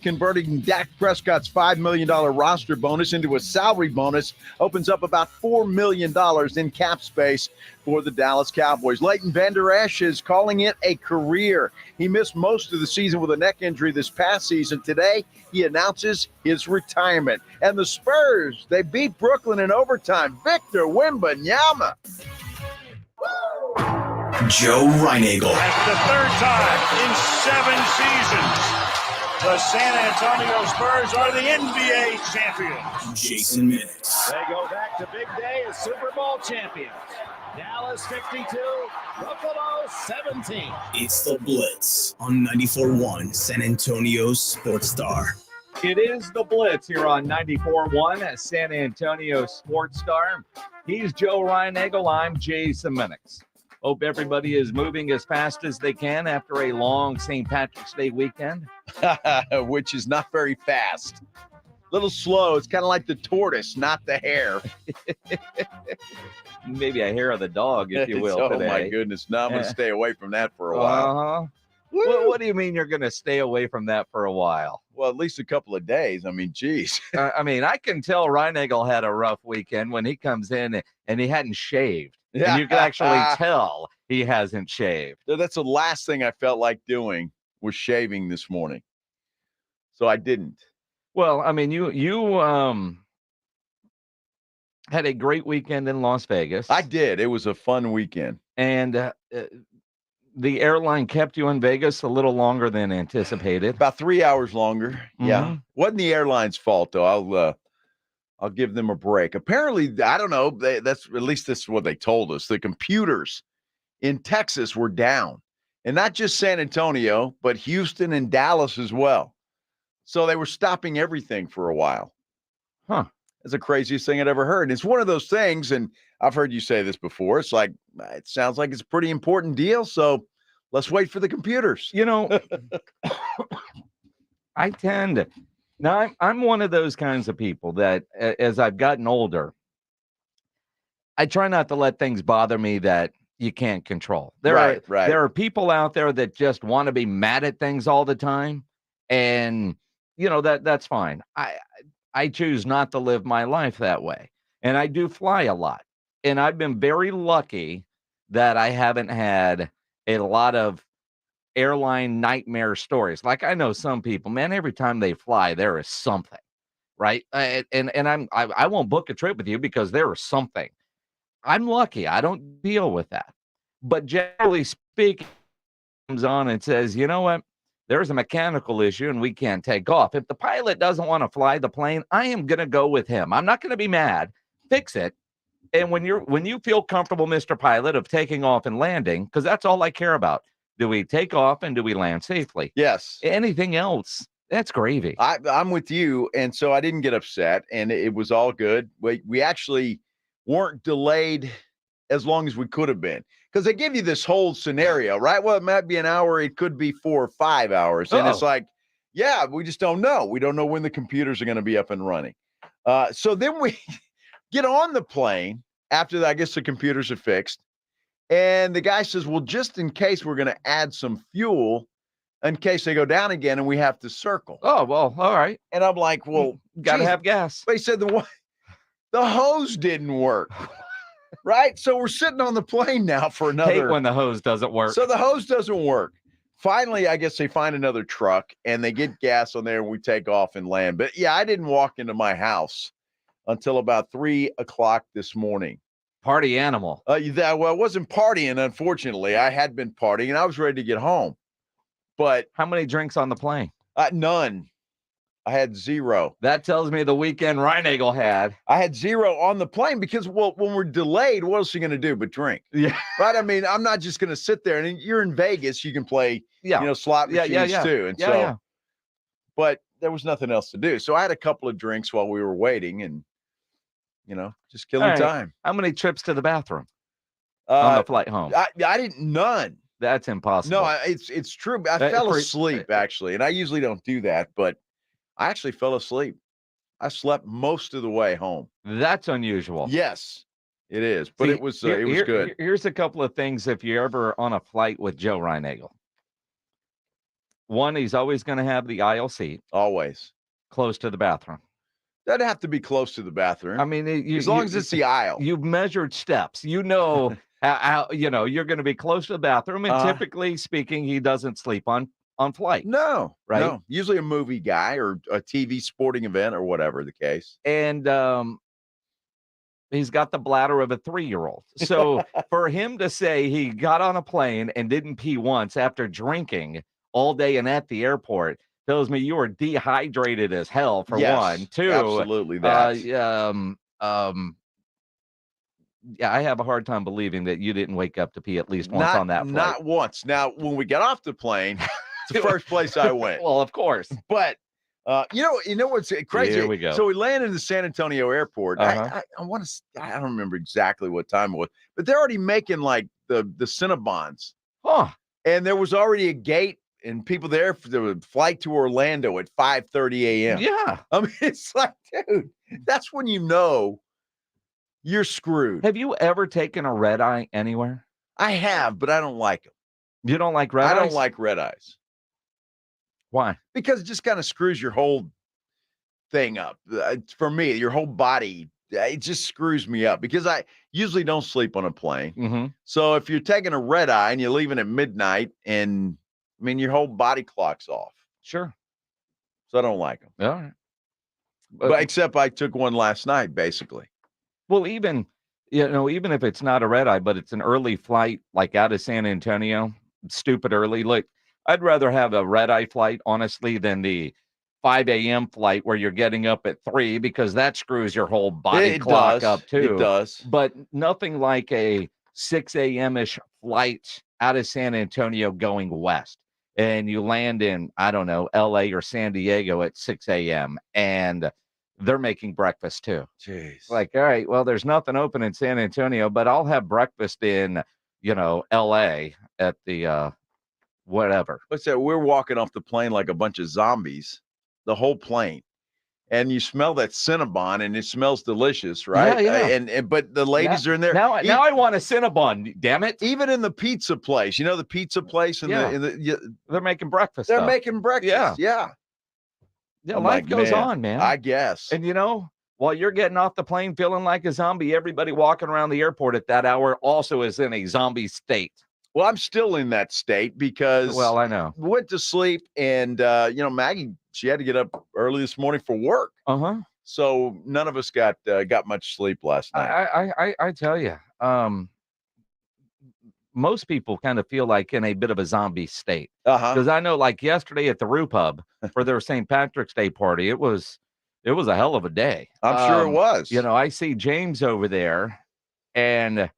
Converting Dak Prescott's $5 million roster bonus into a salary bonus opens up about $4 million in cap space for the Dallas Cowboys. Leighton Van Der Esch is calling it a career. He missed most of the season with a neck injury this past season. Today, he announces his retirement. And the Spurs, they beat Brooklyn in overtime. Victor Wembanyama. Joe Reinagle. That's the third time in 7 seasons. The San Antonio Spurs are the NBA champions. Jason Minix. They go back to big day as Super Bowl champions. Dallas 52, Buffalo 17. It's the Blitz on 94.1 San Antonio Sports Star. It is the Blitz here on 94.1 San Antonio Sports Star. He's Joe Reinagle. I'm Jason Minix. Hope everybody is moving as fast as they can after a long St. Patrick's Day weekend. Which is not very fast. A little slow. It's kind of like the tortoise, not the hare. Maybe a hair of the dog, if you will, today. Oh, my goodness. No, I'm going to stay away from that for a while. Uh-huh. What do you mean you're going to stay away from that for a while? Well, at least a couple of days. I mean, geez. I can tell Reinagle had a rough weekend when he comes in and he hadn't shaved. And you can actually tell he hasn't shaved. That's the last thing I felt like doing was shaving this morning. So I didn't. Well, I mean, you had a great weekend in Las Vegas. I did. It was a fun weekend. And the airline kept you in Vegas a little longer than anticipated. About 3 hours longer. Mm-hmm. Yeah. Wasn't the airline's fault, though. I'll give them a break. Apparently, I don't know. That's at least this is what they told us. The computers in Texas were down, and not just San Antonio, but Houston and Dallas as well. So they were stopping everything for a while. Huh? It's the craziest thing I'd ever heard. And it's one of those things, and I've heard you say this before. It's like it sounds like it's a pretty important deal. So let's wait for the computers. You know, I tend to. Now, I'm one of those kinds of people that, as I've gotten older, I try not to let things bother me that you can't control. There are people out there that just want to be mad at things all the time, and that's fine. I choose not to live my life that way, and I do fly a lot, and I've been very lucky that I haven't had a lot of airline nightmare stories. Like I know some people, man, every time they fly, there is something, right? And I won't book a trip with you because there is something. I'm lucky. I don't deal with that. But generally speaking, comes on and says, you know what? There's a mechanical issue and we can't take off. If the pilot doesn't want to fly the plane, I am going to go with him. I'm not going to be mad. Fix it. And when you feel comfortable, Mr. Pilot, of taking off and landing, because that's all I care about. Do we take off and do we land safely? Yes. Anything else, that's gravy. I'm with you. And so I didn't get upset, and it was all good. We actually weren't delayed as long as we could have been, because they give you this whole scenario, right? Well, it might be an hour. It could be 4 or 5 hours. And it's like, yeah, we just don't know. We don't know when the computers are going to be up and running. So then we get on the plane after that. I guess the computers are fixed. And the guy says, well, just in case, we're going to add some fuel in case they go down again and we have to circle. Oh, well, all right. And I'm like, well, got to have gas. But he said the hose didn't work. Right? So we're sitting on the plane now for another. Hate when the hose doesn't work. So the hose doesn't work. Finally, I guess they find another truck and they get gas on there and we take off and land. But yeah, I didn't walk into my house until about 3 o'clock this morning. Party animal. Well, I wasn't partying, unfortunately. I had been partying, and I was ready to get home. But how many drinks on the plane? None. I had 0. That tells me the weekend Reinagle had. I had 0 on the plane because, well, when we're delayed, what else are you going to do but drink? Yeah. Right? I mean, I'm not just going to sit there. And you're in Vegas. You can play, slot machines too. And but there was nothing else to do. So I had a couple of drinks while we were waiting and, just killing time. How many trips to the bathroom on the flight home? I didn't, none. That's impossible. No, it's true. I fell asleep, actually. And I usually don't do that, but I actually fell asleep. I slept most of the way home. That's unusual. Yes, it is. But it was good. Here's a couple of things if you're ever on a flight with Joe Reinagle. One, he's always going to have the aisle seat. Always. Close to the bathroom. That'd have to be close to the bathroom. I mean, as long as it's the aisle. You've measured steps. You know how you're going to be close to the bathroom. And typically speaking, he doesn't sleep on flight. No. Right? No. Usually a movie guy or a TV sporting event or whatever the case. And he's got the bladder of a 3-year-old. So for him to say he got on a plane and didn't pee once after drinking all day and at the airport tells me you were dehydrated as hell, for one. Two, absolutely that. Yeah, I have a hard time believing that you didn't wake up to pee at least once on that flight. Not once. Now, when we got off the plane, it's the first place I went. Well, of course. But you know what's crazy? Here we go. So we landed in the San Antonio airport. Uh-huh. I don't remember exactly what time it was, but they're already making like the Cinnabons. Huh. And there was already a gate and people there for the flight to Orlando at 5:30 a.m. Yeah. I mean, it's like, dude, that's when you know you're screwed. Have you ever taken a red eye anywhere? I have, but I don't like them. You don't like red eyes? I don't like red eyes. Why? Because it just kind of screws your whole thing up. For me, your whole body, it just screws me up because I usually don't sleep on a plane. Mm-hmm. So if you're taking a red eye and you're leaving at midnight and I mean, your whole body clock's off. Sure. So I don't like them. All right. But except I took one last night, basically. Well, even if it's not a red eye, but it's an early flight, like out of San Antonio, stupid early. Look, I'd rather have a red eye flight, honestly, than the 5 a.m. flight where you're getting up at 3 because that screws your whole body clock up too. It does. But nothing like a 6 a.m.-ish flight out of San Antonio going west. And you land in, I don't know, LA or San Diego at 6 a.m. and they're making breakfast too. Jeez. Like, all right, well, there's nothing open in San Antonio, but I'll have breakfast in, LA at the whatever. What's that? We're walking off the plane like a bunch of zombies, the whole plane. And you smell that Cinnabon and it smells delicious, right? Yeah. And but the ladies are in there. Now I want a Cinnabon, damn it. Even in the pizza place, the pizza place they're making breakfast. They're making breakfast. Yeah. Yeah, life goes on, man. I guess. And while you're getting off the plane feeling like a zombie, everybody walking around the airport at that hour also is in a zombie state. Well, I'm still in that state because I know. Went to sleep and Maggie, she had to get up early this morning for work. Uh-huh. So none of us got much sleep last night. I tell you, most people kind of feel like in a bit of a zombie state. Because I know, like yesterday at the Roo Pub for their St. Patrick's Day party, it was a hell of a day. I'm sure it was. I see James over there, and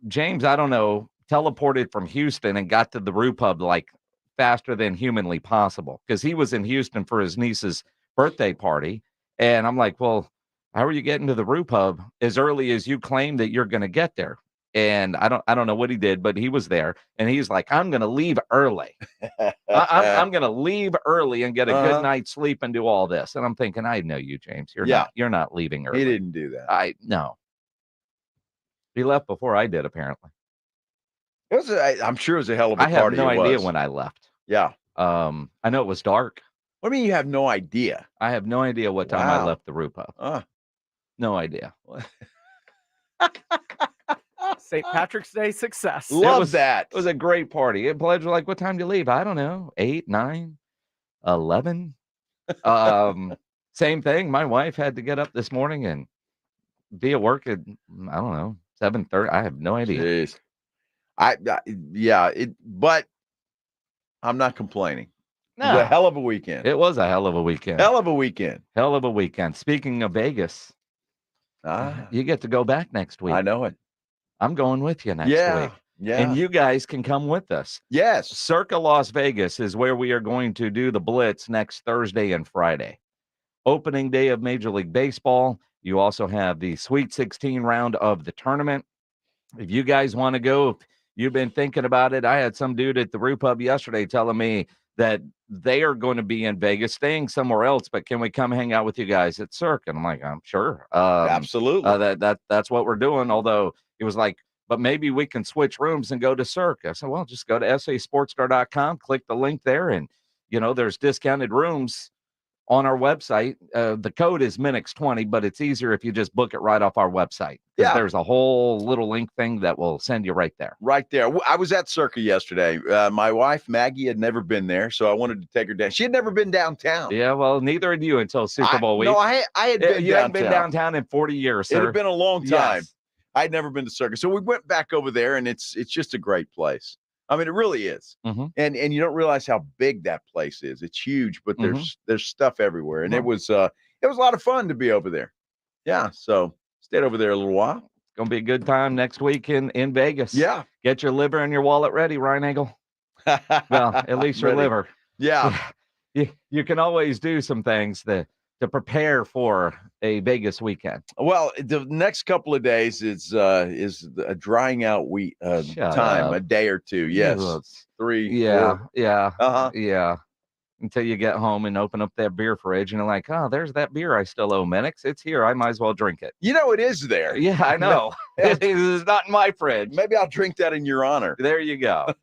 James, I don't know, teleported from Houston and got to the Roo Pub like faster than humanly possible because he was in Houston for his niece's birthday party. And I'm like, well, how are you getting to the Roo Pub as early as you claim that you're going to get there? And I don't know what he did, but he was there and he's like, I'm going to leave early. I'm going to leave early and get a good night's sleep and do all this. And I'm thinking, I know you, James. You're not leaving early. He didn't do that. No. He left before I did, apparently. I'm sure it was a hell of a party. I have no idea when I left. Yeah. I know it was dark. What do you mean you have no idea? I have no idea what time I left the Roo Pub. No idea. St. Patrick's Day success. Love that. It was a great party. It pledged like, what time do you leave? I don't know. 8, 9, 11. Same thing. My wife had to get up this morning and be at work at, I don't know, 7:30. I have no idea. Jeez. But I'm not complaining. No. It was a hell of a weekend. It was a hell of a weekend. Hell of a weekend. Hell of a weekend. Speaking of Vegas, you get to go back next week. I know it. I'm going with you next week. Yeah. And you guys can come with us. Yes. Circa Las Vegas is where we are going to do the Blitz next Thursday and Friday. Opening day of Major League Baseball. You also have the Sweet 16 round of the tournament. If you guys want to go, if you've been thinking about it, I had some dude at the Roo Pub yesterday telling me that they are going to be in Vegas, staying somewhere else, but can we come hang out with you guys at Cirque? And I'm like, I'm sure. Absolutely. That's what we're doing. Although it was like but maybe we can switch rooms and go to Cirque. I said, well, just go to sasportstar.com, click the link there, and, there's discounted rooms on our website. The code is Minix20, but it's easier if you just book it right off our website. Yeah. There's a whole little link thing that will send you right there. Right there. I was at Circa yesterday. My wife, Maggie, had never been there, so I wanted to take her down. She had never been downtown. Yeah, well, neither had you until Super Bowl week. No, I had been You downtown. hadn't been downtown in 40 years, sir. It had been a long time. Yes. I'd never been to Circa. So we went back over there, and it's just a great place. I mean, it really is. Mm-hmm. And you don't realize how big that place is. It's huge, but there's stuff everywhere. And it was a lot of fun to be over there. Yeah, so stayed over there a little while. It's going to be a good time next week in Vegas. Yeah. Get your liver and your wallet ready, Ryan Eagle. Well, at least your liver. Yeah. You can always do some things to prepare for a Vegas weekend. Well, the next couple of days is a drying out time, a day or two. Yes. 3, yeah, 4. Yeah. Yeah. Until you get home and open up that beer fridge and you're like, oh, there's that beer I still owe Minix. It's here. I might as well drink it. It is there. Yeah, I know. It's not in my fridge. Maybe I'll drink that in your honor. There you go.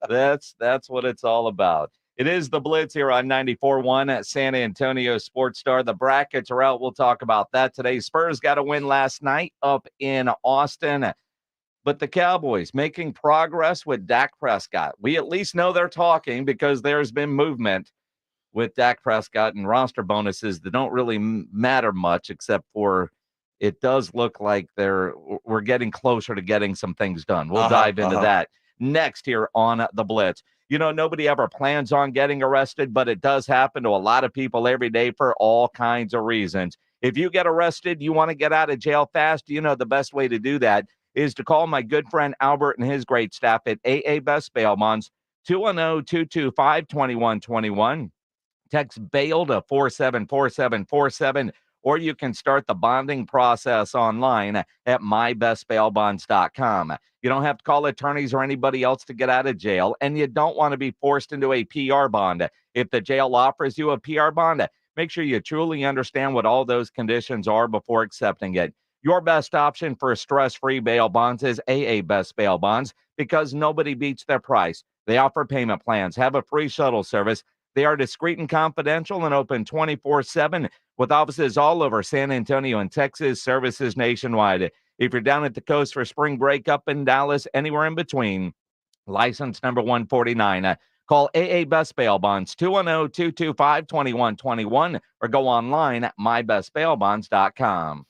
That's what it's all about. It is the Blitz here on 94.1 at San Antonio Sports Star. The brackets are out. We'll talk about that today. Spurs got a win last night up in Austin. But the Cowboys making progress with Dak Prescott. We at least know they're talking because there's been movement with Dak Prescott and roster bonuses that don't really matter much, except for it does look like we're getting closer to getting some things done. We'll dive into that next here on the Blitz. Nobody ever plans on getting arrested, but it does happen to a lot of people every day for all kinds of reasons. If you get arrested, you want to get out of jail fast, the best way to do that is to call my good friend Albert and his great staff at AA Best Bail Bonds, 210-225-2121. Text bail to 474747, or you can start the bonding process online at mybestbailbonds.com. You don't have to call attorneys or anybody else to get out of jail, and you don't want to be forced into a PR bond. If the jail offers you a PR bond, make sure you truly understand what all those conditions are before accepting it. Your best option for stress-free bail bonds is AA Best Bail Bonds because nobody beats their price. They offer payment plans, have a free shuttle service. They are discreet and confidential and open 24/7 with offices all over San Antonio and Texas, services nationwide. If you're down at the coast for spring break, up in Dallas, anywhere in between, license number 149. Call AA Best Bail Bonds, 210-225-2121, or go online at mybestbailbonds.com.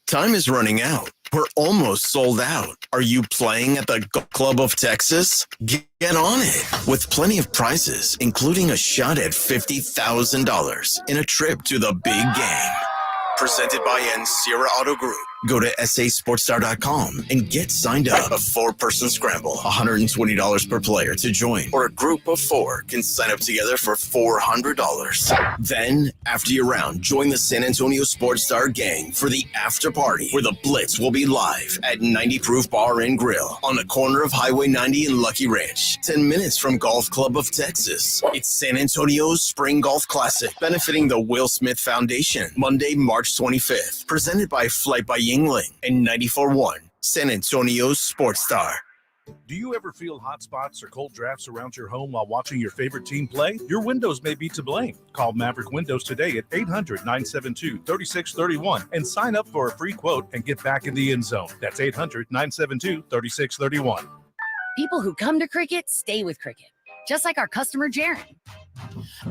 Time is running out. We're almost sold out. Are you playing at the Golf Club of Texas? Get on it. With plenty of prizes, including a shot at $50,000 in a trip to the big game. Presented by Sierra Auto Group. Go to sasportstar.com and get signed up. A 4-person scramble, $120 per player to join, or a group of 4 can sign up together for $400. Then, after your round, join the San Antonio Sports Star gang for the after party, where the Blitz will be live at 90 Proof Bar and Grill on the corner of Highway 90 and Lucky Ridge, 10 minutes from Golf Club of Texas. It's San Antonio's Spring Golf Classic, benefiting the Will Smith Foundation, Monday, March 25th, presented by Flight by Yingling and 94.1 San Antonio's Sports Star. Do you ever feel hot spots or cold drafts around your home while watching your favorite team play? Your windows may be to blame. Call Maverick Windows today at 800-972-3631 and sign up for a free quote and get back in the end zone. That's 800-972-3631. People who come to cricket stay with cricket, just like our customer Jaron.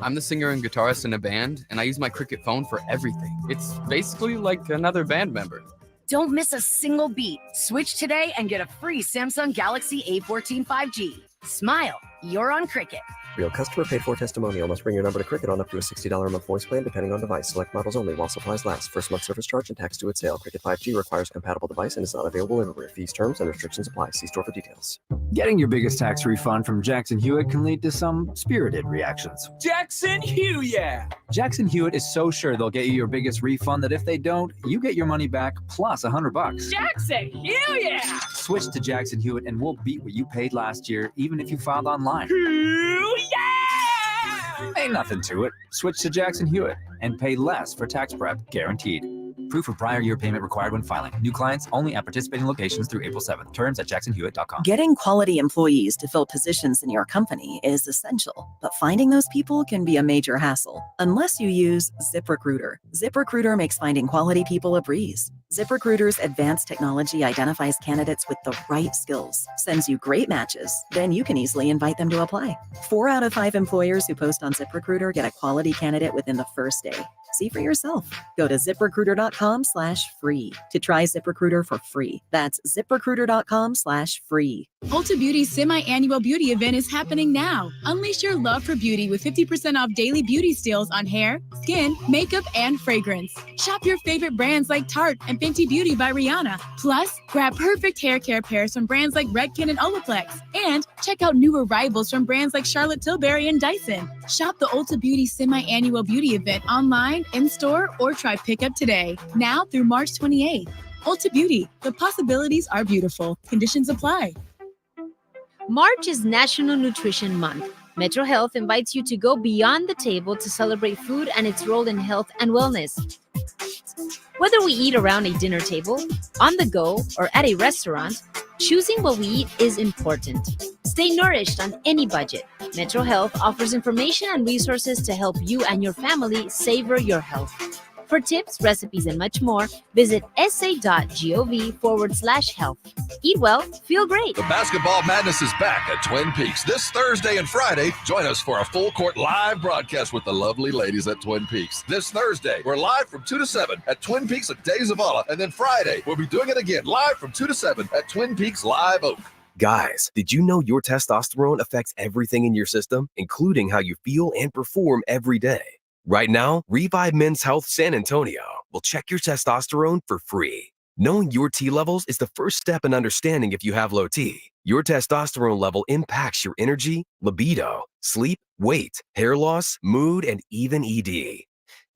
I'm the singer and guitarist in a band, and I use my cricket phone for everything. It's basically like another band member. Don't miss a single beat. Switch today and get a free Samsung Galaxy A14 5G. Smile, you're on Cricket. Real customer paid for testimonial. Must bring your number to Cricket on up to a $60 a month voice plan depending on device. Select models only while supplies last. First month service charge and tax due at sale. Cricket 5G requires a compatible device and is not available everywhere. Fees, terms, and restrictions apply. See store for details. Getting your biggest tax refund from Jackson Hewitt can lead to some spirited reactions. Jackson Hewitt! Yeah. Jackson Hewitt is so sure they'll get you your biggest refund that if they don't, you get your money back plus $100. Jackson Hewitt! Yeah. Switch to Jackson Hewitt and we'll beat what you paid last year, even if you filed online. Yeah! Ain't nothing to it. Switch to Jackson Hewitt and pay less for tax prep, guaranteed. Proof of prior year payment required when filing. New clients only at participating locations through April 7th. Terms at jacksonhewitt.com. Getting quality employees to fill positions in your company is essential, but finding those people can be a major hassle unless you use ZipRecruiter. ZipRecruiter makes finding quality people a breeze. ZipRecruiter's advanced technology identifies candidates with the right skills, sends you great matches, then you can easily invite them to apply. 4 out of 5 employers who post on ZipRecruiter get a quality candidate within the first day. See for yourself. Go to ZipRecruiter.com/free to try ZipRecruiter for free. That's ZipRecruiter.com/free. Ulta Beauty's semi-annual beauty event is happening now. Unleash your love for beauty with 50% off daily beauty steals on hair, skin, makeup, and fragrance. Shop your favorite brands like Tarte and Fenty Beauty by Rihanna. Plus, grab perfect hair care pairs from brands like Redken and Olaplex. And check out new arrivals from brands like Charlotte Tilbury and Dyson. Shop the Ulta Beauty semi-annual beauty event online, in-store, or try pickup today. Now through March 28th. Ulta Beauty. The possibilities are beautiful. Conditions apply. March is National Nutrition Month. Metro Health invites you to go beyond the table to celebrate food and its role in health and wellness. Whether we eat around a dinner table, on the go, or at a restaurant, choosing what we eat is important. Stay nourished on any budget. Metro Health offers information and resources to help you and your family savor your health. For tips, recipes, and much more, visit sa.gov/health. Eat well, feel great. The Basketball Madness is back at Twin Peaks this Thursday and Friday. Join us for a full court live broadcast with the lovely ladies at Twin Peaks. This Thursday, we're live from 2 to 7 at Twin Peaks at Days of Allah. And then Friday, we'll be doing it again live from 2 to 7 at Twin Peaks Live Oak. Guys, did you know your testosterone affects everything in your system, including how you feel and perform every day? Right now, Revive Men's Health San Antonio will check your testosterone for free. Knowing your T levels is the first step in understanding if you have low T. Your testosterone level impacts your energy, libido, sleep, weight, hair loss, mood, and even ED.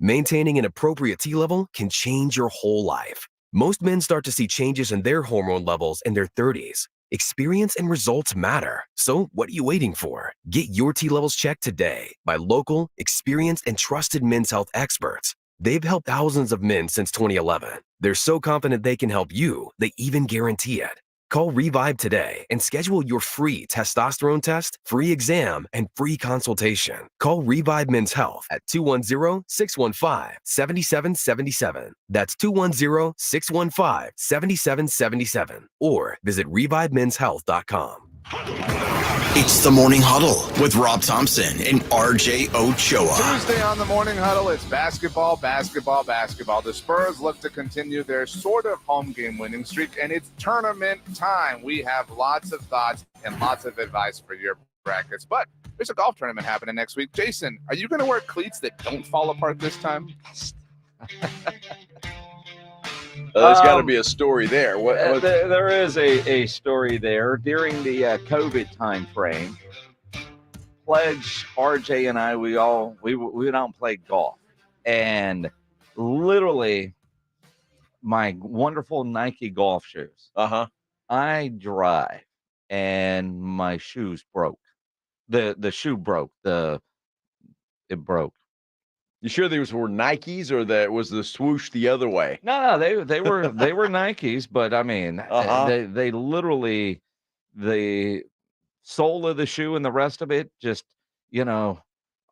Maintaining an appropriate T level can change your whole life. Most men start to see changes in their hormone levels in their 30s. Experience and results matter. So what are you waiting for? Get your T levels checked today by local, experienced, and trusted men's health experts. They've helped thousands of men since 2011. They're so confident they can help you, they even guarantee it. Call Revive today and schedule your free testosterone test, free exam, and free consultation. Call Revive Men's Health at 210-615-7777. That's 210-615-7777. Or visit ReviveMen'sHealth.com. It's the Morning Huddle with Rob Thompson and RJ Ochoa. Tuesday on the Morning Huddle, it's basketball. The Spurs look to continue their sort of home game winning streak, and it's tournament time. We have lots of thoughts and lots of advice for your brackets, but there's a golf tournament happening next week. Jason, are you going to wear cleats that don't fall apart this time? There's got to be a story there. There is a story there. During the COVID time frame, Pledge, RJ, and I, we went out and played golf. And literally, my wonderful Nike golf shoes. I drive, and my shoes broke. The shoe broke. It broke. You sure these were Nikes, or was the swoosh the other way? No, they were Nikes, but I mean, they literally, the sole of the shoe and the rest of it just,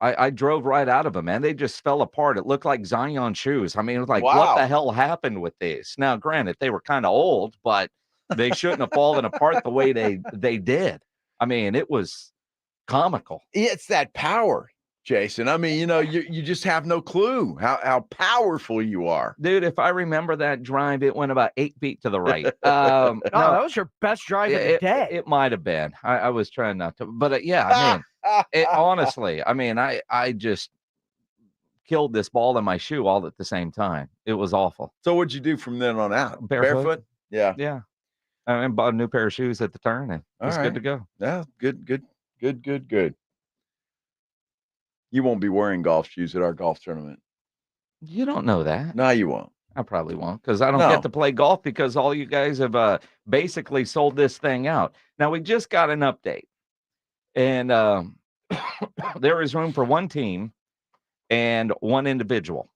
I drove right out of them, man. They just fell apart. It looked like Zion shoes. I mean, it was like, What the hell happened with these? Now, granted, they were kind of old, but they shouldn't have fallen apart the way they did. I mean, it was comical. It's that power, Jason. I mean, you just have no clue how powerful you are. Dude, if I remember that drive, it went about 8 feet to the right. No, that was your best drive of the day. It might have been. I was trying not to. But yeah, I mean, honestly, I mean, I just killed this ball in my shoe all at the same time. It was awful. So what'd you do from then on out? Barefoot? Yeah. Yeah. I mean, bought a new pair of shoes at the turn, and it's good to go. Yeah, good. You won't be wearing golf shoes at our golf tournament. You don't know that. No, you won't. I probably won't, because I don't get to play golf because all you guys have basically sold this thing out. Now, we just got an update, and there is room for one team and one individual.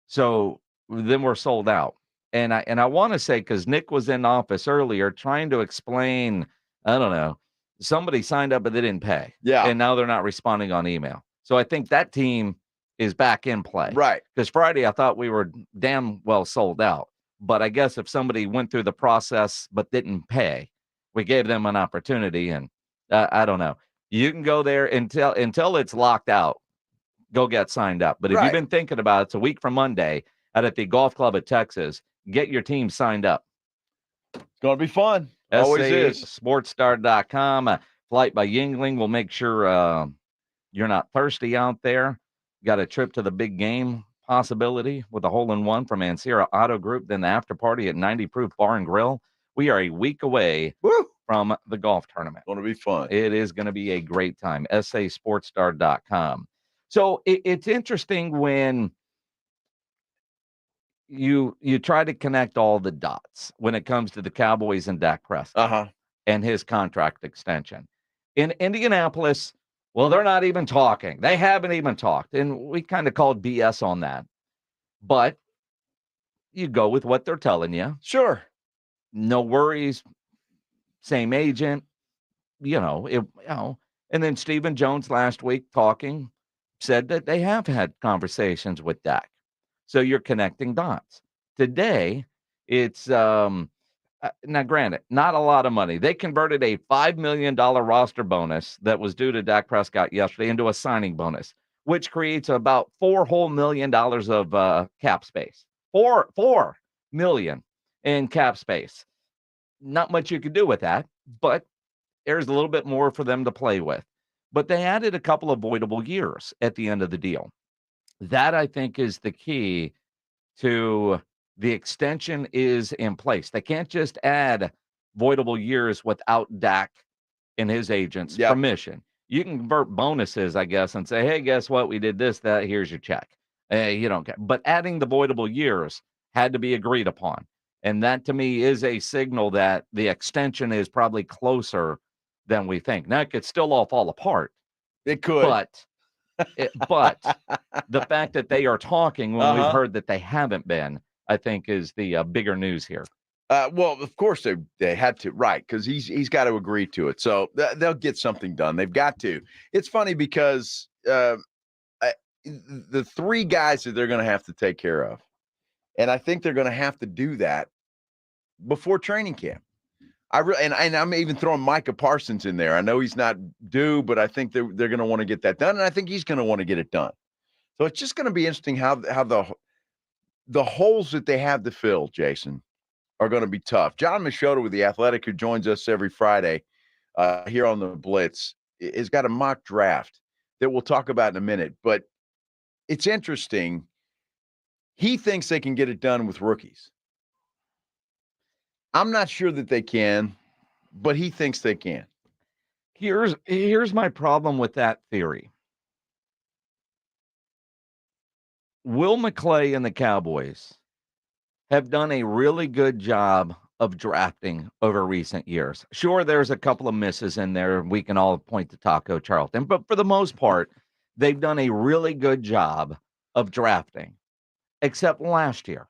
So then we're sold out. And I want to say, because Nick was in office earlier trying to explain, I don't know, somebody signed up but they didn't pay. Yeah. And now they're not responding on email. So I think that team is back in play. Right. Because Friday I thought we were damn well sold out. But I guess if somebody went through the process but didn't pay, we gave them an opportunity. And I don't know. You can go there until it's locked out. Go get signed up. But if you've been thinking about it, it's a week from Monday out at the Golf Club at Texas. Get your team signed up. It's going to be fun. Always is. Sportstar.com. Flight by Yingling will make sure you're not thirsty out there. Got a trip to the big game possibility with a hole-in-one from Ancira Auto Group, then the after party at 90 Proof Bar and Grill. We are a week away from the golf tournament. Going to be fun. It is going to be a great time. SASportstar.com. So it's interesting when you try to connect all the dots when it comes to the Cowboys and Dak Prescott and his contract extension. In Indianapolis, well, they're not even talking. They haven't even talked. And we kind of called BS on that. But you go with what they're telling you. Sure. No worries. Same agent. And then Stephen Jones last week talking said that they have had conversations with Dak. So you're connecting dots. Today, it's now granted, not a lot of money. They converted a $5 million roster bonus that was due to Dak Prescott yesterday into a signing bonus, which creates about $4 million of cap space. $4 million in cap space. Not much you could do with that, but there's a little bit more for them to play with. But they added a couple of voidable years at the end of the deal. That, I think, is the key to the extension is in place. They can't just add voidable years without Dak and his agent's permission. You can convert bonuses, I guess, and say, hey, guess what? We did this, that, here's your check. You don't care. But adding the voidable years had to be agreed upon. And that, to me, is a signal that the extension is probably closer than we think. Now, it could still all fall apart. It could. But the fact that they are talking when we've heard that they haven't been, I think, is the bigger news here. Well, of course they had to, right? Because he's got to agree to it. So they'll get something done. They've got to. It's funny because the three guys that they're going to have to take care of, and I think they're going to have to do that before training camp. And I'm even throwing Micah Parsons in there. I know he's not due, but I think they're going to want to get that done, and I think he's going to want to get it done. So it's just going to be interesting how the holes that they have to fill, Jason, are going to be tough. John Machota with The Athletic, who joins us every Friday here on the Blitz, has got a mock draft that we'll talk about in a minute. But it's interesting. He thinks they can get it done with rookies. I'm not sure that they can, but he thinks they can. Here's my problem with that theory. Will McClay and the Cowboys have done a really good job of drafting over recent years. Sure, there's a couple of misses in there. We can all point to Taco Charlton, but for the most part, they've done a really good job of drafting, except last year.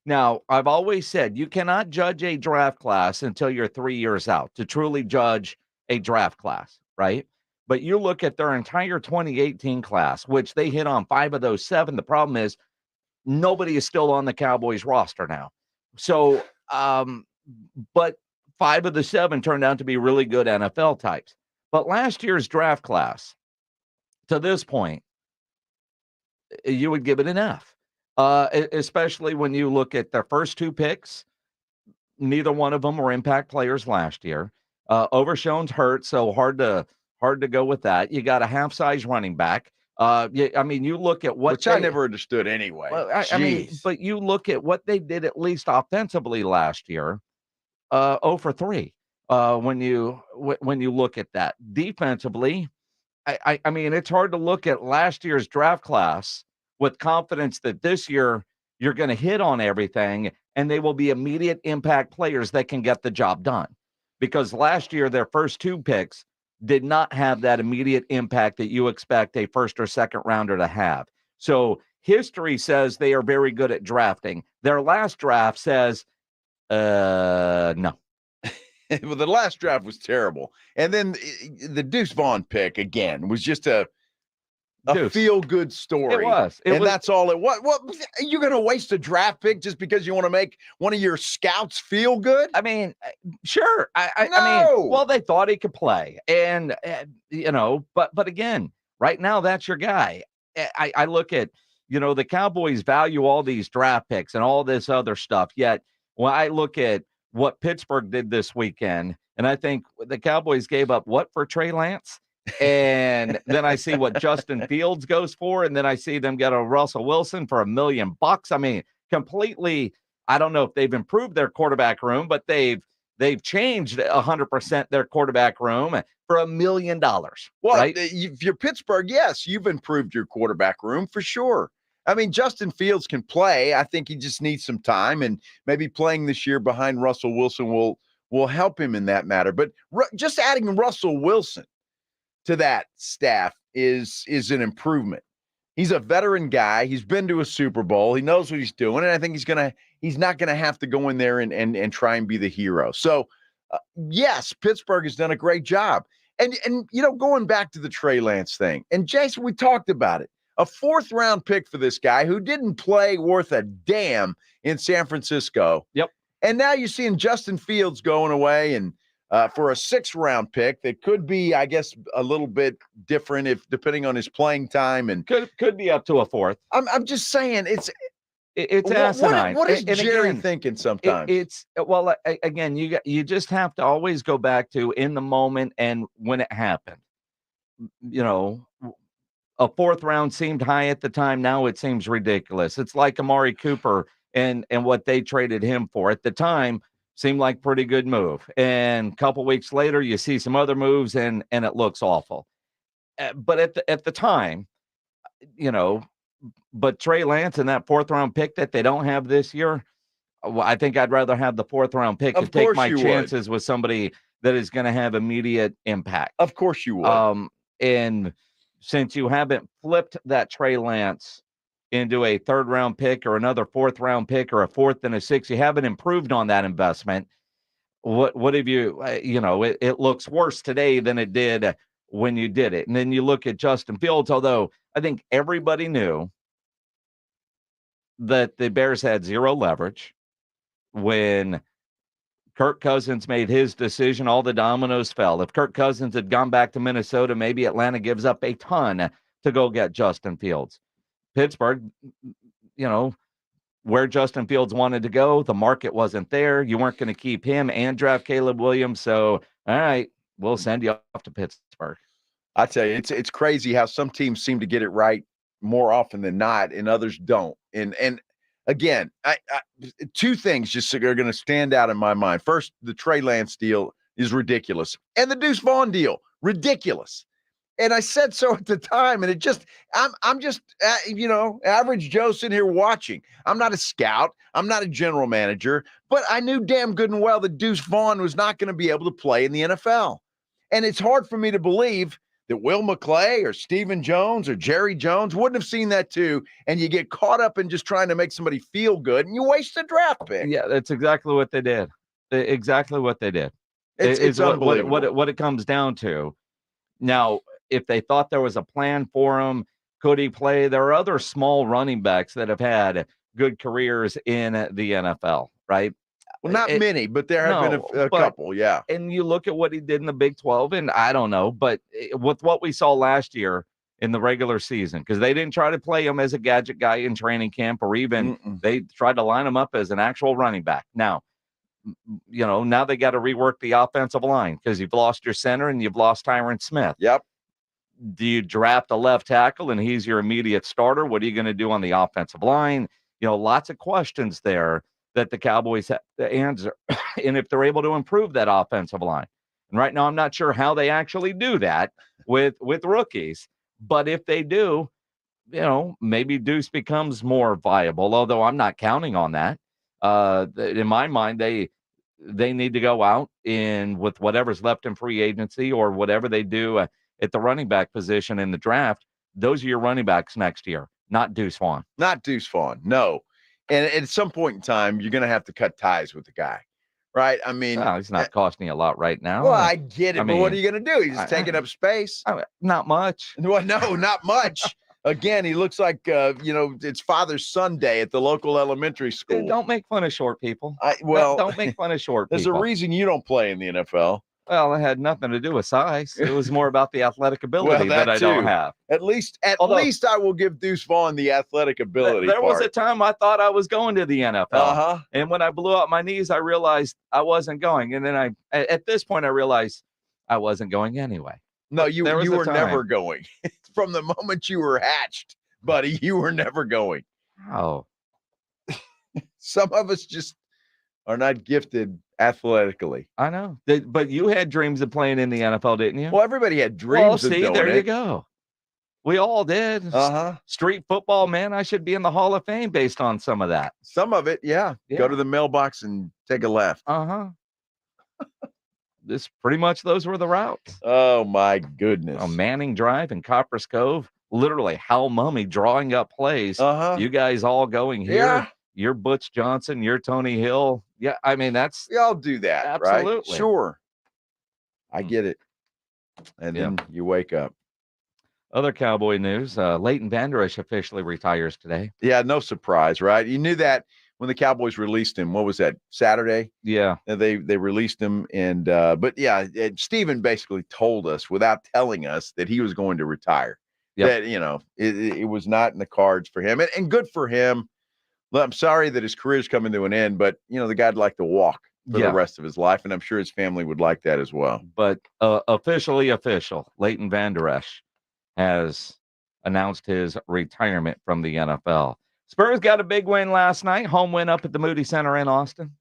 Now, I've always said you cannot judge a draft class until you're 3 years out to truly judge a draft class, right? But you look at their entire 2018 class, which they hit on 5 of those 7. The problem is nobody is still on the Cowboys roster now. So, but 5 of the 7 turned out to be really good NFL types. But last year's draft class, to this point, you would give it an F. Especially when you look at their first 2 picks. Neither one of them were impact players last year. Overshone's hurt, so hard to go with that. You got a half-size running back. You look at what I never understood anyway. Well, but you look at what they did at least offensively last year. 0 for 3. When you look at that defensively, it's hard to look at last year's draft class with confidence that this year you're going to hit on everything and they will be immediate impact players that can get the job done. Because last year, their first 2 picks did not have that immediate impact that you expect a first or second rounder to have. So history says they are very good at drafting. Their last draft says, no. Well, the last draft was terrible. And then the Deuce Vaughn pick, again, was just a feel-good story. It was. That's all it was. What, you're going to waste a draft pick just because you want to make one of your scouts feel good? I mean, sure. I mean, well, they thought he could play. And, but again, right now, that's your guy. I look at, the Cowboys value all these draft picks and all this other stuff. Yet, when I look at what Pittsburgh did this weekend, and I think the Cowboys gave up what for Trey Lance? And then I see what Justin Fields goes for, and then I see them get a Russell Wilson for $1 million. I mean, completely, I don't know if they've improved their quarterback room, but they've changed 100% their quarterback room for $1 million. Well, right? If you're Pittsburgh, yes, you've improved your quarterback room for sure. I mean, Justin Fields can play. I think he just needs some time, and maybe playing this year behind Russell Wilson will help him in that matter. But just adding Russell Wilson to that staff is an improvement. He's a veteran guy. He's been to a Super Bowl. He knows what he's doing, and I think he's not gonna have to go in there and try and be the hero. So, yes, Pittsburgh has done a great job. And going back to the Trey Lance thing, and Jason, we talked about it. A 4th-round pick for this guy who didn't play worth a damn in San Francisco. Yep. And now you're seeing Justin Fields going away and for a 6th-round pick that could be, I guess, a little bit different depending on his playing time, and could be up to a 4th. I'm just saying it's asinine. What is Jerry thinking sometimes? Again, you just have to always go back to in the moment and when it happened. A 4th round seemed high at the time. Now it seems ridiculous. It's like Amari Cooper and what they traded him for at the time. Seemed like pretty good move. And a couple weeks later, you see some other moves and it looks awful. But at the time, but Trey Lance and that 4th-round pick that they don't have this year, I think I'd rather have the 4th-round pick and take my chances with somebody that is going to have immediate impact. Of course you would. And since you haven't flipped that Trey Lance into a 3rd-round pick or another 4th-round pick or a 4th and a 6th, you haven't improved on that investment. What have you, it looks worse today than it did when you did it. And then you look at Justin Fields, although I think everybody knew that the Bears had 0 leverage when Kirk Cousins made his decision, all the dominoes fell. If Kirk Cousins had gone back to Minnesota, maybe Atlanta gives up a ton to go get Justin Fields. Pittsburgh, where Justin Fields wanted to go, the market wasn't there. You weren't going to keep him and draft Caleb Williams. So, all right, we'll send you off to Pittsburgh. I tell you, it's crazy how some teams seem to get it right more often than not, and others don't. And again, I 2 things just are going to stand out in my mind. First, the Trey Lance deal is ridiculous, and the Deuce Vaughn deal, ridiculous. And I said so at the time, and I'm just average Joe sitting here watching. I'm not a scout. I'm not a general manager, but I knew damn good and well that Deuce Vaughn was not going to be able to play in the NFL. And it's hard for me to believe that Will McClay or Stephen Jones or Jerry Jones wouldn't have seen that too. And you get caught up in just trying to make somebody feel good, and you waste a draft pick. Yeah, that's exactly what they did. Exactly what they did. It's unbelievable. What it comes down to. Now, if they thought there was a plan for him, could he play? There are other small running backs that have had good careers in the NFL, right? Well, not many, but there have been a couple, yeah. And you look at what he did in the Big 12, and I don't know, but with what we saw last year in the regular season, because they didn't try to play him as a gadget guy in training camp, or even they tried to line him up as an actual running back. Now, now they got to rework the offensive line because you've lost your center and you've lost Tyron Smith. Yep. Do you draft a left tackle and he's your immediate starter? What are you going to do on the offensive line? Lots of questions there that the Cowboys have to answer. And if they're able to improve that offensive line. And right now, I'm not sure how they actually do that with rookies. But if they do, maybe Deuce becomes more viable, although I'm not counting on that. In my mind, they need to go out with whatever's left in free agency or whatever they do at the running back position in the draft. Those are your running backs next year. Not Deuce Vaughn. Not Deuce Vaughn, no. And at some point in time, you're going to have to cut ties with the guy, right? I mean, he's not costing you a lot right now. Well, I get it, but what are you going to do? He's just taking up space. Not much. Well, no, not much. Again, he looks like, it's Father's Sunday at the local elementary school. Dude, don't make fun of short people. Don't make fun of short people. There's a reason you don't play in the NFL. Well, it had nothing to do with size. It was more about the athletic ability that I don't have. At least I will give Deuce Vaughn the athletic ability. There was a time I thought I was going to the NFL. And when I blew out my knees, I realized I wasn't going. And then at this point, I realized I wasn't going anyway. No, you were never going. From the moment you were hatched, buddy, you were never going. Oh. Some of us just are not gifted athletically. I know. But you had dreams of playing in the NFL, didn't you? Well, everybody had dreams of doing there it. You go. We all did. Street football, man, I should be in the Hall of Fame based on some of that. Some of it, yeah. Go to the mailbox and take a left. This pretty much those were the routes. Oh my goodness. Manning Drive and Copper's Cove. Literally Hal Mummy drawing up plays. You guys all going here. Yeah. You're Butch Johnson, you're Tony Hill. Yeah, I mean that's we all do that, absolutely. Right? Sure. I get it. And then you wake up. Other Cowboy news, Leighton Van Der Esch officially retires today. Yeah, no surprise, right? You knew that when the Cowboys released him. What was that, Saturday? Yeah. And they released him. And but yeah, Steven basically told us without telling us that he was going to retire. That, it was not in the cards for him. And good for him. I'm sorry that his career's coming to an end, but, the guy'd like to walk for the rest of his life. And I'm sure his family would like that as well. But official, Leighton Van Der Esch has announced his retirement from the NFL. Spurs got a big win last night. Home win up at the Moody Center in Austin.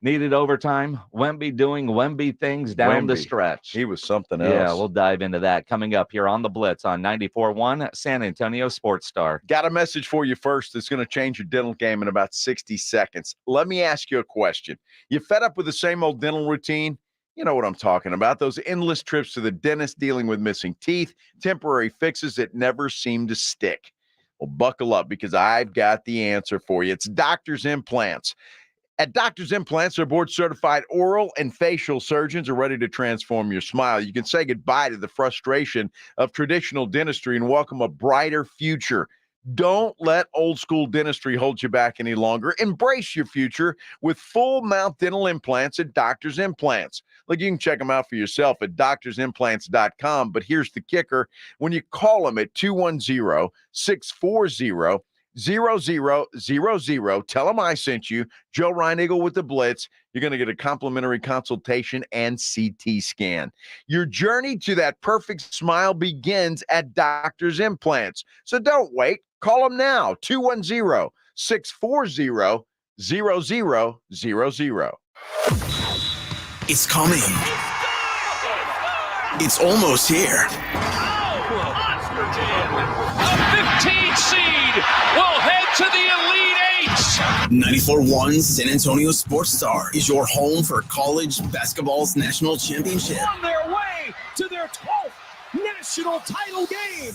Needed overtime. Wemby doing Wemby things down the stretch. He was something else. Yeah, we'll dive into that coming up here on the Blitz on 94.1 San Antonio Sports Star. Got a message for you first that's going to change your dental game in about 60 seconds. Let me ask you a question. You fed up with the same old dental routine? You know what I'm talking about. Those endless trips to the dentist dealing with missing teeth, temporary fixes that never seem to stick. Well, buckle up because I've got the answer for you. It's Doctor's Implants. At Doctor's Implants, their board-certified oral and facial surgeons are ready to transform your smile. You can say goodbye to the frustration of traditional dentistry and welcome a brighter future. Don't let old-school dentistry hold you back any longer. Embrace your future with full-mouth dental implants at Doctor's Implants. Look, you can check them out for yourself at doctorsimplants.com, but here's the kicker. When you call them at 210-640-0000, tell them I sent you, Joe Reinigle with the Blitz. You're going to get a complimentary consultation and CT scan. Your journey to that perfect smile begins at Doctor's Implants. So don't wait. Call them now, 210-640-0000. It's coming. It's almost here. A 15 seed will head to the Elite Eight. 94.1 San Antonio Sports Star is your home for college basketball's national championship. On their way to their 12th national title game.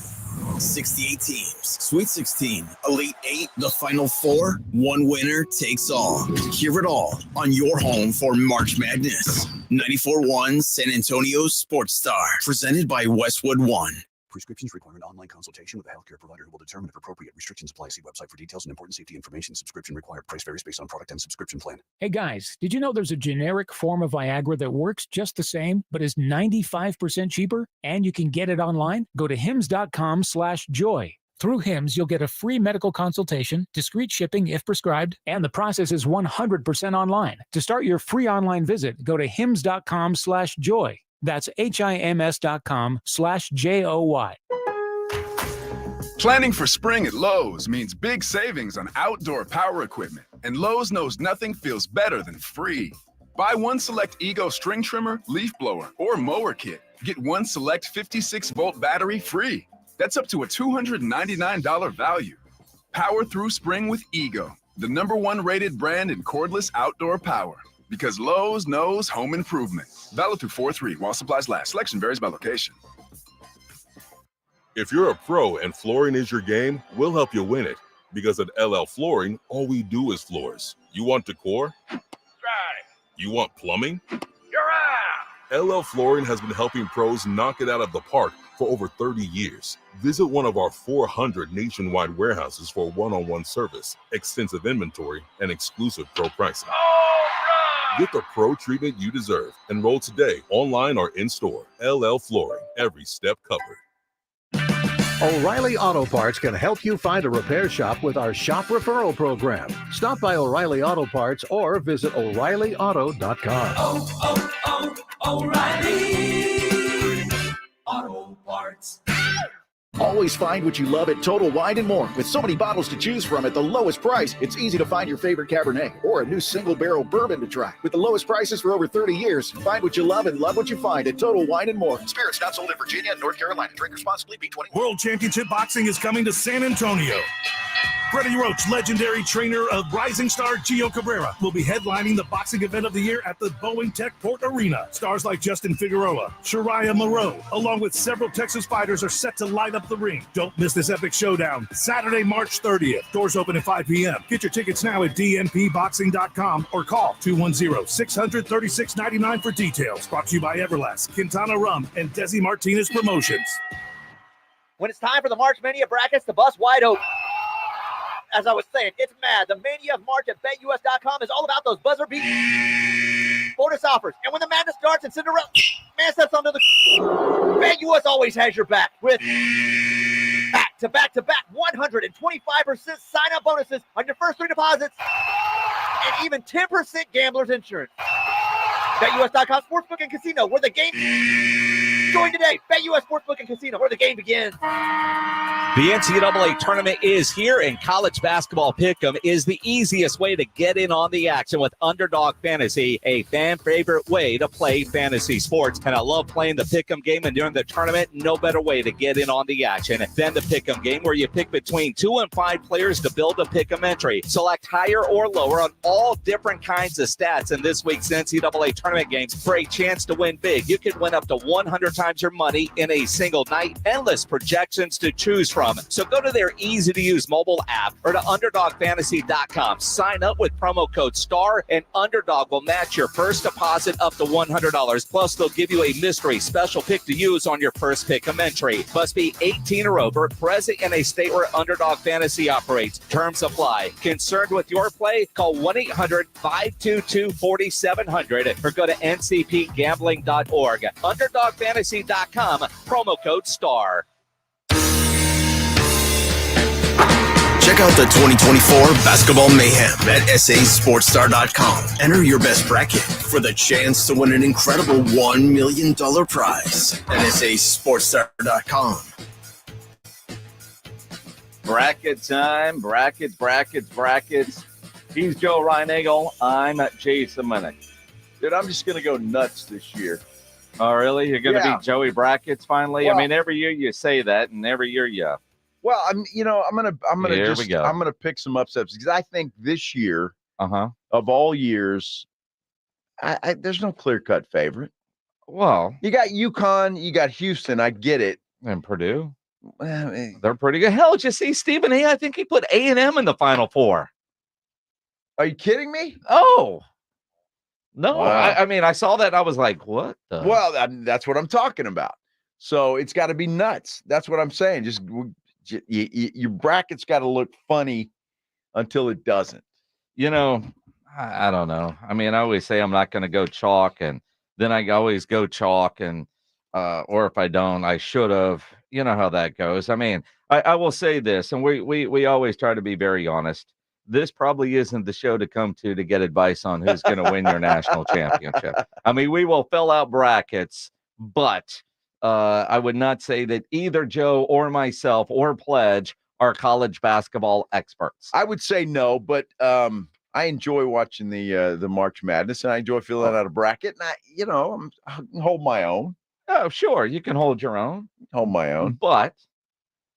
68 teams, Sweet 16, Elite 8, the Final Four. One winner takes all. Hear it all on your home for March Madness. 94.1 San Antonio Sports Star, presented by Westwood One. Prescriptions require an online consultation with a healthcare provider who will determine if appropriate restrictions apply. See website for details and important safety information. Subscription required. Price varies based on product and subscription plan. Hey guys, did you know there's a generic form of Viagra that works just the same, but is 95% cheaper? And you can get it online? Go to hims.com/joy. Through HIMS, you'll get a free medical consultation, discreet shipping if prescribed, and the process is 100% online. To start your free online visit, go to hims.com/joy. That's HIMS.com/JOY. Planning for spring at Lowe's means big savings on outdoor power equipment, and Lowe's knows nothing feels better than free. Buy one select Ego string trimmer, leaf blower, or mower kit. Get one select 56-volt battery free. That's up to a $299 value. Power through spring with Ego, the #1 rated brand in cordless outdoor power. Because Lowe's knows home improvement. Valid through 4/3 while supplies last. Selection varies by location. If you're a pro and flooring is your game, we'll help you win it. Because at LL Flooring, all we do is floors. You want decor? Try. You want plumbing? You're out. LL Flooring has been helping pros knock it out of the park for over 30 years. Visit one of our 400 nationwide warehouses for one-on-one service, extensive inventory, and exclusive pro pricing. Get the pro treatment you deserve. Enroll today, online or in-store. LL Flooring, every step covered. O'Reilly Auto Parts can help you find a repair shop with our shop referral program. Stop by O'Reilly Auto Parts or visit O'ReillyAuto.com. O'Reilly Auto Parts. Always find what you love at Total Wine & More. With so many bottles to choose from at the lowest price, it's easy to find your favorite Cabernet or a new single-barrel bourbon to try. With the lowest prices for over 30 years, find what you love and love what you find at Total Wine & More. Spirits not sold in Virginia and North Carolina. Drink responsibly. B21. World Championship Boxing is coming to San Antonio. Freddie Roach, legendary trainer of rising star Gio Cabrera, will be headlining the boxing event of the year at the Boeing Tech Port Arena. Stars like Justin Figueroa, Shariah Moreau, along with several Texas fighters, are set to light up the ring. Don't miss this epic showdown, Saturday, March 30th. Doors open at 5 p.m. Get your tickets now at dnpboxing.com or call 210-600-3699 for details. Brought to you by Everlast, Quintana Rum, and Desi Martinez Promotions. When it's time for the March Mania brackets, the bus wide open. As I was saying, it's mad. The Mania of March at BetUS.com is all about those buzzer beat bonus offers. And when the madness starts and Cinderella man steps onto the BetUS always has your back with back-to-back 125% sign-up bonuses on your first 3 deposits and even 10% gambler's insurance. BetUS.com Sportsbook and Casino, where the game... Join today. BetUS Sportsbook and Casino, where the game begins. The NCAA Tournament is here, and college basketball pick'em is the easiest way to get in on the action with Underdog Fantasy, a fan favorite way to play fantasy sports. And I love playing the pick'em game, and during the tournament, no better way to get in on the action than the pick'em game, where you pick between 2 and 5 players to build a pick'em entry. Select higher or lower on all different kinds of stats in this week's NCAA Tournament games for a chance to win big. You could win up to 100 times your money in a single night. Endless projections to choose from. So go to their easy-to-use mobile app or to UnderdogFantasy.com. Sign up with promo code STAR, and Underdog will match your first deposit up to $100. Plus, they'll give you a mystery special pick to use on your first pick'em entry. Must be 18 or over, present in a state where Underdog Fantasy operates. Terms apply. Concerned with your play? Call 1-800-522-4700 or go to ncpgambling.org. UnderdogFantasy.com, promo code STAR. Check out the 2024 Basketball Mayhem at sasportstar.com. Enter your best bracket for the chance to win an incredible $1 million prize at sasportstar.com. Bracket time, brackets. He's Joe Reinagle. I'm Jason Minnick. Dude, I'm just going to go nuts this year. Oh, really? You're going to be Joey Brackets finally? Well, I mean, every year you say that, and every year you... Well, I'm gonna pick some upsets because I think this year, of all years, I there's no clear-cut favorite. Well, you got UConn, you got Houston. I get it, and Purdue. They're pretty good. Hell, did you see Stephen A? I think he put A&M in the Final Four. Are you kidding me? Oh. No, wow. I mean, I saw that. I was like, what the? Well, that's what I'm talking about. So it's got to be nuts. That's what I'm saying. Just your bracket's got to look funny until it doesn't. You know, I don't know. I mean, I always say I'm not going to go chalk, and then I always go chalk, and or if I don't, I should have. You know how that goes. I mean, I will say this, and we always try to be very honest. This probably isn't the show to come to get advice on who's going to win your national championship. I mean, we will fill out brackets, but I would not say that either Joe or myself or Pledge are college basketball experts. I would say no, but I enjoy watching the March Madness, and I enjoy filling out a bracket. And I can hold my own. Oh, sure, you can hold your own. Hold my own. But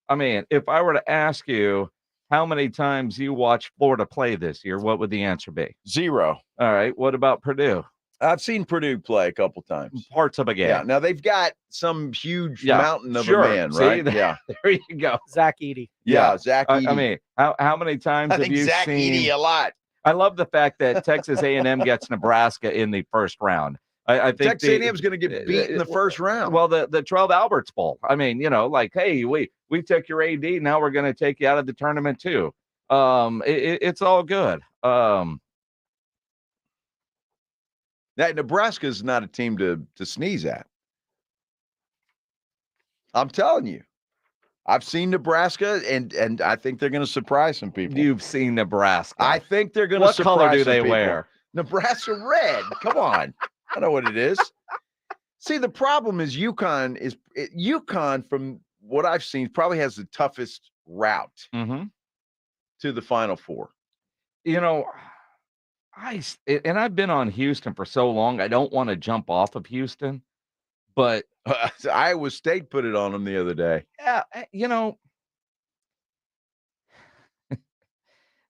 I mean, if I were to ask you how many times you watched Florida play this year, what would the answer be? 0. All right. What about Purdue? I've seen Purdue play a couple times. Parts of a game. Yeah. Now they've got some huge mountain of a man, See, right? Yeah. There you go. Zach Edey. Yeah, Zach Edey. I mean, how many times I have think you Zach seen Edey a lot? I love the fact that Texas A&M gets Nebraska in the first round. I think Texas A&M is going to get beat in the first round. Well, the 12 Alberts Bowl. I mean, like, hey, we took your AD, now we're going to take you out of the tournament too. It's all good. That Nebraska is not a team to sneeze at. I'm telling you. I've seen Nebraska, and I think they're going to surprise some people. You've seen Nebraska. I think they're going to surprise some people. What color do they people. wear? Nebraska red. Come on. I know what it is. See, the problem is UConn, from what I've seen, probably has the toughest route to the Final Four. I've been on Houston for so long, I don't want to jump off of Houston, but Iowa State put it on them the other day. Yeah,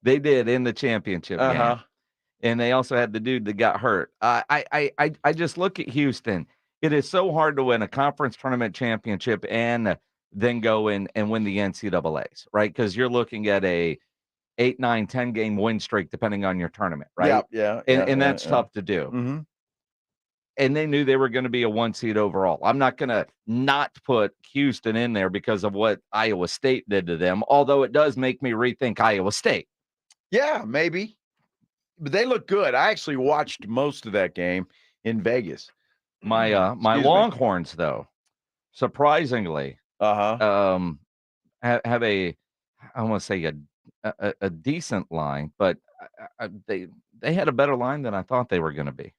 they did in the championship game. And they also had the dude that got hurt. I just look at Houston. It is so hard to win a conference tournament championship and then go in and win the NCAAs, right? Because you're looking at a 8, 9, 10 game win streak, depending on your tournament, right? And that's tough to do. Mm-hmm. And they knew they were going to be a 1 seed overall. I'm not going to not put Houston in there because of what Iowa State did to them, although it does make me rethink Iowa State. Yeah, maybe. But they look good. I actually watched most of that game in Vegas. My Longhorns, though, surprisingly, have a, I want to say a decent line, but they had a better line than I thought they were going to be.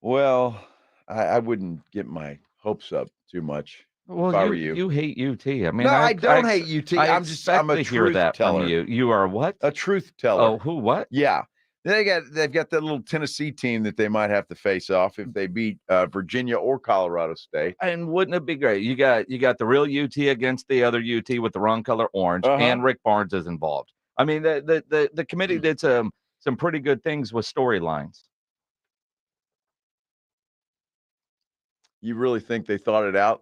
Well, I wouldn't get my hopes up too much. Well, if I were you. You hate UT. I mean, no, I don't hate UT. I'm a truth teller. From you. You are what? A truth teller. Oh, who? What? Yeah, they've got that little Tennessee team that they might have to face off if they beat Virginia or Colorado State. And wouldn't it be great? You got the real UT against the other UT with the wrong color orange, and Rick Barnes is involved. I mean, the committee did some pretty good things with storylines. You really think they thought it out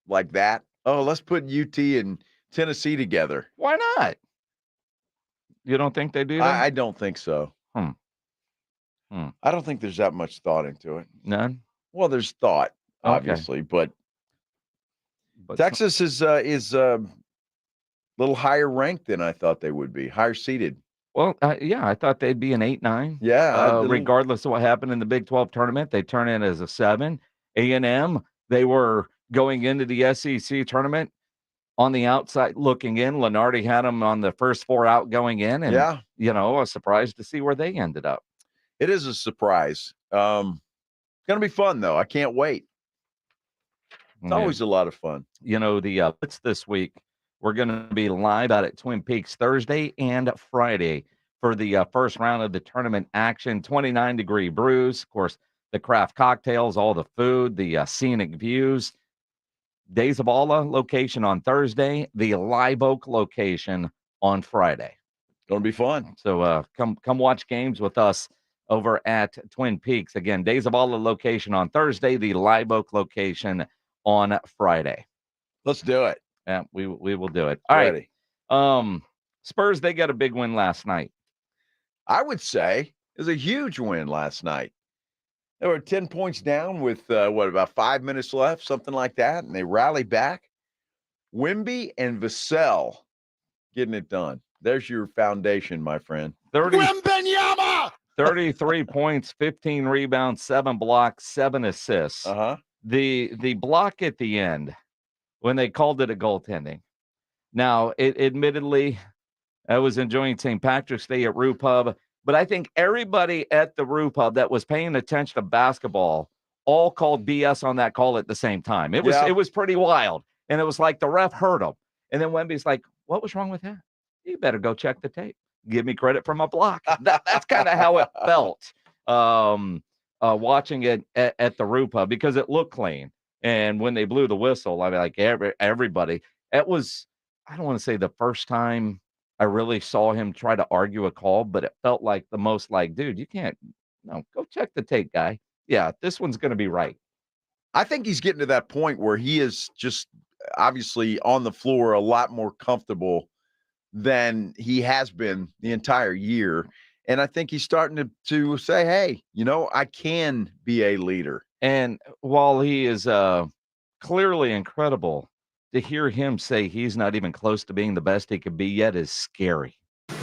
like that? Oh, let's put UT and Tennessee together. Why not? You don't think they do that? I don't think so. I don't think there's that much thought into it. None? Well, there's thought, obviously, but Texas is a little higher ranked than I thought they would be, higher seeded. Well, yeah, I thought they'd be an 8-9. Yeah. Regardless of what happened in the Big 12 tournament, they turn in as a 7. A&M, they were going into the SEC tournament on the outside looking in. Lenardi had them on the first 4 out going in. And, I was surprised to see where they ended up. It is a surprise. It's going to be fun, though. I can't wait. It's always a lot of fun. The Blitz this week, we're going to be live out at Twin Peaks Thursday and Friday for the first round of the tournament action. 29-degree brews, of course, the craft cocktails, all the food, the scenic views. Days of Allah location on Thursday, the Live Oak location on Friday. Going to be fun. So come watch games with us over at Twin Peaks. Again, Days of Allah location on Thursday, the Live Oak location on Friday. Let's do it. Yeah, we will do it. All right. Spurs, they got a big win last night. I would say it was a huge win last night. They were 10 points down with, about 5 minutes left, something like that, and they rallied back. Wemby and Vassell getting it done. There's your foundation, my friend. 33 points, 15 rebounds, 7 blocks, 7 assists. The block at the end, when they called it a goaltending. Now, admittedly, I was enjoying St. Patrick's Day at Roo Pub, but I think everybody at the Roo Pub that was paying attention to basketball all called BS on that call at the same time. It was pretty wild, and it was like the ref heard them. And then Wemby's like, "What was wrong with that? You better go check the tape. Give me credit for my block." That's kind of how it felt watching it at the Roo Pub, because it looked clean. And when they blew the whistle, I mean, like everybody, it was, I don't want to say the first time I really saw him try to argue a call, but it felt like the most like, dude, you can't, no, go check the tape, guy. yeah, this one's going to be right. I think he's getting to that point where he is just obviously on the floor a lot more comfortable than he has been the entire year. And I think he's starting to say, hey, I can be a leader. And while he is clearly incredible, to hear him say he's not even close to being the best he could be yet is scary.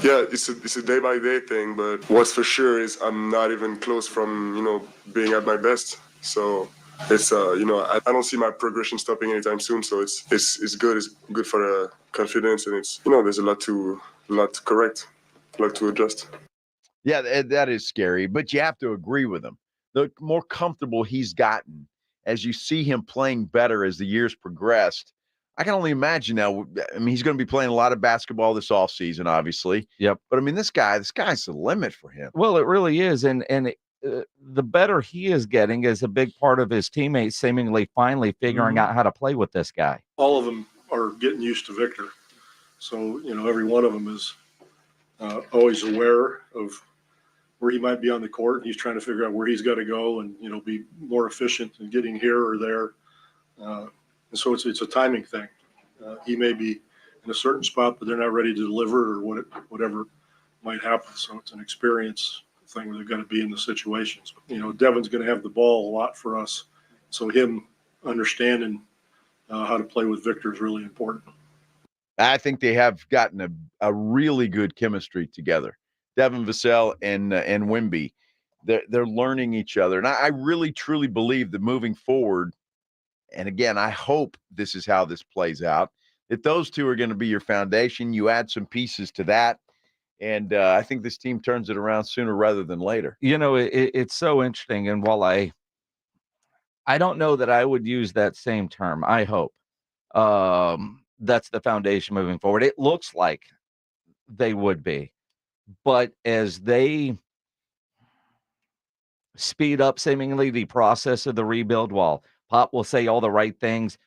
Yeah, it's a day-by-day thing, but what's for sure is I'm not even close from, being at my best. So it's, I don't see my progression stopping anytime soon. So it's good. It's good for the confidence, and it's, there's a lot to correct, a lot to adjust. Yeah, that is scary, but you have to agree with him. The more comfortable he's gotten as you see him playing better as the years progressed, I can only imagine now. I mean, he's going to be playing a lot of basketball this offseason, obviously. Yep. But I mean, this guy's the limit for him. Well, it really is. And the better he is getting is a big part of his teammates seemingly finally figuring out how to play with this guy. All of them are getting used to Victor. So, every one of them is always aware of where he might be on the court. And he's trying to figure out where he's got to go and, be more efficient in getting here or there. And so it's a timing thing. He may be in a certain spot, but they're not ready to deliver or whatever might happen. So it's an experience thing where they've got to be in the situations. Devin's going to have the ball a lot for us. So him understanding how to play with Victor is really important. I think they have gotten a really good chemistry together. Devin Vassell and Wemby, they're learning each other. And I really, truly believe that moving forward, and again, I hope this is how this plays out, that those two are going to be your foundation. You add some pieces to that, and I think this team turns it around sooner rather than later. It's so interesting. And while I don't know that I would use that same term, I hope that's the foundation moving forward. It looks like they would be. But as they speed up seemingly the process of the rebuild, while Pop will say all the right things,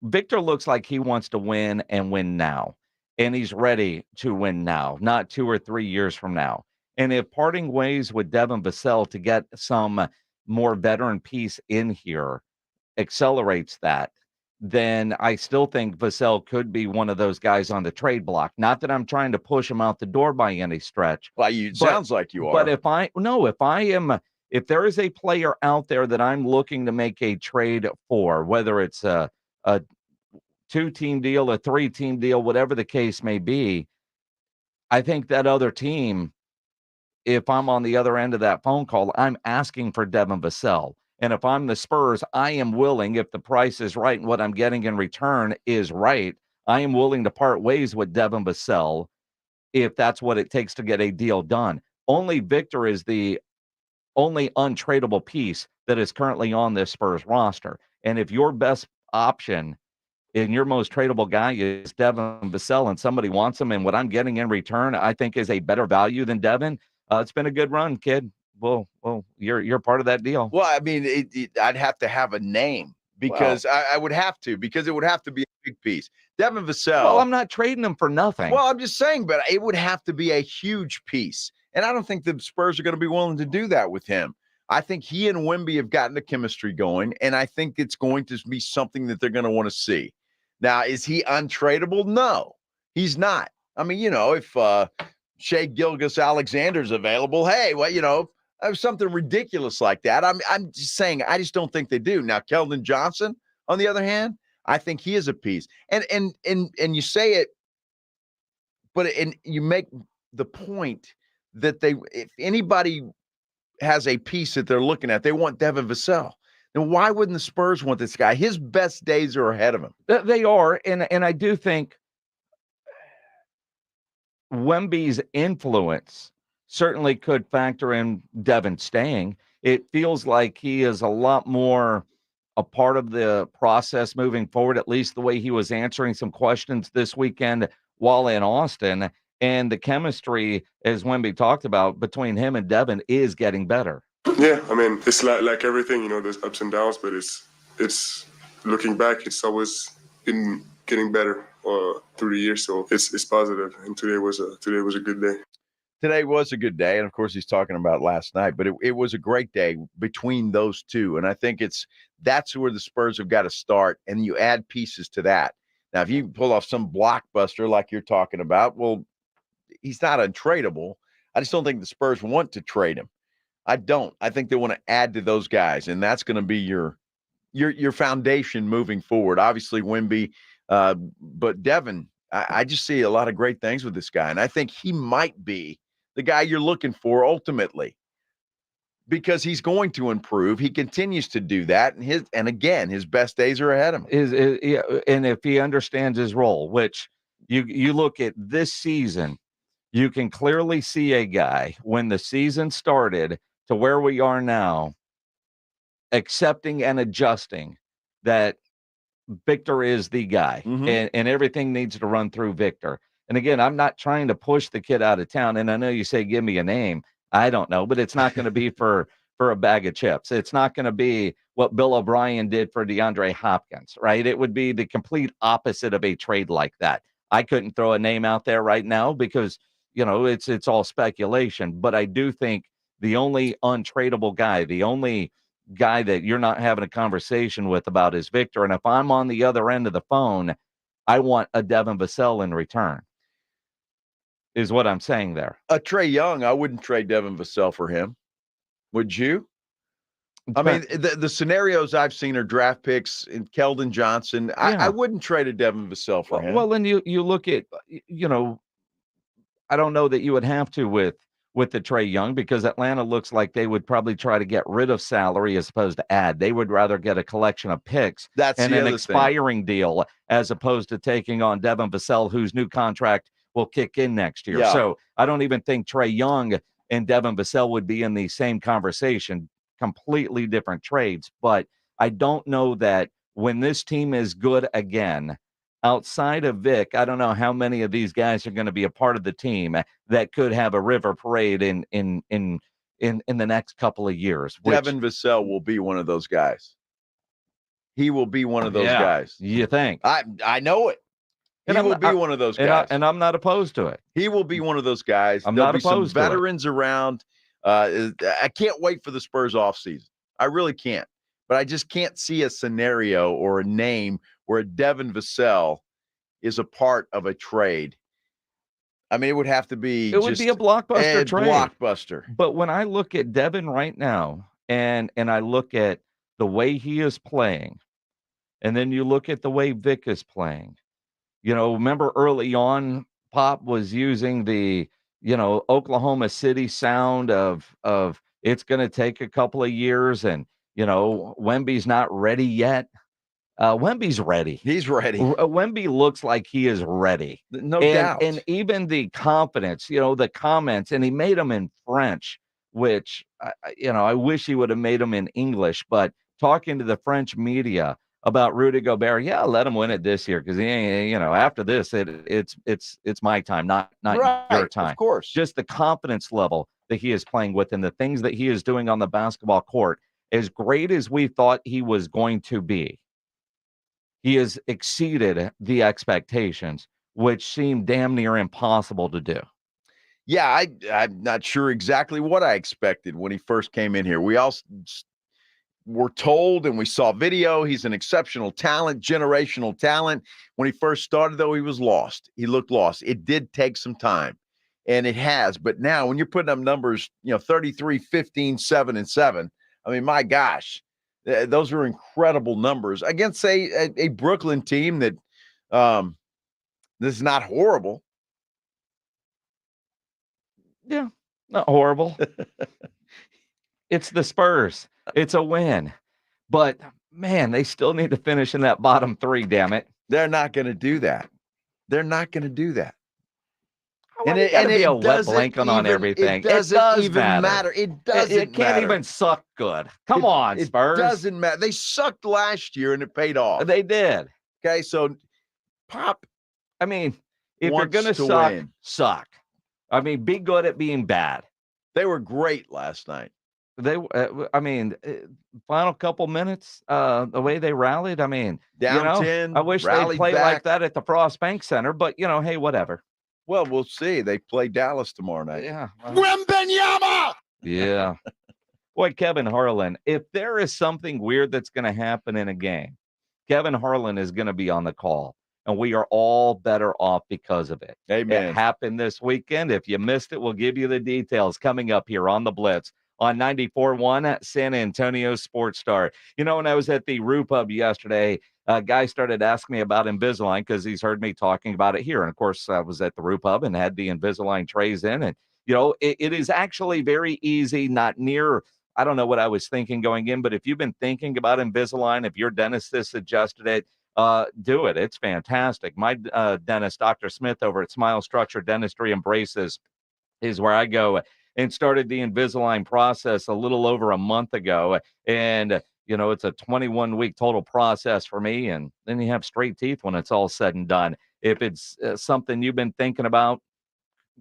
Victor looks like he wants to win and win now. And he's ready to win now, not 2 or 3 years from now. And if parting ways with Devin Vassell to get some more veteran piece in here accelerates that, then I still think Vassell could be one of those guys on the trade block. Not that I'm trying to push him out the door by any stretch. Well, sounds like you are. But if there is a player out there that I'm looking to make a trade for, whether it's a 2-team deal, a 3-team deal, whatever the case may be, I think that other team, if I'm on the other end of that phone call, I'm asking for Devin Vassell. And if I'm the Spurs, I am willing, if the price is right and what I'm getting in return is right, I am willing to part ways with Devin Vassell if that's what it takes to get a deal done. Only Victor is the only untradeable piece that is currently on this Spurs roster. And if your best option and your most tradable guy is Devin Vassell and somebody wants him and what I'm getting in return, I think is a better value than Devin, it's been a good run, kid. Well, you're part of that deal. Well, I mean, I'd have to have a name because I would have to, because it would have to be a big piece. Devin Vassell. Well, I'm not trading him for nothing. Well, I'm just saying, but it would have to be a huge piece. And I don't think the Spurs are going to be willing to do that with him. I think he and Wemby have gotten the chemistry going, and I think it's going to be something that they're going to want to see. Now, is he untradeable? No, he's not. I mean, if Shai Gilgeous-Alexander's available, hey, something ridiculous like that. I'm just saying, I just don't think they do. Now, Keldon Johnson, on the other hand, I think he is a piece. And you say it, but you make the point that if anybody has a piece that they're looking at, they want Devin Vassell. Then why wouldn't the Spurs want this guy? His best days are ahead of him. They are, and I do think Wemby's influence certainly could factor in Devin staying. It feels like he is a lot more a part of the process moving forward, at least the way he was answering some questions this weekend while in Austin. And the chemistry, as Wemby talked about, between him and Devin is getting better. Yeah, I mean, it's like everything, there's ups and downs, but it's looking back, it's always been getting better through the years. So it's positive, and today was a good day. Today was a good day, and of course, he's talking about last night. But it was a great day between those two, and I think that's where the Spurs have got to start, and you add pieces to that. Now, if you pull off some blockbuster like you're talking about, well, he's not untradeable. I just don't think the Spurs want to trade him. I don't. I think they want to add to those guys, and that's going to be your foundation moving forward. Obviously, Wemby, but Devin, I just see a lot of great things with this guy, and I think he might be the guy you're looking for ultimately, because he's going to improve. He continues to do that, and again, his best days are ahead of him. And if he understands his role, which you look at this season, you can clearly see a guy when the season started to where we are now, accepting and adjusting that Victor is the guy, and everything needs to run through Victor. And again, I'm not trying to push the kid out of town. And I know you say, give me a name. I don't know, but it's not going to be for a bag of chips. It's not going to be what Bill O'Brien did for DeAndre Hopkins, right? It would be the complete opposite of a trade like that. I couldn't throw a name out there right now because, it's all speculation. But I do think the only untradeable guy, the only guy that you're not having a conversation with about is Victor. And if I'm on the other end of the phone, I want a Devin Vassell in return, is what I'm saying there. Trae Young, I wouldn't trade Devin Vassell for him. Would you? I mean, the scenarios I've seen are draft picks in Keldon Johnson. Yeah. I wouldn't trade a Devin Vassell for him. Well, then you look at, I don't know that you would have to with the Trae Young, because Atlanta looks like they would probably try to get rid of salary as opposed to add. They would rather get a collection of picks and an expiring deal as opposed to taking on Devin Vassell, whose new contract will kick in next year. Yeah. So I don't even think Trae Young and Devin Vassell would be in the same conversation. Completely different trades. But I don't know that when this team is good again, outside of Vic, I don't know how many of these guys are going to be a part of the team that could have a river parade in the next couple of years. Devin Vassell will be one of those guys. He will be one of those guys. You think? I know it. He will be one of those guys. And I'm not opposed to it. He will be one of those guys. There'll be some veterans around. I can't wait for the Spurs offseason. I really can't. But I just can't see a scenario or a name where Devin Vassell is a part of a trade. I mean, it would have to be. It would be a blockbuster trade. Blockbuster. But when I look at Devin right now, and I look at the way he is playing, and then you look at the way Vic is playing, remember early on, Pop was using the, Oklahoma City sound of it's going to take a couple of years, and Wemby's not ready yet. Wemby's ready. He's ready. Wemby looks like he is ready. No doubt. And even the confidence, the comments, and he made them in French, which, I wish he would have made them in English, but talking to the French media about Rudy Gobert, let him win it this year, because he ain't, after this, it's my time, not your time. Of course. Just the confidence level that he is playing with and the things that he is doing on the basketball court, as great as we thought he was going to be, he has exceeded the expectations, which seemed damn near impossible to do. Yeah, I'm not sure exactly what I expected when he first came in here. We all were told, and we saw video, he's an exceptional talent, generational talent. When he first started, though, he was lost. He looked lost. It did take some time, and it has. But now when you're putting up numbers, 33, 15, 7, and 7, I mean, my gosh, those are incredible numbers against a Brooklyn team that this is not horrible. Yeah, not horrible. It's the Spurs. It's a win. But, man, they still need to finish in that bottom three, damn it. They're not going to do that. They're not going to do that. And it be a wet blanket on everything. It doesn't even matter. It doesn't matter. It can't even suck good. Come on, Spurs. It doesn't matter. They sucked last year, and it paid off. They did. Okay, so Pop, I mean, if you're going to suck. I mean, be good at being bad. They were great last night. Final couple minutes, the way they rallied, down 10. I wish they played like that at the Frost Bank Center, but, hey, whatever. Well, we'll see. They play Dallas tomorrow night. Yeah. Wembenyama! Yeah. Boy, Kevin Harlan, if there is something weird that's going to happen in a game, Kevin Harlan is going to be on the call, and we are all better off because of it. Amen. It happened this weekend. If you missed it, we'll give you the details coming up here on the Blitz on 94.1 San Antonio Sports Star. You know, when I was at the Rue Pub yesterday, a guy started asking me about Invisalign because he's heard me talking about it here. And, of course, I was at the Rue Pub and had the Invisalign trays in. And, you know, it is actually very easy, not near – I don't know what I was thinking going in, but if you've been thinking about Invisalign, if your dentist has suggested it, do it. It's fantastic. My dentist, Dr. Smith over at Smile Structure Dentistry and Braces, is where I go and started the Invisalign process a little over a month ago. And, you know, it's a 21-week total process for me. And then you have straight teeth when it's all said and done. If it's something you've been thinking about,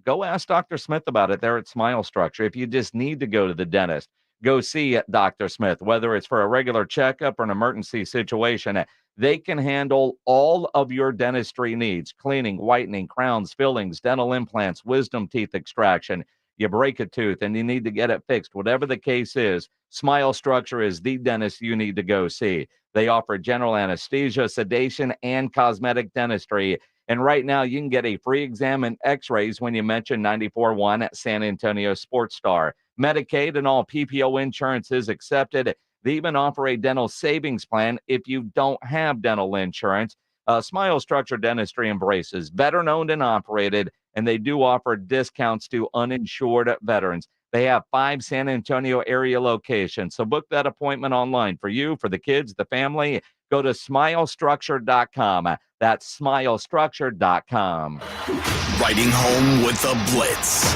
go ask Dr. Smith about it there at Smile Structure. If you just need to go to the dentist, go see Dr. Smith, whether it's for a regular checkup or an emergency situation. They can handle all of your dentistry needs: cleaning, whitening, crowns, fillings, dental implants, wisdom teeth extraction. You break a tooth and you need to get it fixed. Whatever the case is, Smile Structure is the dentist you need to go see. They offer general anesthesia, sedation, and cosmetic dentistry. And right now, you can get a free exam and x-rays when you mention 94.1 at San Antonio Sports Star. Medicaid and all PPO insurance is accepted. They even offer a dental savings plan if you don't have dental insurance. Smile Structure Dentistry and Braces, veteran owned and operated, and they do offer discounts to uninsured veterans. They have 5 San Antonio area locations. So book that appointment online for you, for the kids, the family. Go to smilestructure.com. That's smilestructure.com. Riding home with the Blitz.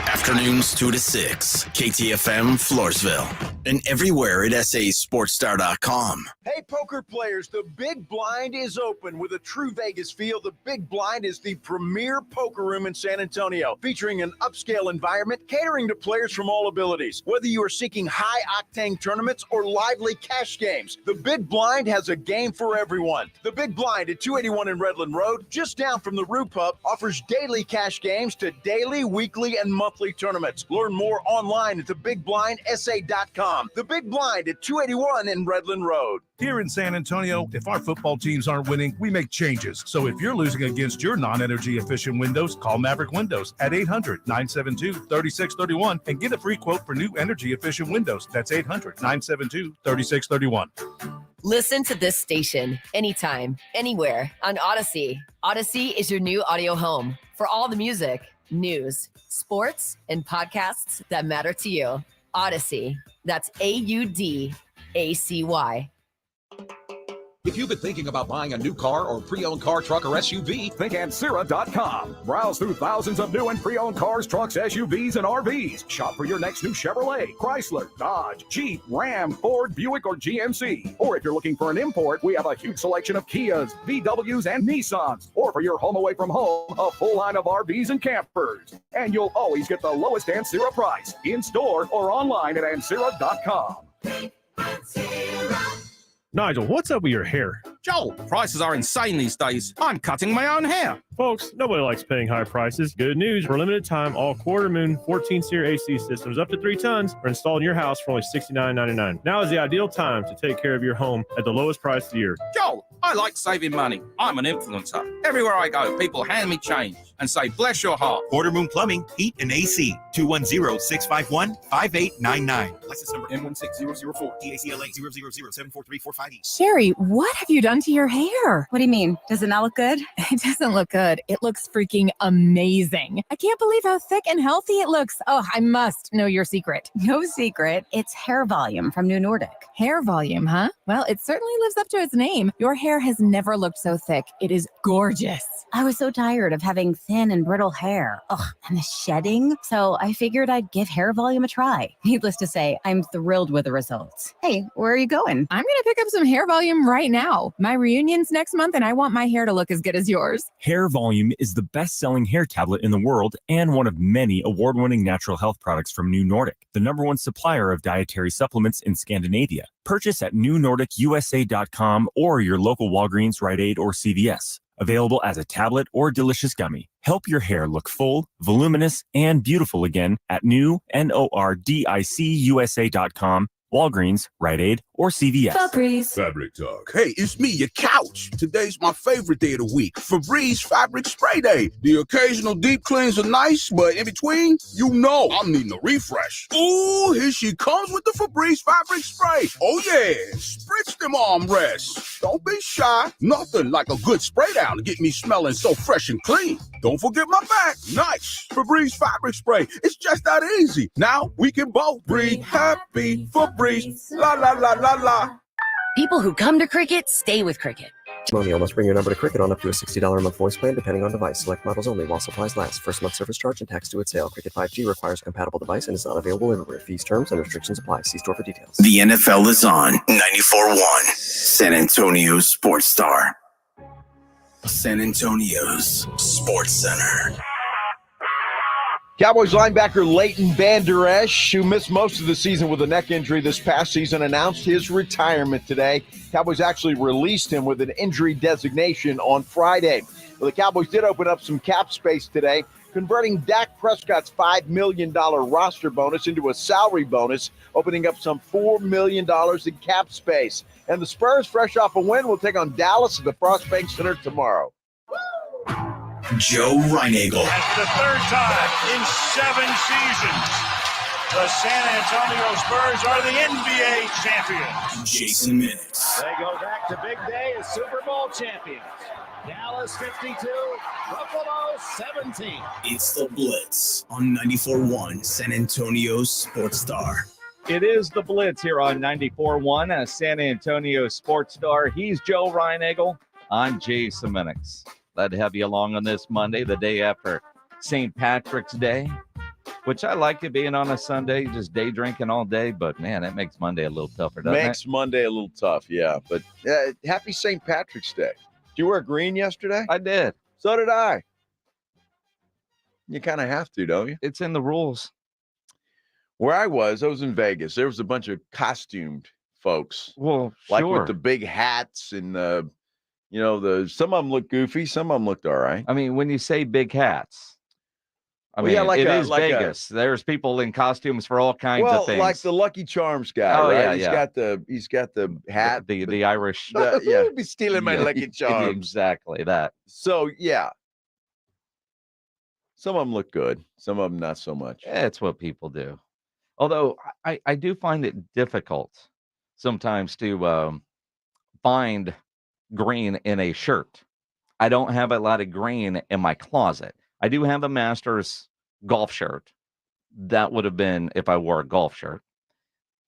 Afternoons 2 to 6, KTFM Floresville, and everywhere at sasportstar.com. Hey, poker players, the Big Blind is open. With a true Vegas feel, the Big Blind is the premier poker room in San Antonio, featuring an upscale environment catering to players from all abilities. Whether you are seeking high-octane tournaments or lively cash games, the Big Blind has a game for everyone. The Big Blind at 281 in Redland Road, just down from the Rue Pub, offers daily cash games to daily, weekly, and monthly tournaments. Learn more online at thebigblindsa.com. The Big Blind at 281 in Redland Road. Here in San Antonio, if our football teams aren't winning, we make changes. So if you're losing against your non-energy efficient windows, call Maverick Windows at 800-972-3631 and get a free quote for new energy efficient windows. That's 800-972-3631. Listen to this station anytime, anywhere on Odyssey. Odyssey is your new audio home for all the music, news, sports, and podcasts that matter to you. Odyssey. That's AUDACY. If you've been thinking about buying a new car or pre-owned car, truck, or SUV, think Ancira.com. Browse through thousands of new and pre-owned cars, trucks, SUVs, and RVs. Shop for your next new Chevrolet, Chrysler, Dodge, Jeep, Ram, Ford, Buick, or GMC. Or if you're looking for an import, we have a huge selection of Kias, VWs, and Nissans. Or for your home away from home, a full line of RVs and campers. And you'll always get the lowest Ancira price, in-store or online at Ancira.com. Nigel, what's up with your hair? Joel, prices are insane these days. I'm cutting my own hair. Folks, nobody likes paying high prices. Good news, for a limited time, all quarter moon 14-seer AC systems up to 3 tons are installed in your house for only $69.99. Now is the ideal time to take care of your home at the lowest price of the year. Joel, I like saving money. I'm an influencer. Everywhere I go, people hand me change and say, bless your heart. Quarter Moon Plumbing, Heat, and AC. 210-651-5899. License number M16004. DACLA 000743458. Sherry, what have you done to your hair? What do you mean? Does it not look good? It doesn't look good. It looks freaking amazing. I can't believe how thick and healthy it looks. Oh, I must know your secret. No secret. It's hair volume from New Nordic. Hair volume, huh? Well, it certainly lives up to its name. Your hair has never looked so thick. It is gorgeous. I was so tired of having thin and brittle hair. Ugh, and the shedding. So I figured I'd give Hair Volume a try. Needless to say, I'm thrilled with the results. Hey, where are you going? I'm going to pick up some Hair Volume right now. My reunion's next month and I want my hair to look as good as yours. Hair Volume is the best-selling hair tablet in the world and one of many award-winning natural health products from New Nordic, the #1 supplier of dietary supplements in Scandinavia. Purchase at newnordicusa.com or your local Walgreens, Rite Aid, or CVS. Available as a tablet or delicious gummy. Help your hair look full, voluminous, and beautiful again at new NORDICUSA.com, Walgreens, Rite Aid, or CVS. Febreze. Fabric Talk. Hey, it's me, your couch. Today's my favorite day of the week. Febreze Fabric Spray Day. The occasional deep cleans are nice, but in between, you know I'm needing a refresh. Ooh, here she comes with the Febreze Fabric Spray. Oh yeah, spritz them armrests. Don't be shy. Nothing like a good spray down to get me smelling so fresh and clean. Don't forget my back. Nice. Febreze Fabric Spray. It's just that easy. Now we can both breathe happy. Febreze. La la la la la. People who come to Cricket stay with Cricket. Money must bring your number to Cricket on up to a $60 a month voice plan depending on device. Select models only while supplies last. First month service charge and tax due at sale. Cricket 5G requires a compatible device and is not available everywhere. Fees, terms, and restrictions apply. See store for details. The NFL is on 94.1 San Antonio Sports Star. San Antonio's Sports Center. Cowboys linebacker Leighton Van Der Esch, who missed most of the season with a neck injury this past season, announced his retirement today. Cowboys actually released him with an injury designation on Friday. Well, the Cowboys did open up some cap space today, converting Dak Prescott's $5 million roster bonus into a salary bonus, opening up some $4 million in cap space. And the Spurs, fresh off a win, will take on Dallas at the Frost Bank Center tomorrow. Joe Reinagle. That's the third time in 7 seasons the San Antonio Spurs are the NBA champions. Jason Minutes. They go back to big day as Super Bowl champions. Dallas 52, Buffalo 17. It's the Blitz on 94.1 San Antonio Sports Star. It is the Blitz here on 94.1 San Antonio Sports Star. He's Joe Reinagle. I'm Jason Minix. Glad to have you along on this Monday, the day after St. Patrick's Day, which I like it being on a Sunday, just day drinking all day. But, man, that makes Monday a little tougher, doesn't it? Makes Monday a little tough, yeah. But happy St. Patrick's Day. Did you wear green yesterday? I did. So did I. You kind of have to, don't you? It's in the rules. Where I was in Vegas. There was a bunch of costumed folks. Well, like sure. with the big hats and some of them looked goofy, some of them looked all right. I mean, when you say big hats, it is Vegas. There's people in costumes for all kinds of things. Like the Lucky Charms guy. Oh, right? yeah, He's got the hat, the Irish. Yeah, be stealing my Lucky Charms. Exactly that. So yeah, some of them look good, some of them not so much. It's what people do. Although I do find it difficult sometimes to find green in a shirt. I don't have a lot of green in my closet. I do have a Masters golf shirt. That would have been if I wore a golf shirt.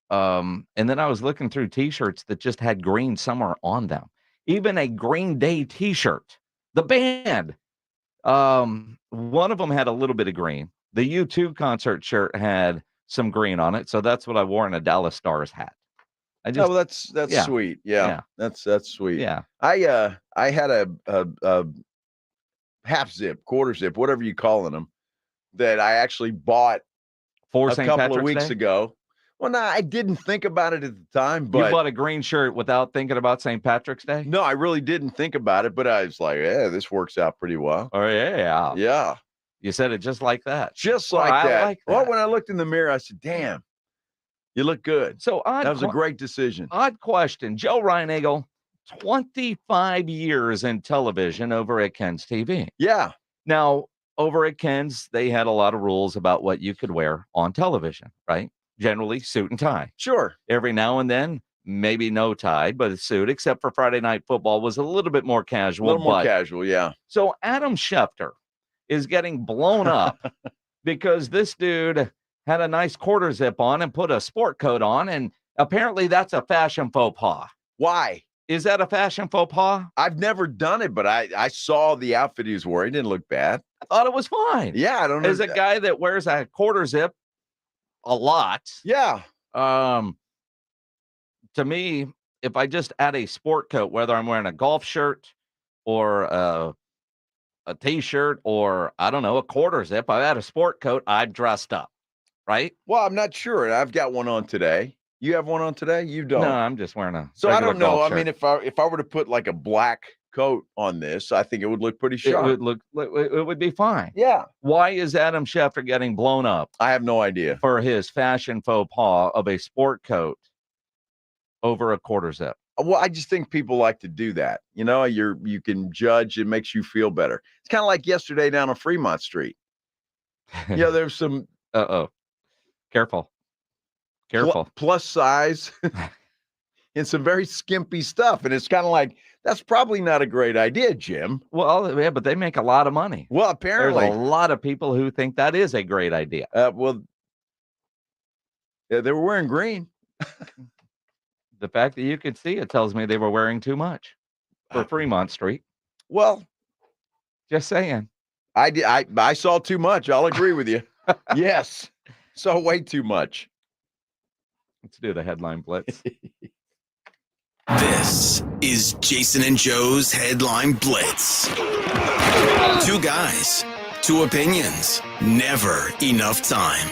And then I was looking through t-shirts that just had green somewhere on them. Even a Green Day t-shirt. The band. One of them had a little bit of green. The U2 concert shirt had some green on it. So that's what I wore in a Dallas Stars hat. That's sweet. Yeah. That's sweet. Yeah. I had a half zip, quarter zip, whatever you calling them, that I actually bought for a couple of weeks ago. Well, no, I didn't think about it at the time, but you bought a green shirt without thinking about St. Patrick's Day? No, I really didn't think about it, but I was like, yeah, this works out pretty well. Oh, yeah. Yeah. You said it just like that. Just like that. I like that. Well, when I looked in the mirror, I said, damn, you look good. So that was a great decision. Odd question. Joe Reinagle, 25 years in television over at Ken's TV. Yeah. Now, over at Ken's, they had a lot of rules about what you could wear on television, right? Generally, suit and tie. Sure. Every now and then, maybe no tie, but a suit, except for Friday Night Football, was a little bit more casual. A little more casual, yeah. So Adam Schefter is getting blown up because this dude had a nice quarter zip on and put a sport coat on, and apparently that's a fashion faux pas. Why? Is that a fashion faux pas? I've never done it, but I saw the outfit he was wearing. It didn't look bad. I thought it was fine. Yeah, I don't know. As a guy that wears a quarter zip a lot. Yeah. To me, if I just add a sport coat, whether I'm wearing a golf shirt or a t-shirt or, I don't know, a quarter zip, I add a sport coat, I've dressed up, right? Well, I'm not sure. I've got one on today. You have one on today? You don't. No, I'm just wearing a So I don't know. shirt. I mean, if I were to put like a black coat on this, I think it would look pretty sharp. It would be fine. Yeah. Why is Adam Schefter getting blown up? I have no idea. For his fashion faux pas of a sport coat over a quarter zip. Well, I just think people like to do that. You know, you can judge. It makes you feel better. It's kind of like yesterday down on Fremont Street. Yeah, there's some. Careful. Plus size and some very skimpy stuff. And it's kind of like, that's probably not a great idea, Jim. Well, yeah, but they make a lot of money. Well, apparently. There's a lot of people who think that is a great idea. Well, yeah, they were wearing green. The fact that you could see it tells me they were wearing too much for Fremont Street. Well, just saying. I saw too much. I'll agree with you. Yes. Saw way too much. Let's do the headline blitz. This is Jason and Joe's Headline Blitz. Two guys, two opinions, never enough time.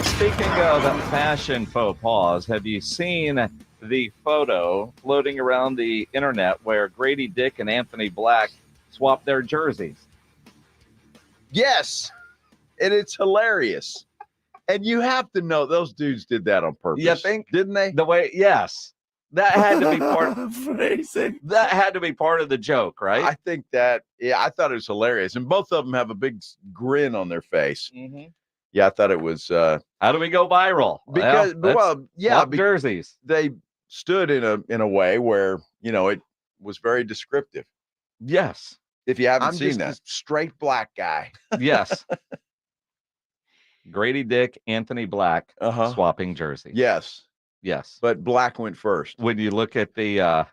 Speaking of fashion faux pas, have you seen the photo floating around the internet where Grady Dick and Anthony Black swapped their jerseys? Yes, and it's hilarious. And you have to know those dudes did that on purpose. You think? Didn't they? Yes. That had to be part that had to be part of the joke, right? I think that, I thought it was hilarious. And both of them have a big grin on their face. Mm-hmm. Yeah, I thought it was how do we go viral? Because jerseys. They stood in a way where, it was very descriptive. Yes. If you haven't I'm seen just that. Straight black guy. Yes. Grady Dick, Anthony Black swapping jerseys. Yes. Yes. But Black went first. When you look at the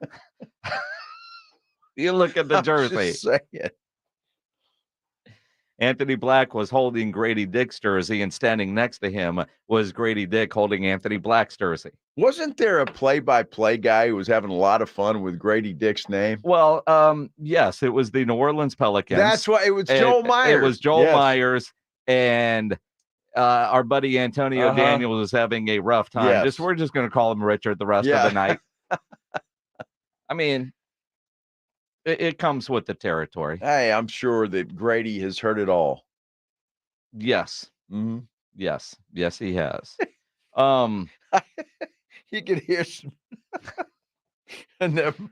jersey. Anthony Black was holding Grady Dick's jersey, and standing next to him was Grady Dick holding Anthony Black's jersey. Wasn't there a play-by-play guy who was having a lot of fun with Grady Dick's name? Well, yes, it was the New Orleans Pelicans. That's why it was Joel Myers. It was Joel Myers, and our buddy Antonio Daniels was having a rough time. Yes. We're just going to call him Richard the rest of the night. I mean, it comes with the territory. Hey, I'm sure that Grady has heard it all. Yes. Mm-hmm. Yes, he has. You could hear some.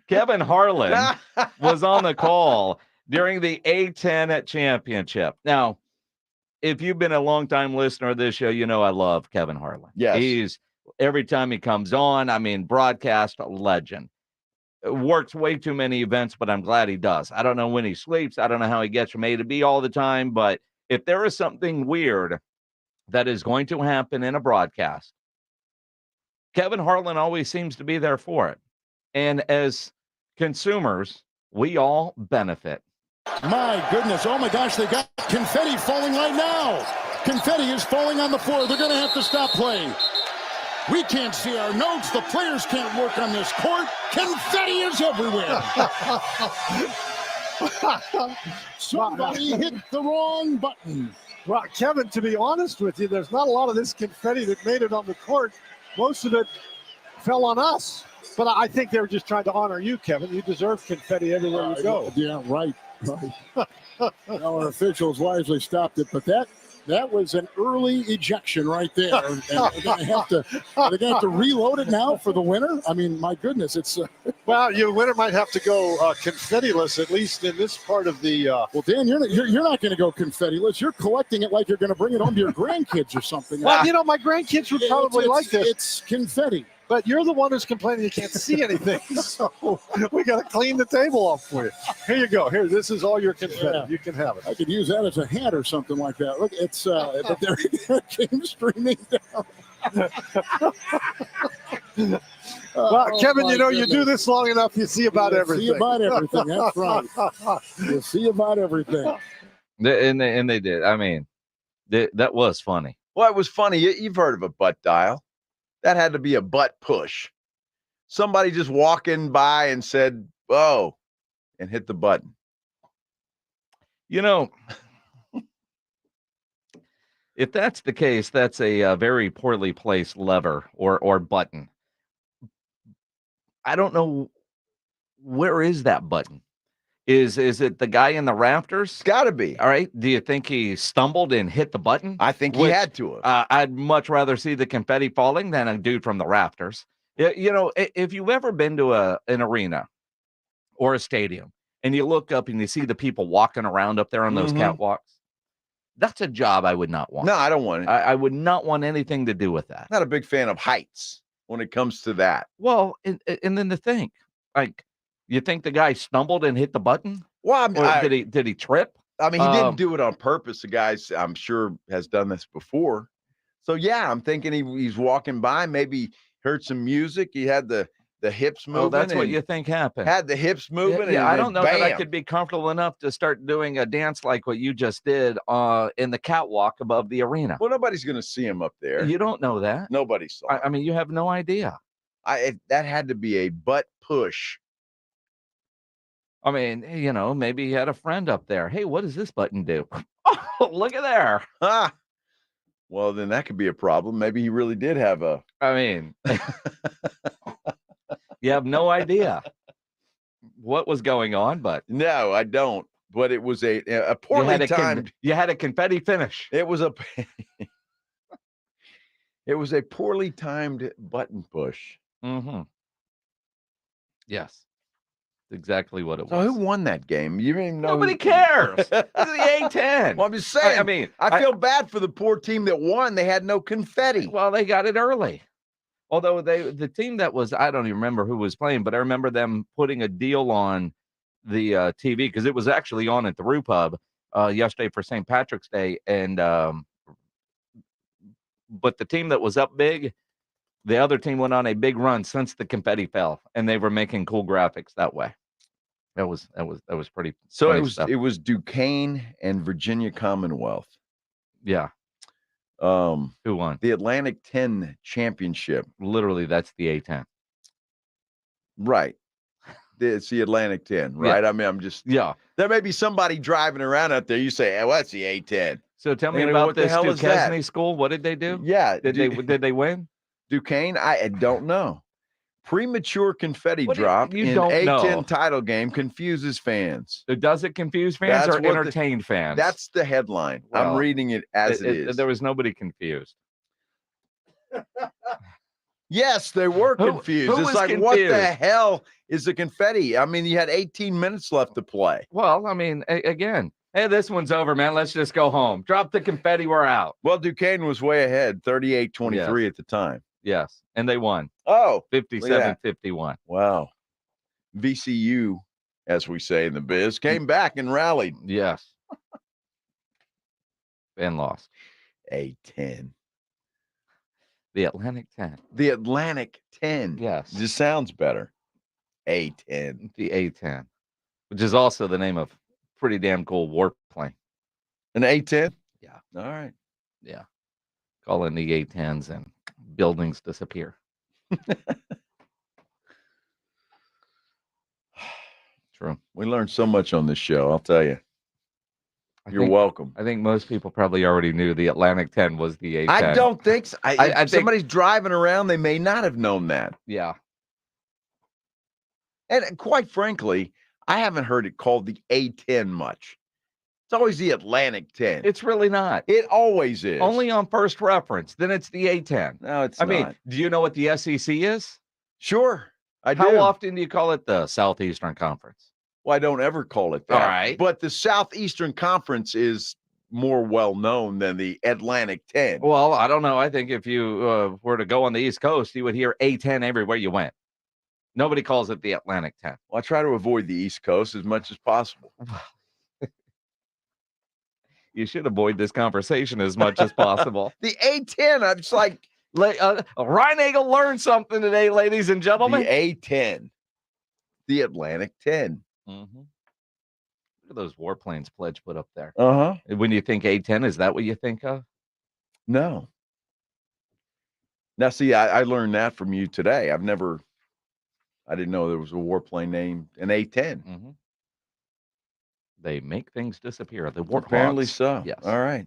Kevin Harlan was on the call during the A10 championship. Now, if you've been a longtime listener of this show, you know I love Kevin Harlan. Yes. Every time he comes on, broadcast legend. Works way too many events, but I'm glad he does. I don't know when he sleeps. I don't know how he gets from A to B all the time, but if there is something weird that is going to happen in a broadcast, Kevin Harlan always seems to be there for it. And as consumers, we all benefit. My goodness. Oh, my gosh. They got confetti falling right now. Confetti is falling on the floor. They're going to have to stop playing. We can't see our notes. The players can't work on this court. Confetti is everywhere. Somebody hit the wrong button. Well, Kevin, to be honest with you, there's not a lot of this confetti that made it on the court. Most of it fell on us. But I think they were just trying to honor you, Kevin. You deserve confetti everywhere you go. Yeah, right. Our officials wisely stopped it, but that was an early ejection right there. And they're going to have to reload it now for the winner. I mean, my goodness, it's. Well, your winner might have to go confetti-less, at least in this part of the. Well, Dan, you're not going to go confetti-less. You're collecting it like you're going to bring it home to your grandkids or something. Well, my grandkids would probably like this. It's confetti. But you're the one who's complaining you can't see anything. So we got to clean the table off for you. Here you go. Here, this is all your confetti. Yeah. You can have it. I could use that as a hat or something like that. Look, it's but there it came streaming down. Well, Kevin, you do this long enough, you see about everything. See about everything. That's right. You see about everything. And they did. I mean, that was funny. Well, it was funny. You've heard of a butt dial. That had to be a butt push. Somebody just walking by and said, "Oh," and hit the button. If that's the case, that's a very poorly placed lever or button. I don't know where is that button? Is it the guy in the rafters? It's got to be. All right. Do you think he stumbled and hit the button? I think he had to have. I'd much rather see the confetti falling than a dude from the rafters. You know, if you've ever been to an arena or a stadium and you look up and you see the people walking around up there on those catwalks, that's a job I would not want. No, I don't want it. I would not want anything to do with that. Not a big fan of heights when it comes to that. Well, and then to think, like, you think the guy stumbled and hit the button? Well, did he trip? I mean, he didn't do it on purpose. The guy, I'm sure, has done this before. So yeah, I'm thinking he's walking by, maybe heard some music. He had the hips moving. Oh, that's what you think happened. Had the hips moving. Yeah, and I don't know bam. that I could be comfortable enough to start doing a dance like what you just did in the catwalk above the arena. Well, nobody's going to see him up there. You don't know that. Nobody saw. I mean, you have no idea. That had to be a butt push. I mean, you know, maybe he had a friend up there. Hey, what does this button do? Oh, look at there. Ah. Well, then that could be a problem. Maybe he really did have a. I mean, you have no idea what was going on, but no, I don't. But it was a poorly timed. You had a confetti finish. It was a. It was a poorly timed button push. Mm-hmm. Yes. Exactly what it was. So who won that game? You didn't even know. Nobody cares. It's the A10. Well, I'm just saying. I mean, I feel bad for the poor team that won. They had no confetti. Well, they got it early. Although the team that was, I don't even remember who was playing, but I remember them putting a deal on the TV because it was actually on at the Roo Pub yesterday for St. Patrick's Day, and but the team that was up big, the other team went on a big run since the confetti fell, and they were making cool graphics that way. That was pretty. So it was Duquesne and Virginia Commonwealth. Yeah. Who won? The Atlantic 10 championship. Literally, that's the A10. Right. It's the Atlantic 10, right? Yeah. I mean, I'm just. Yeah. There may be somebody driving around out there. You say, hey, well, that's the A10. So tell me about this Duquesne school. What did they do? Yeah. Did they win? Duquesne? I don't know. Premature confetti drop in A10 know? title game confuses fans. So does it confuse fans or entertain fans? That's the headline. Well, I'm reading it as it is. There was nobody confused. Yes, they were confused. Who it's was like, confused? what the hell is the confetti? I mean, you had 18 minutes left to play. Well, I mean, again, hey, this one's over, man. Let's just go home. Drop the confetti. We're out. Well, Duquesne was way ahead, 38-23 at the time. Yes, and they won. Oh, 57-51. Wow. VCU, as we say in the biz, came back and rallied. Yes. And lost. A10. The Atlantic 10. The Atlantic 10. Yes. Just sounds better. A10. The A10, which is also the name of pretty damn cool warplane. An A10? Yeah. All right. Yeah. Call in the A10s and buildings disappear. True. We learned so much on this show, I'll tell you. You're welcome. I think most people probably already knew the Atlantic 10 was the A10. I don't think so. I If think somebody's driving around, they may not have known that. Yeah. And quite frankly, I haven't heard it called the A10 much. It's always the Atlantic 10. It's really not. It always is. Only on first reference. Then it's the A10. No, it's I not. mean, do you know what the SEC is? Sure, I do. How often do you call it the Southeastern Conference? Well, I don't ever call it that. All right. But the Southeastern Conference is more well-known than the Atlantic 10. Well, I don't know. I think if you were to go on the East Coast, you would hear A10 everywhere you went. Nobody calls it the Atlantic 10. Well, I try to avoid the East Coast as much as possible. You should avoid this conversation as much as possible. The A10, I'm just like... Reinagel learned something today, ladies and gentlemen. The A10. The Atlantic 10. Mm-hmm. Look at those warplanes Pledge put up there. Uh-huh. When you think A10, is that what you think of? No. Now, see, I learned that from you today. I didn't know there was a warplane named an A10. Mm-hmm. They make things disappear. The Warhawks. Apparently so. Yes. All right.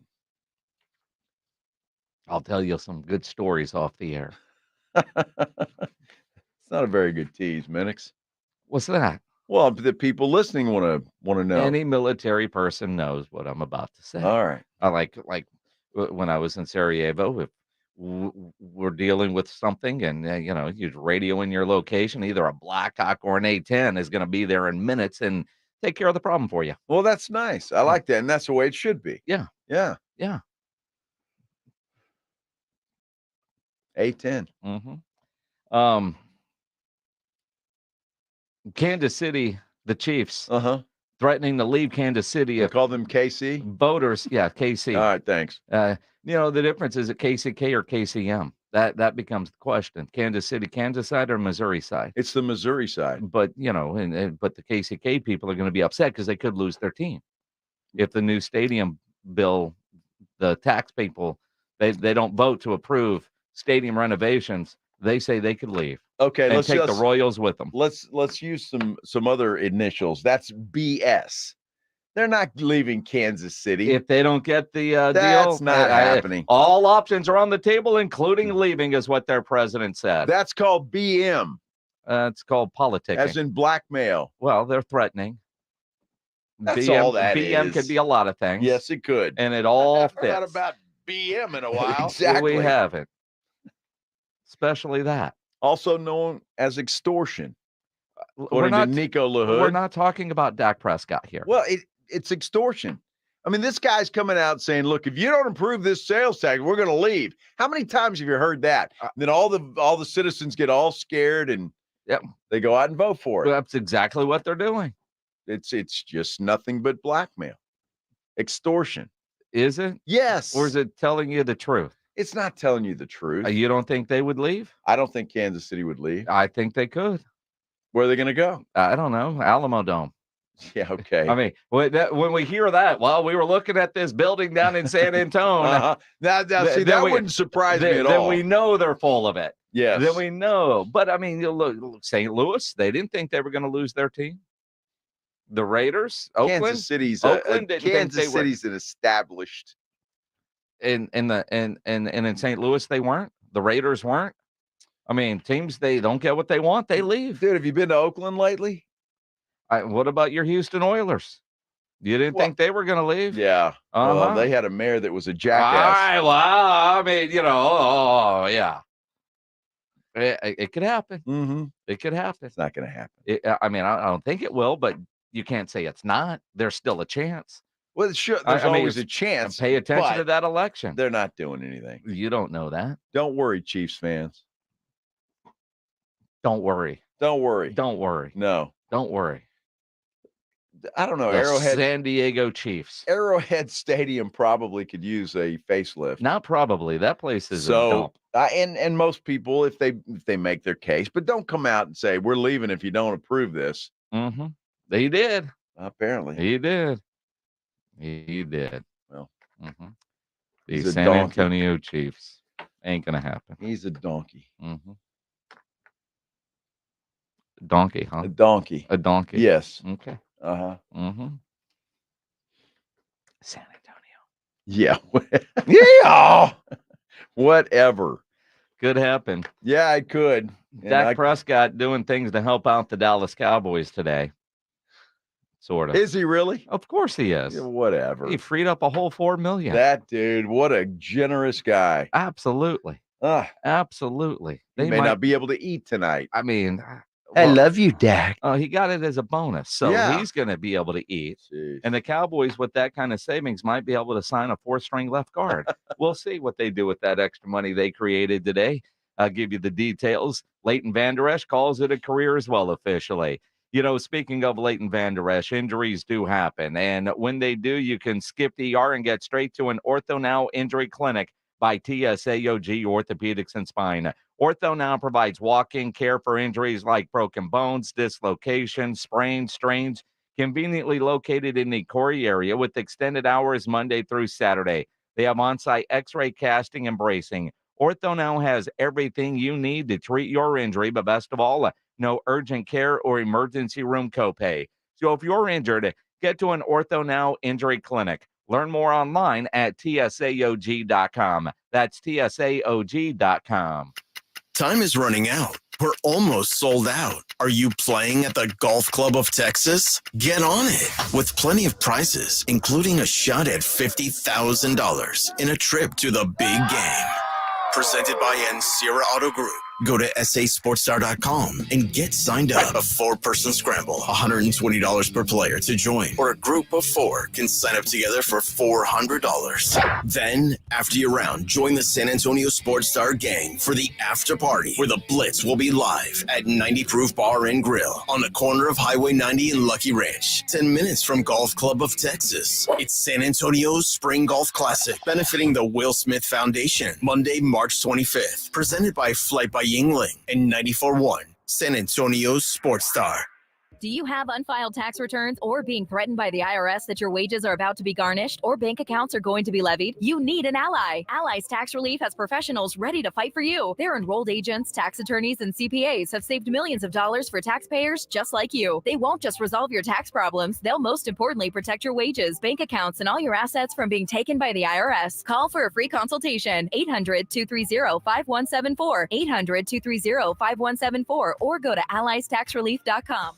I'll tell you some good stories off the air. It's not a very good tease, Minix. What's that? Well, the people listening want to know. Any military person knows what I'm about to say. All right. I like when I was in Sarajevo, if we're dealing with something and, you're radioing your location, either a Black Hawk or an A-10 is going to be there in minutes and take care of the problem for you. Well, that's nice. I like that. And that's the way it should be. Yeah. Yeah. Yeah. A-10. Mm-hmm. Kansas City, the Chiefs, threatening to leave Kansas City. You call them KC? Voters, yeah, KC. All right, thanks. The difference is it KCK or KCM? That becomes the question. Kansas City, Kansas side or Missouri side? It's the Missouri side. But, but the KCK people are going to be upset because they could lose their team. If the new stadium bill, the tax people, they don't vote to approve stadium renovations, they say they could leave. Okay, let's take the Royals with them. Let's use some other initials. That's BS. They're not leaving Kansas City. If they don't get the deal, that's not happening. All options are on the table, including leaving, is what their president said. That's called BM. It's called politicking. As in blackmail. Well, they're threatening. That's all that BM is. could be a lot of things. Yes, it could. And it all fits. Not about BM in a while. Exactly. We haven't. Especially that. Also known as extortion. We're not, Nico LaHood. We're not talking about Dak Prescott here. Well, it's extortion. I mean, this guy's coming out saying, look, if you don't improve this sales tax, we're going to leave. How many times have you heard that? Then all the citizens get all scared and they go out and vote for it. Well, that's exactly what they're doing. It's just nothing but blackmail. Extortion. Is it? Yes. Or is it telling you the truth? It's not telling you the truth. You don't think they would leave? I don't think Kansas City would leave. I think they could. Where are they going to go? I don't know. Alamo Dome. Yeah, okay. I mean, when we hear that, well, we were looking at this building down in San Antonio. Now, see, that wouldn't surprise me at all. Then we know they're full of it. Yes. Then we know. But, I mean, look, St. Louis, they didn't think they were going to lose their team. The Raiders, Oakland. Kansas City's Kansas City's an established. And in St. Louis, they weren't. The Raiders weren't. I mean, teams, they don't get what they want, they leave. Dude, have you been to Oakland lately? What about your Houston Oilers? You didn't think they were going to leave? Yeah. Well, they had a mayor that was a jackass. All right, well, I mean, yeah. It could happen. Mm-hmm. It could happen. It's not going to happen. I mean, I don't think it will, but you can't say it's not. There's still a chance. Well, sure, there's always a chance. Pay attention to that election. They're not doing anything. You don't know that. Don't worry, Chiefs fans. Don't worry. Don't worry. Don't worry. No. Don't worry. I don't know. The San Diego Chiefs. Arrowhead Stadium probably could use a facelift. Not probably. That place is a dump. And most people, if they make their case, but don't come out and say we're leaving if you don't approve this. Mm-hmm. They did. Apparently, he did. He did. Well, the San Antonio Chiefs ain't gonna happen. He's a donkey. Mm-hmm. Donkey, huh? A donkey. A donkey. Yes. Okay. Mm-hmm. San Antonio. Yeah. Yeah. Whatever. Could happen. Yeah, it could. Dak Prescott doing things to help out the Dallas Cowboys today. Sort of. Is he really? Of course he is. Yeah, whatever. He freed up a whole $4 million. That dude, what a generous guy. Absolutely. Absolutely. They may not be able to eat tonight. I mean, I love you, Dak. Oh, he got it as a bonus. So he's going to be able to eat. Jeez. And the Cowboys, with that kind of savings, might be able to sign a 4th-string left guard. We'll see what they do with that extra money they created today. I'll give you the details. Leighton Van Der Esch calls it a career as well officially. Speaking of Leighton Van Der Esch, injuries do happen. And when they do, you can skip the ER and get straight to an Ortho Now injury clinic by TSAOG Orthopedics and Spine. Ortho Now provides walk-in care for injuries like broken bones, dislocations, sprains, strains, conveniently located in the Corey area with extended hours Monday through Saturday. They have on-site x-ray casting and bracing. Ortho Now has everything you need to treat your injury, but best of all, no urgent care or emergency room copay. So if you're injured, get to an Ortho Now injury clinic. Learn more online at tsaog.com. That's tsaog.com. Time is running out. We're almost sold out. Are you playing at the Golf Club of Texas? Get on it with plenty of prizes, including a shot at $50,000 in a trip to the big game. Presented by Ancira Auto Group. Go to sasportstar.com and get signed up. A 4-person scramble, $120 per player to join, or a group of 4 can sign up together for $400. Then, after your round, join the San Antonio Sports Star gang for the after party, where the Blitz will be live at 90 Proof Bar and Grill on the corner of Highway 90 and Lucky Ranch, 10 minutes from Golf Club of Texas. It's San Antonio's Spring Golf Classic, benefiting the Will Smith Foundation, Monday, March 25th, presented by Flight by Yingling and 94.1 San Antonio's Sports Star. Do you have unfiled tax returns or being threatened by the IRS that your wages are about to be garnished or bank accounts are going to be levied? You need an ally. Allies Tax Relief has professionals ready to fight for you. Their enrolled agents, tax attorneys, and CPAs have saved millions of dollars for taxpayers just like you. They won't just resolve your tax problems. They'll most importantly protect your wages, bank accounts, and all your assets from being taken by the IRS. Call for a free consultation. 800-230-5174. 800-230-5174 or go to alliestaxrelief.com.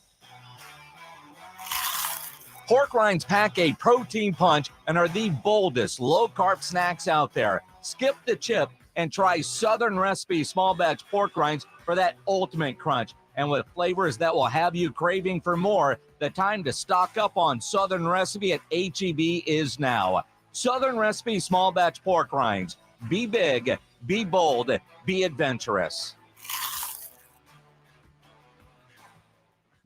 Pork rinds pack a protein punch and are the boldest low-carb snacks out there. Skip the chip and try Southern Recipe small batch pork rinds for that ultimate crunch. And with flavors that will have you craving for more, the time to stock up on Southern Recipe at HEB is now. Southern Recipe small batch pork rinds. Be big, be bold, be adventurous.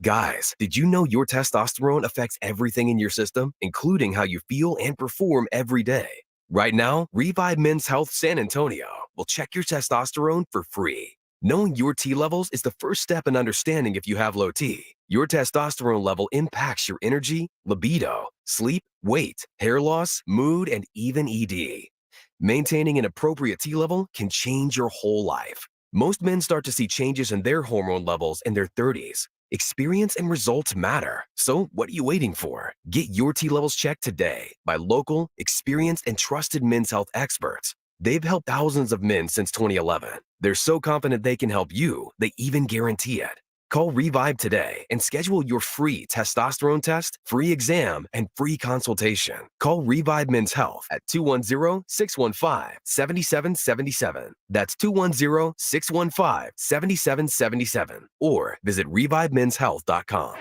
Guys, did you know your testosterone affects everything in your system, including how you feel and perform every day? Right now, Revive Men's Health San Antonio will check your testosterone for free. Knowing your T levels is the first step in understanding if you have low T. Your testosterone level impacts your energy, libido, sleep, weight, hair loss, mood, and even ED. Maintaining an appropriate T level can change your whole life. Most men start to see changes in their hormone levels in their 30s. Experience and results matter. So what are you waiting for? Get your T levels checked today by local, experienced, and trusted men's health experts. They've helped thousands of men since 2011. They're so confident they can help you, they even guarantee it. Call Revive today and schedule your free testosterone test, free exam, and free consultation. Call Revive Men's Health at 210-615-7777. That's 210-615-7777. Or visit ReviveMen'sHealth.com.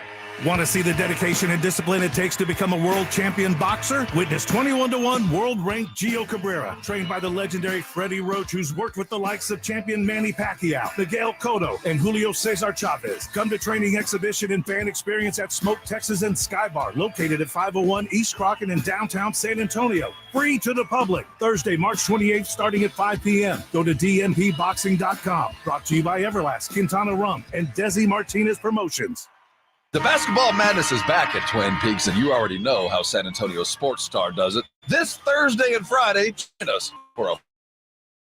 Want to see the dedication and discipline it takes to become a world champion boxer? Witness 21-1 world-ranked Gio Cabrera, trained by the legendary Freddie Roach, who's worked with the likes of champion Manny Pacquiao, Miguel Cotto, and Julio Cesar Chavez. Come to training, exhibition, and fan experience at Smoke, Texas and Sky Bar, located at 501 East Crockett in downtown San Antonio. Free to the public. Thursday, March 28th, starting at 5 p.m. Go to dmpboxing.com. Brought to you by Everlast, Quintana Rum, and Desi Martinez Promotions. The Basketball Madness is back at Twin Peaks, and you already know how San Antonio Sports Star does it. This Thursday and Friday, join us for a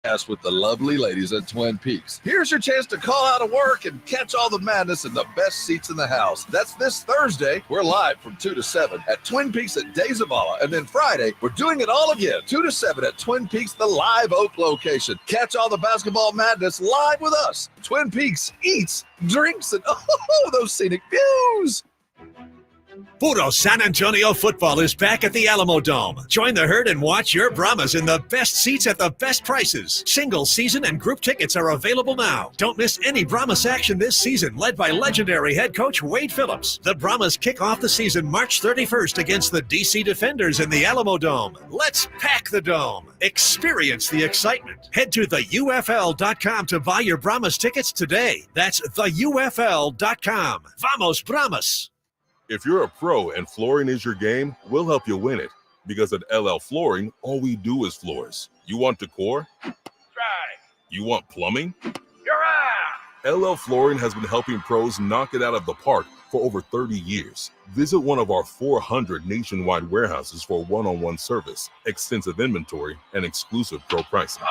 cast with the lovely ladies at Twin Peaks. Here's your chance to call out of work and catch all the madness in the best seats in the house. That's this Thursday. We're live from 2 to 7 at Twin Peaks at Days of Allah. And then Friday, we're doing it all again, 2 to 7 at Twin Peaks, the Live Oak location. Catch all the Basketball Madness live with us. Twin Peaks eats, drinks, and those scenic views. Puro San Antonio football is back at the Alamo Dome. Join the herd and watch your Brahmas in the best seats at the best prices. Single, season, and group tickets are available now. Don't miss any Brahmas action this season, led by legendary head coach Wade Phillips. The Brahmas kick off the season March 31st against the DC Defenders in the Alamo Dome. Let's pack the Dome. Experience the excitement. Head to theufl.com to buy your Brahmas tickets today. That's theufl.com. Vamos Brahmas! If you're a pro and flooring is your game, we'll help you win it. Because at LL Flooring, all we do is floors. You want decor? Try. You want plumbing? LL Flooring has been helping pros knock it out of the park for over 30 years. Visit one of our 400 nationwide warehouses for one-on-one service, extensive inventory, and exclusive pro pricing.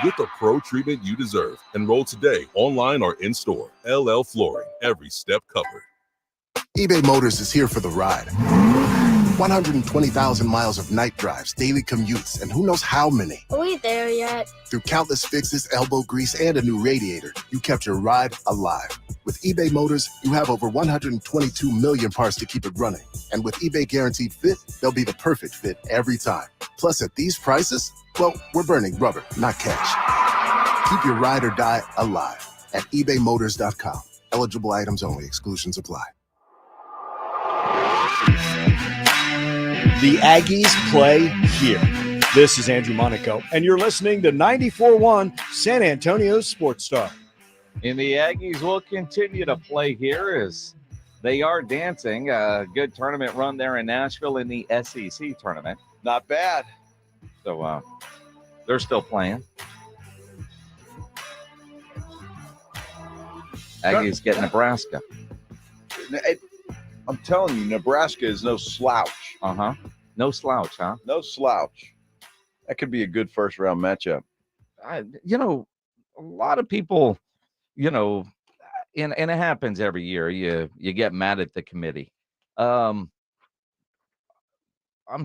Get the pro treatment you deserve. Enroll today, online or in-store. LL Flooring, every step covered. eBay Motors is here for the ride. 120,000 miles of night drives, daily commutes, and who knows how many. Are we there yet? Through countless fixes, elbow grease, and a new radiator, you kept your ride alive. With eBay Motors, you have over 122 million parts to keep it running. And with eBay Guaranteed Fit, they'll be the perfect fit every time. Plus, at these prices, well, we're burning rubber, not cash. Keep your ride or die alive at ebaymotors.com. Eligible items only. Exclusions apply. The Aggies play here. This is Andrew Monaco, and you're listening to 94.1 San Antonio Sports Star. And the Aggies will continue to play here as they are dancing. A good tournament run there in Nashville in the SEC tournament. Not bad. So they're still playing. Aggies get Nebraska. I'm telling you, Nebraska is no slouch. No slouch, huh? No slouch. That could be a good first-round matchup. A lot of people, and it happens every year. You get mad at the committee. I'm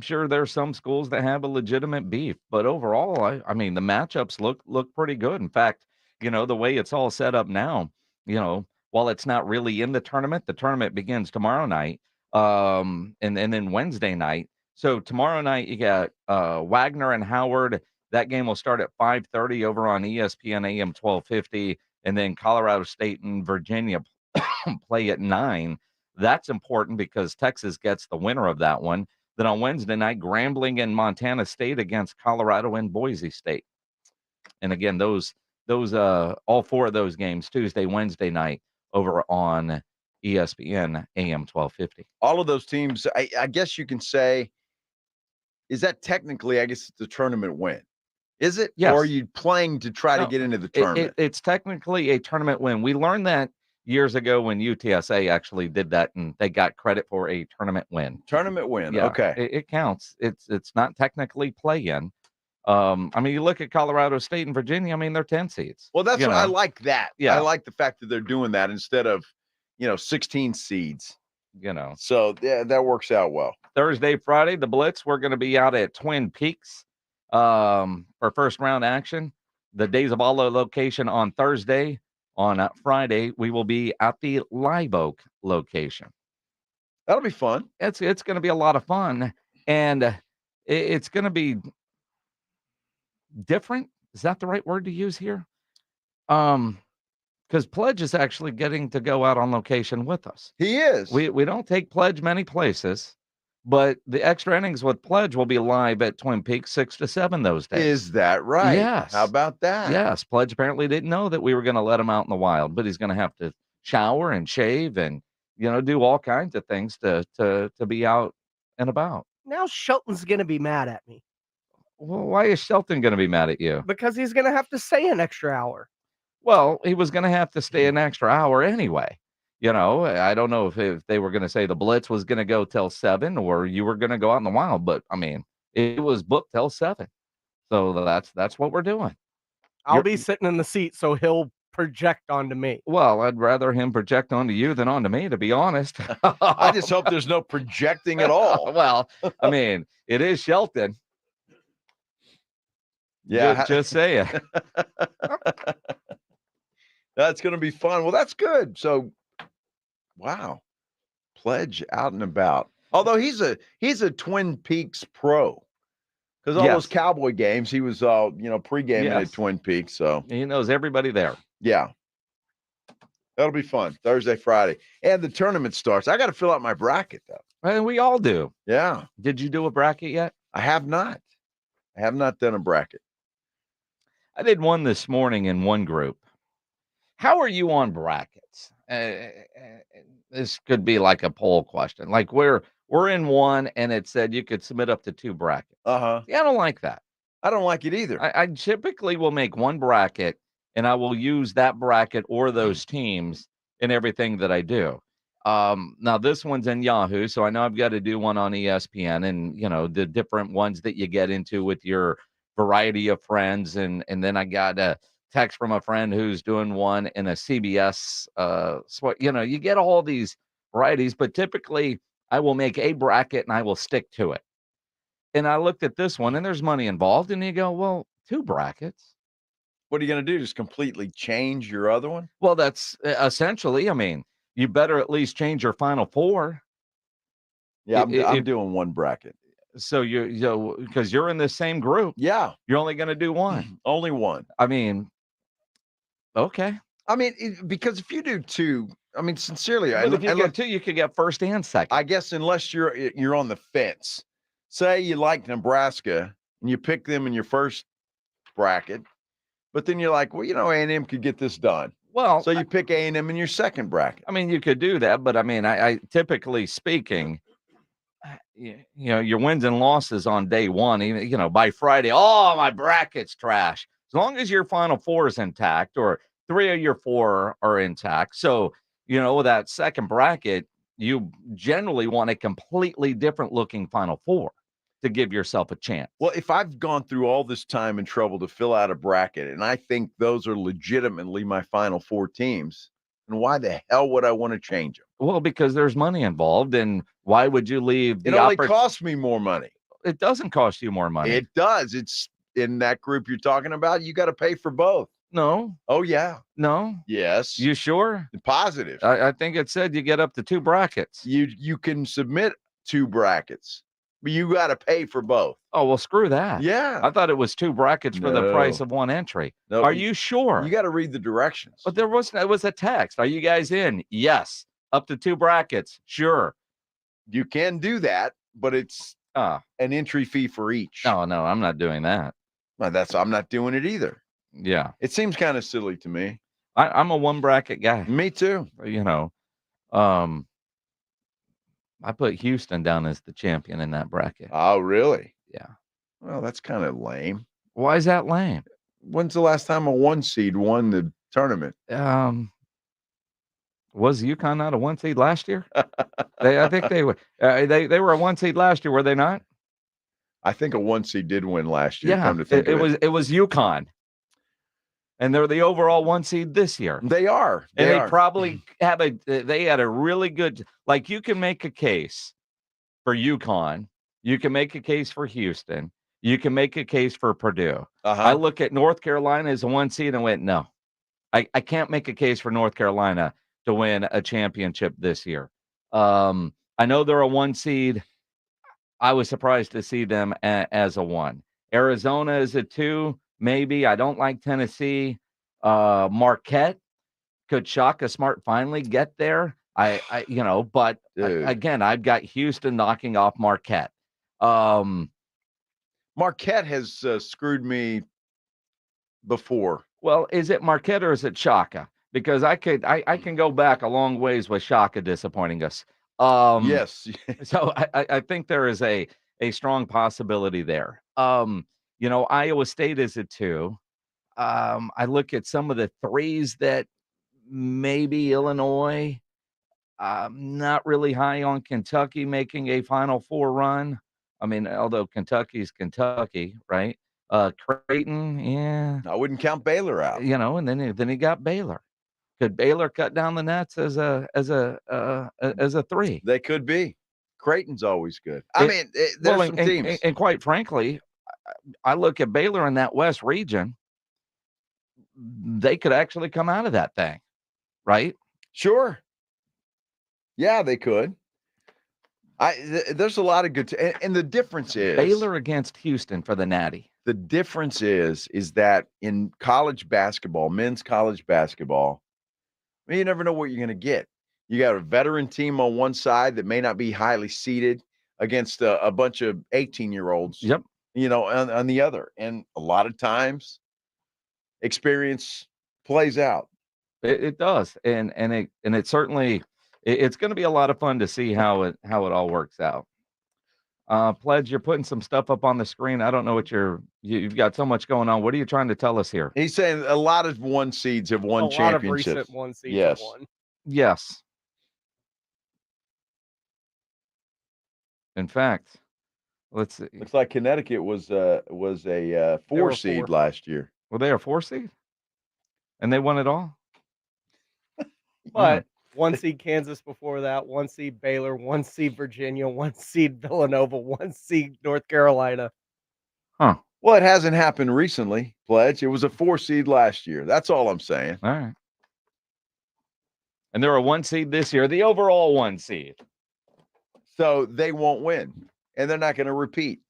sure there's some schools that have a legitimate beef, but overall, I mean, the matchups look pretty good. In fact, the way it's all set up now, while it's not really in the tournament begins tomorrow night, and then Wednesday night. So tomorrow night you got Wagner and Howard. That game will start at 5:30 over on ESPN AM 1250, and then Colorado State and Virginia play at 9. That's important because Texas gets the winner of that one. Then on Wednesday night, Grambling and Montana State against Colorado and Boise State. And again, those all 4 of those games Tuesday, Wednesday night over on ESPN AM 1250. All of those teams, I guess you can say, is that technically, I guess, the tournament win? Is it? Yes. Or are you playing to try to get into the tournament? It's technically a tournament win. We learned that years ago when UTSA actually did that, and they got credit for a tournament win. Tournament win. Yeah, okay. It counts. It's not technically play-in. I mean, you look at Colorado State and Virginia, I mean, they're 10 seeds. Well, that's what I like that. Yeah. I like the fact that they're doing that instead of, 16 seeds. So, yeah, that works out well. Thursday, Friday, the Blitz, we're going to be out at Twin Peaks for first round action. The Days of Allah location on Thursday. On Friday, we will be at the Live Oak location. That'll be fun. It's going to be a lot of fun, and it's going to be different. Is that the right word to use here? Because Pledge is actually getting to go out on location with us. He is. We don't take Pledge many places, but the extra innings with Pledge will be live at Twin Peaks 6 to 7 those days. Is that right? Yes. How about that? Yes. Pledge apparently didn't know that we were going to let him out in the wild, but he's going to have to shower and shave and do all kinds of things to be out and about. Now Shelton's going to be mad at me. Well, why is Shelton going to be mad at you? Because he's going to have to stay an extra hour. Well, he was going to have to stay an extra hour anyway. I don't know if they were going to say the Blitz was going to go till 7 or you were going to go out in the wild, but I mean, it was booked till 7. So that's what we're doing. I'll be sitting in the seat, so he'll project onto me. Well, I'd rather him project onto you than onto me, to be honest. I just hope there's no projecting at all. Well, I mean, it is Shelton. Yeah. Just saying. That's going to be fun. Well, that's good. So, wow. Pledge out and about. Although he's a Twin Peaks pro. Because all those Cowboy games, he was pre-gaming at Twin Peaks. So he knows everybody there. Yeah. That'll be fun. Thursday, Friday. And the tournament starts. I got to fill out my bracket, though. And we all do. Yeah. Did you do a bracket yet? I have not. I have not done a bracket. I did one this morning in one group. How are you on brackets? This could be like a poll question. Like we're in one, and it said you could submit up to 2 brackets. Uh-huh. Yeah, I don't like that. I don't like it either. I typically will make one bracket, and I will use that bracket or those teams in everything that I do. Now this one's in Yahoo, so I know I've got to do one on ESPN, and the different ones that you get into with your variety of friends, and then I got a text from a friend who's doing one in a CBS. You get all these varieties, but typically I will make a bracket and I will stick to it. And I looked at this one and there's money involved. And you go, well, 2 brackets. What are you going to do? Just completely change your other one? Well, that's essentially, I mean, you better at least change your final 4. Yeah, I'm doing 1 bracket. So because you're in the same group. Yeah. You're only going to do 1. Only 1. I mean, okay. I mean, because if you do 2, I mean, sincerely, but if you get 2, you could get first and second. I guess unless you're on the fence. Say you like Nebraska and you pick them in your first bracket, but then you're like, well, A&M could get this done. Well, so you pick A&M in your second bracket. I mean, you could do that, but I mean, I typically speaking, your wins and losses on day 1, even, by Friday, oh, my bracket's trash. As long as your final 4 is intact or 3 of your 4 are intact. So, that second bracket, you generally want a completely different looking final 4 to give yourself a chance. Well, if I've gone through all this time and trouble to fill out a bracket, and I think those are legitimately my final 4 teams, then why the hell would I want to change them? Well, because there's money involved, and why would you leave? It only costs me more money. It doesn't cost you more money. It does. It's in that group you're talking about. You got to pay for both. No. Oh, yeah. No. Yes. You sure? Positive. I think it said you get up to 2 brackets. You can submit 2 brackets, but you got to pay for both. Oh, well, screw that. Yeah. I thought it was 2 brackets for the price of 1 entry. No, Are you sure? You got to read the directions. But it was a text. Are you guys in? Yes. Up to 2 brackets. Sure. You can do that, but it's an entry fee for each. No, I'm not doing that. Well, I'm not doing it either. Yeah. It seems kind of silly to me. I'm a 1 bracket guy. Me too. I put Houston down as the champion in that bracket. Oh, really? Yeah. Well, that's kind of lame. Why is that lame? When's the last time a 1 seed won the tournament? Was UConn not a 1 seed last year? I think they were. They were a 1 seed last year, were they not? I think a 1 seed did win last year. Yeah, come to think of it was UConn. And they're the overall 1 seed this year. They are. They probably they had a really good, like, you can make a case for UConn. You can make a case for Houston. You can make a case for Purdue. I look at North Carolina as a 1 seed and went, no, I can't make a case for North Carolina to win a championship this year. I know they're a 1 seed. I was surprised to see them as a 1. Arizona is a 2. Maybe. I don't like Tennessee. Marquette. Could Shaka Smart finally get there? But again, I've got Houston knocking off Marquette. Marquette has screwed me before. Well, is it Marquette or is it Shaka? Because I can go back a long ways with Shaka disappointing us. Yes. So I think there is a strong possibility there. Iowa State is a 2. I look at some of the 3s that maybe Illinois. Not really high on Kentucky making a Final 4 run. I mean, although Kentucky's Kentucky, right? Creighton, yeah. I wouldn't count Baylor out. And then he got Baylor. Could Baylor cut down the nets as a 3? They could be. Creighton's always good. There's some teams. And quite frankly, I look at Baylor in that West region. They could actually come out of that thing, right? Sure. Yeah, they could. There's a lot of good, and the difference is Baylor against Houston for the Natty. The difference is that in college basketball, men's college basketball, you never know what you're going to get. You got a veteran team on one side that may not be highly seeded against a bunch of 18-year-olds. Yep. On the other, and a lot of times, experience plays out. It does, and it certainly. It's going to be a lot of fun to see how it all works out. Pledge, you're putting some stuff up on the screen. I don't know what you've got so much going on. What are you trying to tell us here? He's saying a lot of 1 seeds have won championships. A lot of recent 1 seeds yes. have won. Yes. In fact, let's see. Looks like Connecticut was a 4 seed last year. Were they a 4 seed? And they won it all? But 1 seed Kansas before that, 1 seed Baylor, 1 seed Virginia, 1 seed Villanova, 1 seed North Carolina. Huh. Well, it hasn't happened recently, Pledge. It was a 4 seed last year. That's all I'm saying. All right. And they're a 1 seed this year, the overall 1 seed. So they won't win, and they're not going to repeat.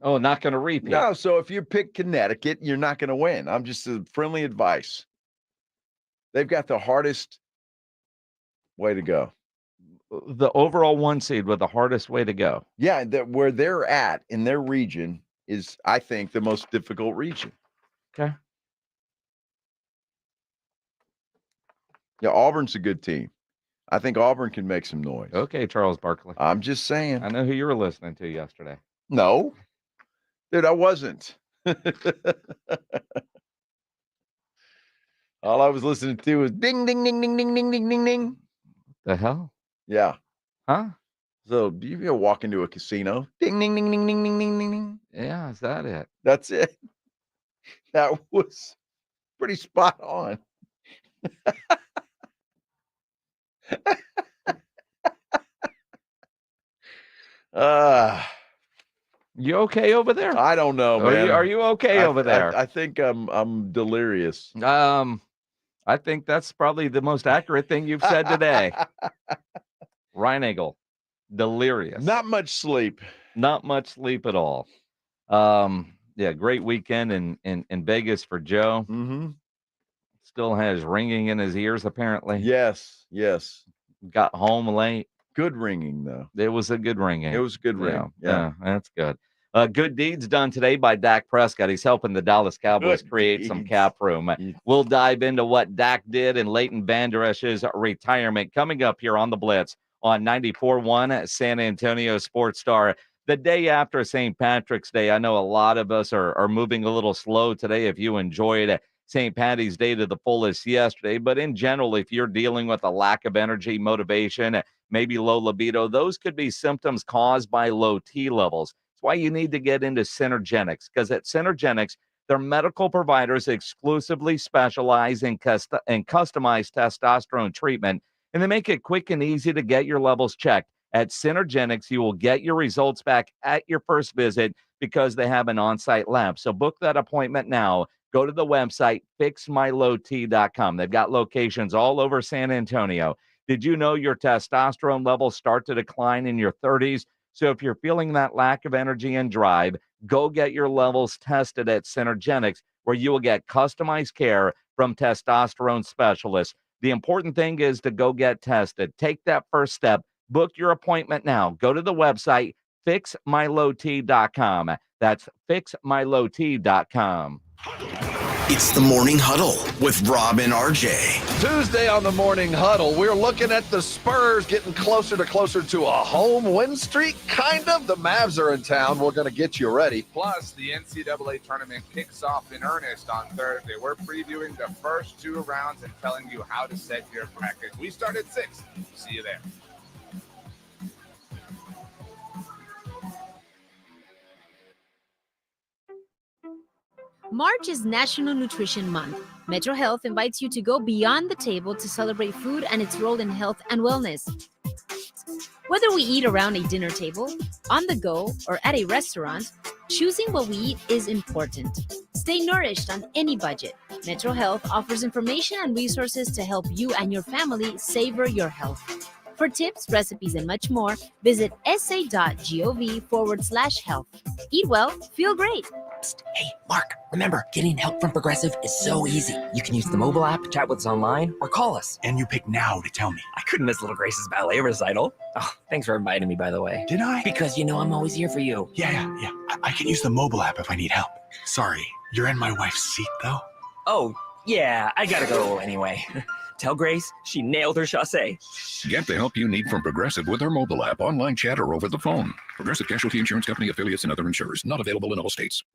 Oh, not going to repeat. No, so if you pick Connecticut, you're not going to win. I'm just a friendly advice. They've got the hardest way to go. The overall 1 seed with the hardest way to go. Yeah, where they're at in their region is, I think, the most difficult region. Okay. Yeah, Auburn's a good team. I think Auburn can make some noise. Okay, Charles Barkley. I'm just saying. I know who you were listening to yesterday. No. Dude, I wasn't. All I was listening to was ding, ding, ding, ding, ding, ding, ding, ding, ding. The hell? Yeah. Huh? So do you ever walk into a casino? Ding, ding, ding, ding, ding, ding, ding, ding, ding. Yeah, is that it? That's it. That was pretty spot on. You okay over there? I don't know, man. Are you okay over there? I think I'm delirious. I think that's probably the most accurate thing you've said today. Reinagle, delirious. Not much sleep. Not much sleep at all. Yeah, great weekend in Vegas for Joe. Mm-hmm. Still has ringing in his ears, apparently. Yes. Got home late. Good ringing, though. It was a good ringing. It was a good ring. Yeah, that's good. Good deeds done today by Dak Prescott. He's helping the Dallas Cowboys create some cap room. We'll dive into what Dak did in Leighton Van Der Esch's retirement coming up here on the Blitz on 94.1 San Antonio Sports Star. The day after St. Patrick's Day, I know a lot of us are moving a little slow today. If you enjoyed St. Patty's Day to the fullest yesterday, but in general, if you're dealing with a lack of energy, motivation, maybe low libido, those could be symptoms caused by low T levels. That's why you need to get into Synergenics, because at Synergenics, their medical providers exclusively specialize in customized testosterone treatment, and they make it quick and easy to get your levels checked. At Synergenics, you will get your results back at your first visit because they have an on-site lab. So book that appointment now. Go to the website, fixmylowt.com. They've got locations all over San Antonio. Did you know your testosterone levels start to decline in your 30s? So if you're feeling that lack of energy and drive, go get your levels tested at Synergenics, where you will get customized care from testosterone specialists. The important thing is to go get tested. Take that first step. Book your appointment now. Go to the website, fixmylowt.com. That's fixmylowt.com. It's the Morning Huddle with Rob and RJ. Tuesday on the Morning Huddle, we're looking at the Spurs getting closer to a home win streak, kind of. The Mavs are in town. We're going to get you ready. Plus, the NCAA Tournament kicks off in earnest on Thursday. We're previewing the first 2 rounds and telling you how to set your bracket. We start at 6. See you there. March is National Nutrition Month. Metro Health invites you to go beyond the table to celebrate food and its role in health and wellness. Whether we eat around a dinner table, on the go, or at a restaurant, choosing what we eat is important. Stay nourished on any budget. Metro Health offers information and resources to help you and your family savor your health. For tips, recipes, and much more, visit sa.gov/health. Eat well, feel great. Hey, Mark, remember, getting help from Progressive is so easy. You can use the mobile app, chat with us online, or call us. And you pick now to tell me. I couldn't miss Little Grace's ballet recital. Oh, thanks for inviting me, by the way. Did I? Because you know I'm always here for you. Yeah. I can use the mobile app if I need help. Sorry, you're in my wife's seat, though? Oh, yeah, I gotta go anyway. Tell Grace she nailed her chassé. Get the help you need from Progressive with our mobile app, online chat, or over the phone. Progressive Casualty Insurance Company, affiliates, and other insurers. Not available in all states.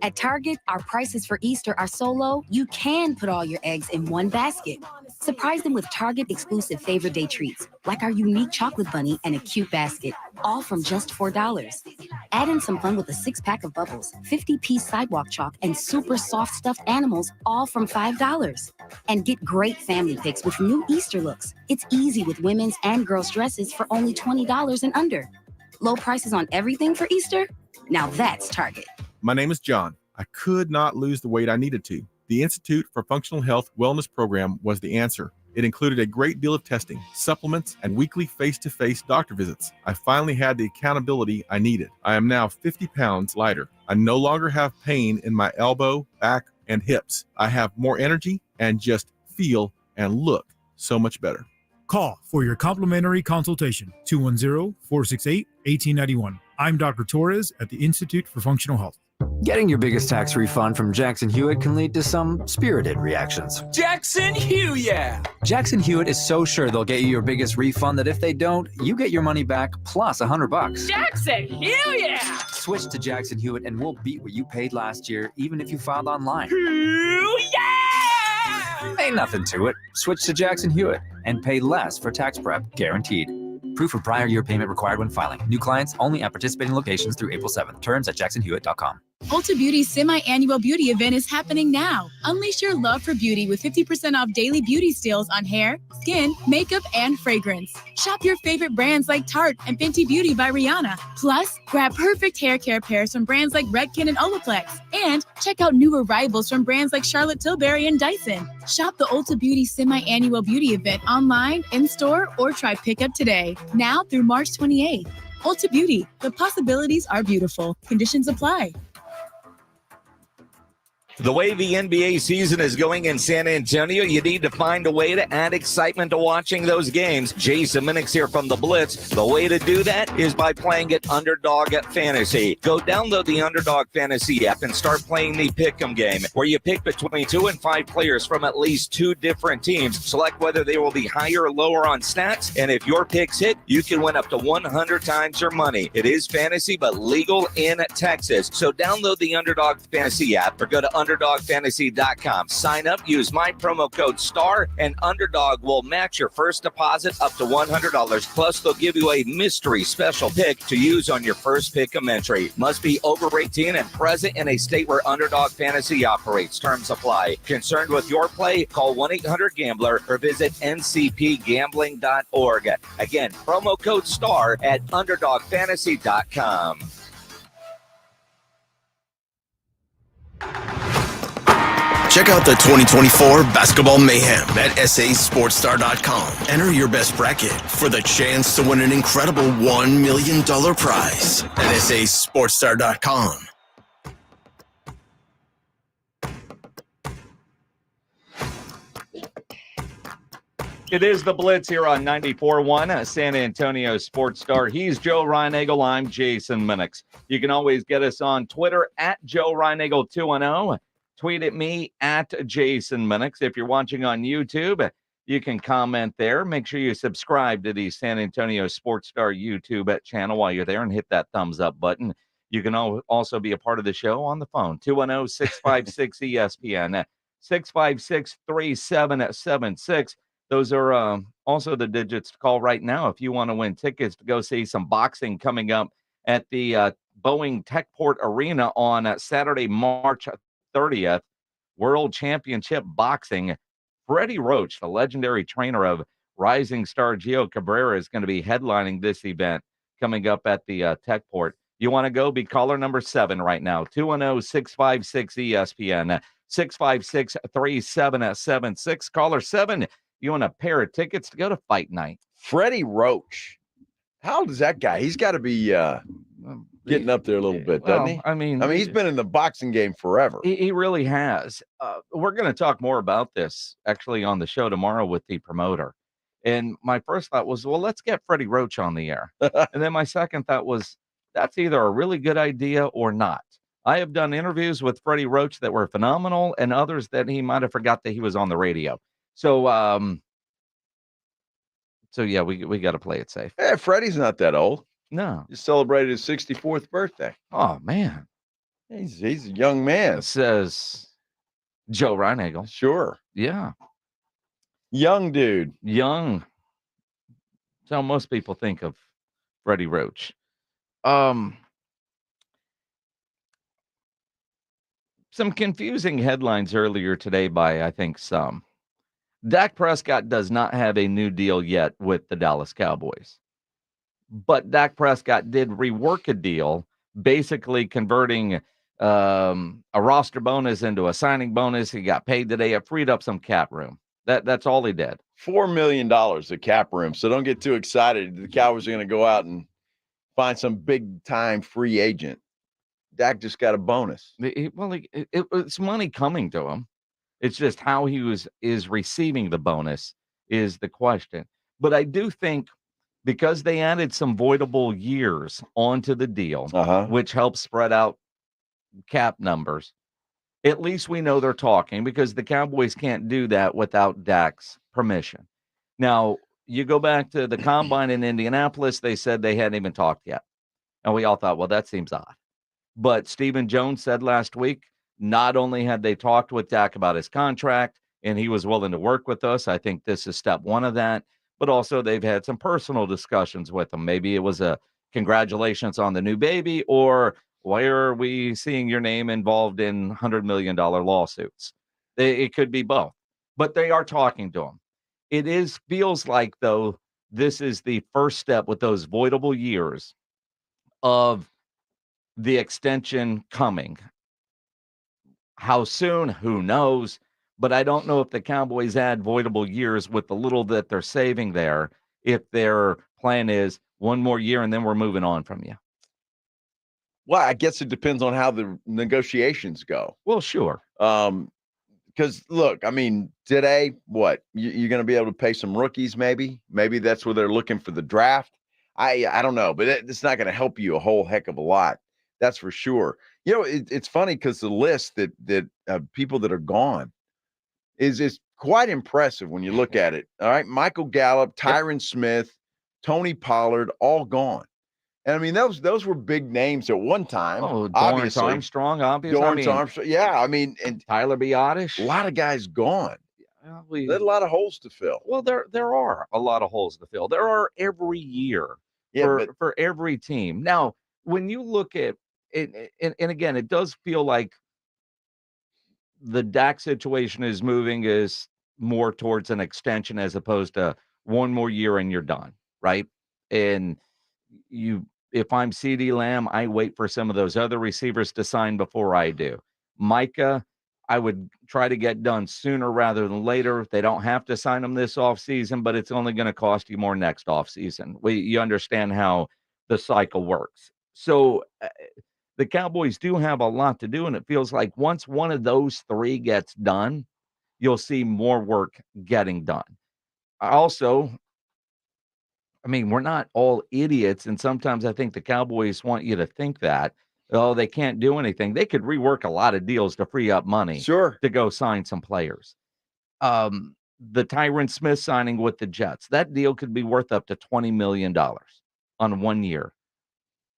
At Target, our prices for Easter are so low, you can put all your eggs in one basket. Surprise them with Target-exclusive Favorite Day treats, like our unique chocolate bunny and a cute basket, all from just $4. Add in some fun with a 6-pack of bubbles, 50-piece sidewalk chalk, and super soft stuffed animals, all from $5. And get great family picks with new Easter looks. It's easy with women's and girls' dresses for only $20 and under. Low prices on everything for Easter? Now that's Target. My name is John. I could not lose the weight I needed to. The Institute for Functional Health Wellness Program was the answer. It included a great deal of testing, supplements, and weekly face-to-face doctor visits. I finally had the accountability I needed. I am now 50 pounds lighter. I no longer have pain in my elbow, back, and hips. I have more energy and just feel and look so much better. Call for your complimentary consultation, 210-468-1891. I'm Dr. Torres at the Institute for Functional Health. Getting your biggest tax refund from Jackson Hewitt can lead to some spirited reactions. Jackson Hewitt, yeah! Jackson Hewitt is so sure they'll get you your biggest refund that if they don't, you get your money back plus $100. Jackson Hewitt, yeah! Switch to Jackson Hewitt and we'll beat what you paid last year, even if you filed online. Yeah! Ain't nothing to it. Switch to Jackson Hewitt and pay less for tax prep, guaranteed. Proof of prior year payment required when filing. New clients only at participating locations through April 7th. Terms at jacksonhewitt.com. Ulta Beauty's semi-annual beauty event is happening now. Unleash your love for beauty with 50% off daily beauty steals on hair, skin, makeup, and fragrance. Shop your favorite brands like Tarte and Fenty Beauty by Rihanna. Plus, grab perfect hair care pairs from brands like Redken and Olaplex. And check out new arrivals from brands like Charlotte Tilbury and Dyson. Shop the Ulta Beauty semi-annual beauty event online, in-store, or try pickup today. Now through March 28th. Ulta Beauty. The possibilities are beautiful. Conditions apply. The way the NBA season is going in San Antonio, you need to find a way to add excitement to watching those games. Jason Minix here from the Blitz. The way to do that is by playing at Underdog Fantasy. Go download the Underdog Fantasy app and start playing the Pick'em game, where you pick between 2 and 5 players from at least 2 different teams. Select whether they will be higher or lower on stats, and if your picks hit, you can win up to 100 times your money. It is fantasy, but legal in Texas. So download the Underdog Fantasy app or go to UnderdogFantasy.com. Sign up, use my promo code STAR, and Underdog will match your first deposit up to $100. Plus, they'll give you a mystery special pick to use on your first pick'em entry. Must be over 18 and present in a state where Underdog Fantasy operates. Terms apply. Concerned with your play? Call 1-800-GAMBLER or visit ncpgambling.org. Again, promo code STAR at UnderdogFantasy.com. Check out the 2024 Basketball Mayhem at sasportstar.com. Enter your best bracket for the chance to win an incredible $1 million prize at sasportstar.com. It is the Blitz here on 94.1 San Antonio Sports Star. He's Joe Reinagel. I'm Jason Minix. You can always get us on Twitter at Joe Reinagel 210. Tweet at me at Jason Minix. If you're watching on YouTube, you can comment there. Make sure you subscribe to the San Antonio Sports Star YouTube channel while you're there and hit that thumbs up button. You can also be a part of the show on the phone, 210-656-ESPN, 656-3776. Those are also the digits to call right now if you want to win tickets to go see some boxing coming up at the Boeing Techport Arena on Saturday, March 30th, World Championship Boxing. Freddie Roach, the legendary trainer of rising star Gio Cabrera, is going to be headlining this event coming up at the Techport. You want to go? Be caller number 7 right now, 210-656-ESPN, 656-3776. Caller 7, you want a pair of tickets to go to Fight Night. Freddie Roach. How old is that guy? He's got to be getting up there a little bit, doesn't he? I mean, he's been in the boxing game forever. He really has. We're going to talk more about this actually on the show tomorrow with the promoter. And my first thought was, well, let's get Freddie Roach on the air. And then my second thought was, that's either a really good idea or not. I have done interviews with Freddie Roach that were phenomenal and others that he might have forgot that he was on the radio. So yeah, we got to play it safe. Hey, Freddie's not that old. No. He celebrated his 64th birthday. Oh, man. He's a young man. Says Joe Reinagel. Sure. Yeah. Young dude. Young. That's how most people think of Freddie Roach. Some confusing headlines earlier today by, I think, some. Dak Prescott does not have a new deal yet with the Dallas Cowboys. But Dak Prescott did rework a deal, basically converting a roster bonus into a signing bonus. He got paid today. It freed up some cap room. That's all he did. $4 million of cap room. So don't get too excited. The Cowboys are going to go out and find some big-time free agent. Dak just got a bonus. It's money coming to him. It's just how he is receiving the bonus is the question. But I do think because they added some voidable years onto the deal, which helps spread out cap numbers, at least we know they're talking, because the Cowboys can't do that without Dak's permission. Now, you go back to the combine in Indianapolis, they said they hadn't even talked yet. And we all thought, well, that seems odd. But Stephen Jones said last week, not only had they talked with Dak about his contract and he was willing to work with us, I think this is step one of that, but also they've had some personal discussions with him. Maybe it was a congratulations on the new baby, or why are we seeing your name involved in $100 million lawsuits? It could be both, but they are talking to him. It feels like, though, this is the first step with those voidable years of the extension coming. How soon? Who knows? But I don't know if the Cowboys add voidable years with the little that they're saving there, if their plan is one more year and then we're moving on from you. Well, I guess it depends on how the negotiations go. Well, sure. Because, look, I mean, today, what? You're going to be able to pay some rookies maybe? Maybe that's where they're looking for the draft. I don't know, but it's not going to help you a whole heck of a lot. That's for sure. You know, it's funny because the list that people that are gone is quite impressive when you look at it. All right, Michael Gallup, Tyron Smith, Tony Pollard, all gone. And I mean, those were big names at one time. Oh, obviously. Dorrance Armstrong, obviously. Armstrong, yeah. I mean, and Tyler Biotish. A lot of guys gone. There's a lot of holes to fill. Well, there are a lot of holes to fill. There are every year for every team. Now, when you look at it, and again, it does feel like the Dak situation is moving is more towards an extension as opposed to one more year and you're done, right? And if I'm CeeDee Lamb, I wait for some of those other receivers to sign before I do. Micah, I would try to get done sooner rather than later. They don't have to sign them this offseason, but it's only going to cost you more next offseason. You understand how the cycle works. So the Cowboys do have a lot to do, and it feels like once one of those three gets done, you'll see more work getting done. Also, I mean, we're not all idiots, and sometimes I think the Cowboys want you to think that, oh, they can't do anything. They could rework a lot of deals to free up money to go sign some players. The Tyron Smith signing with the Jets, that deal could be worth up to $20 million on 1 year.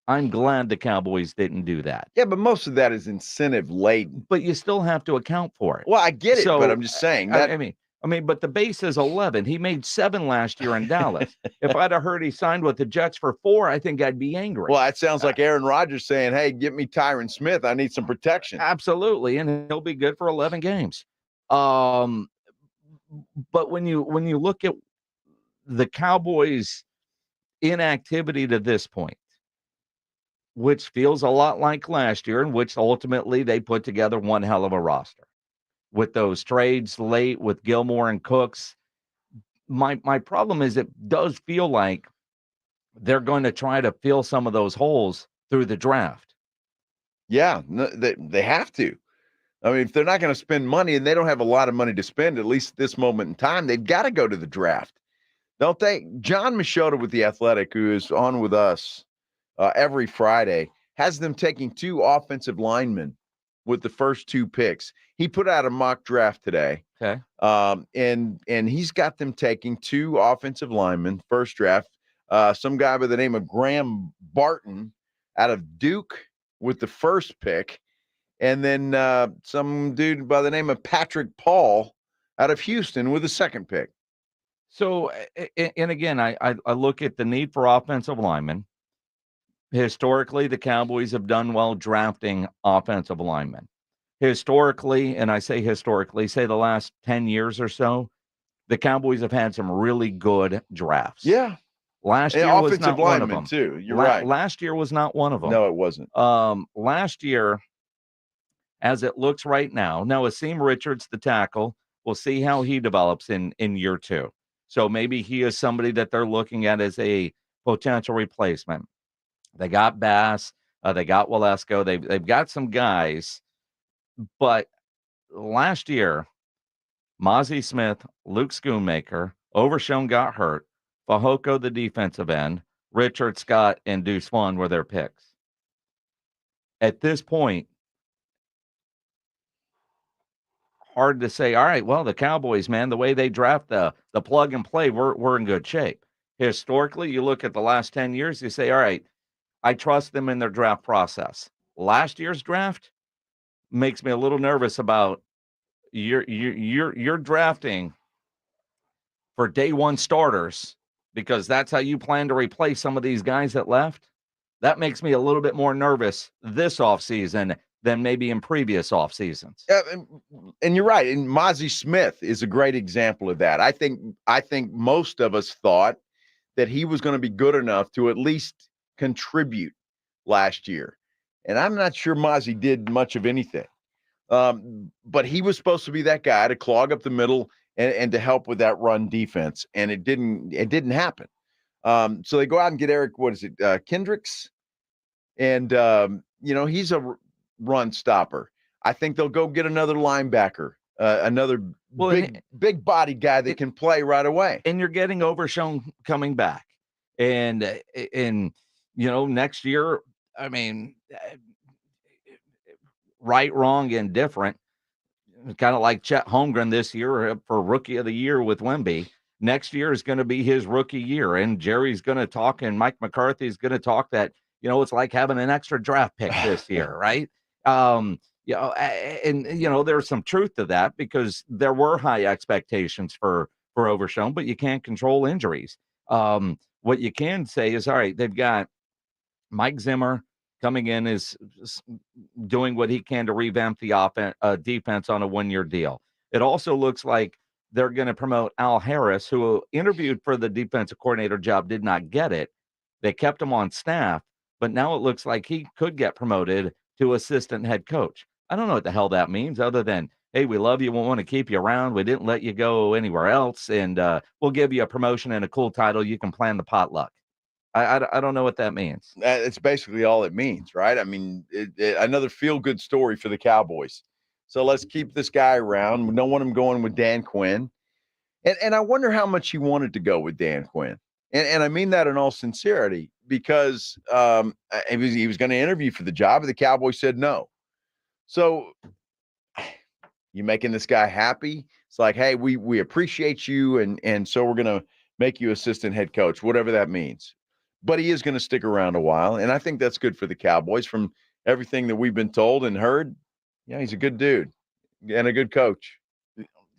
I'm glad the Cowboys didn't do that. Yeah, but most of that is incentive laden. But you still have to account for it. Well, I get it, but I'm just saying that. I mean, but the base is 11. He made 7 last year in Dallas. If I'd have heard he signed with the Jets for 4, I think I'd be angry. Well, that sounds like Aaron Rodgers saying, hey, get me Tyron Smith. I need some protection. Absolutely, and he'll be good for 11 games. But when you look at the Cowboys' inactivity to this point, which feels a lot like last year, in which ultimately they put together one hell of a roster. With those trades late with Gilmore and Cooks, my problem is it does feel like they're going to try to fill some of those holes through the draft. Yeah, they have to. I mean, if they're not going to spend money, and they don't have a lot of money to spend, at least at this moment in time, they've got to go to the draft. Don't they? John Machota with The Athletic, who is on with us every Friday, has them taking 2 offensive linemen with the first 2 picks. He put out a mock draft today. Okay. And he's got them taking 2 offensive linemen, first draft. Some guy by the name of Graham Barton out of Duke with the first pick. And then some dude by the name of Patrick Paul out of Houston with the second pick. So, and again, I look at the need for offensive linemen. Historically, the Cowboys have done well drafting offensive linemen. Historically, and I say historically, say the last 10 years or so, the Cowboys have had some really good drafts. Yeah. Last And year was not one of them. too. You're right. Last year was not one of them. No, it wasn't. Last year, as it looks right now, Asim Richards, the tackle, we'll see how he develops in year 2. So maybe he is somebody that they're looking at as a potential replacement. They got Bass, they got Walesko, they've got some guys, but last year, Mozzie Smith, Luke Schoonmaker, Overshown got hurt, Fehoko, the defensive end, Richard Scott, and Deuce Vaughn were their picks. At this point, hard to say, all right, well, the Cowboys, man, the way they draft the plug and play, we're in good shape. Historically, you look at the last 10 years, you say, all right, I trust them in their draft process. Last year's draft makes me a little nervous about you're drafting for day one starters because that's how you plan to replace some of these guys that left. That makes me a little bit more nervous this offseason than maybe in previous off seasons. And you're right. And Mozzie Smith is a great example of that. I think most of us thought that he was going to be good enough to at least contribute last year. And I'm not sure Mozzie did much of anything. But he was supposed to be that guy to clog up the middle and to help with that run defense. And it didn't happen. So they go out and get Eric, Kendricks? And, he's a run stopper. I think they'll go get another linebacker, another big body guy that can play right away. And you're getting Overshown coming back. And next year, I mean, right, wrong, and different. Kind of like Chet Holmgren this year for Rookie of the Year with Wemby. Next year is going to be his rookie year. And Jerry's going to talk, and Mike McCarthy's going to talk that, it's like having an extra draft pick this year, right? There's some truth to that because there were high expectations for Overshown, but you can't control injuries. What you can say is, all right, they've got Mike Zimmer coming in, is doing what he can to revamp the defense on a 1-year deal. It also looks like they're going to promote Al Harris, who interviewed for the defensive coordinator job, did not get it. They kept him on staff, but now it looks like he could get promoted to assistant head coach. I don't know what the hell that means other than, hey, we love you. We want to keep you around. We didn't let you go anywhere else. And we'll give you a promotion and a cool title. You can plan the potluck. I don't know what that means. It's basically all it means, right? I mean, another feel-good story for the Cowboys. So let's keep this guy around. We don't want him going with Dan Quinn. And I wonder how much he wanted to go with Dan Quinn. And I mean that in all sincerity because he was going to interview for the job, and the Cowboys said no. So you making this guy happy? It's like, hey, we appreciate you, and so we're going to make you assistant head coach, whatever that means. But he is going to stick around a while, and I think that's good for the Cowboys from everything that we've been told and heard. Yeah, he's a good dude and a good coach.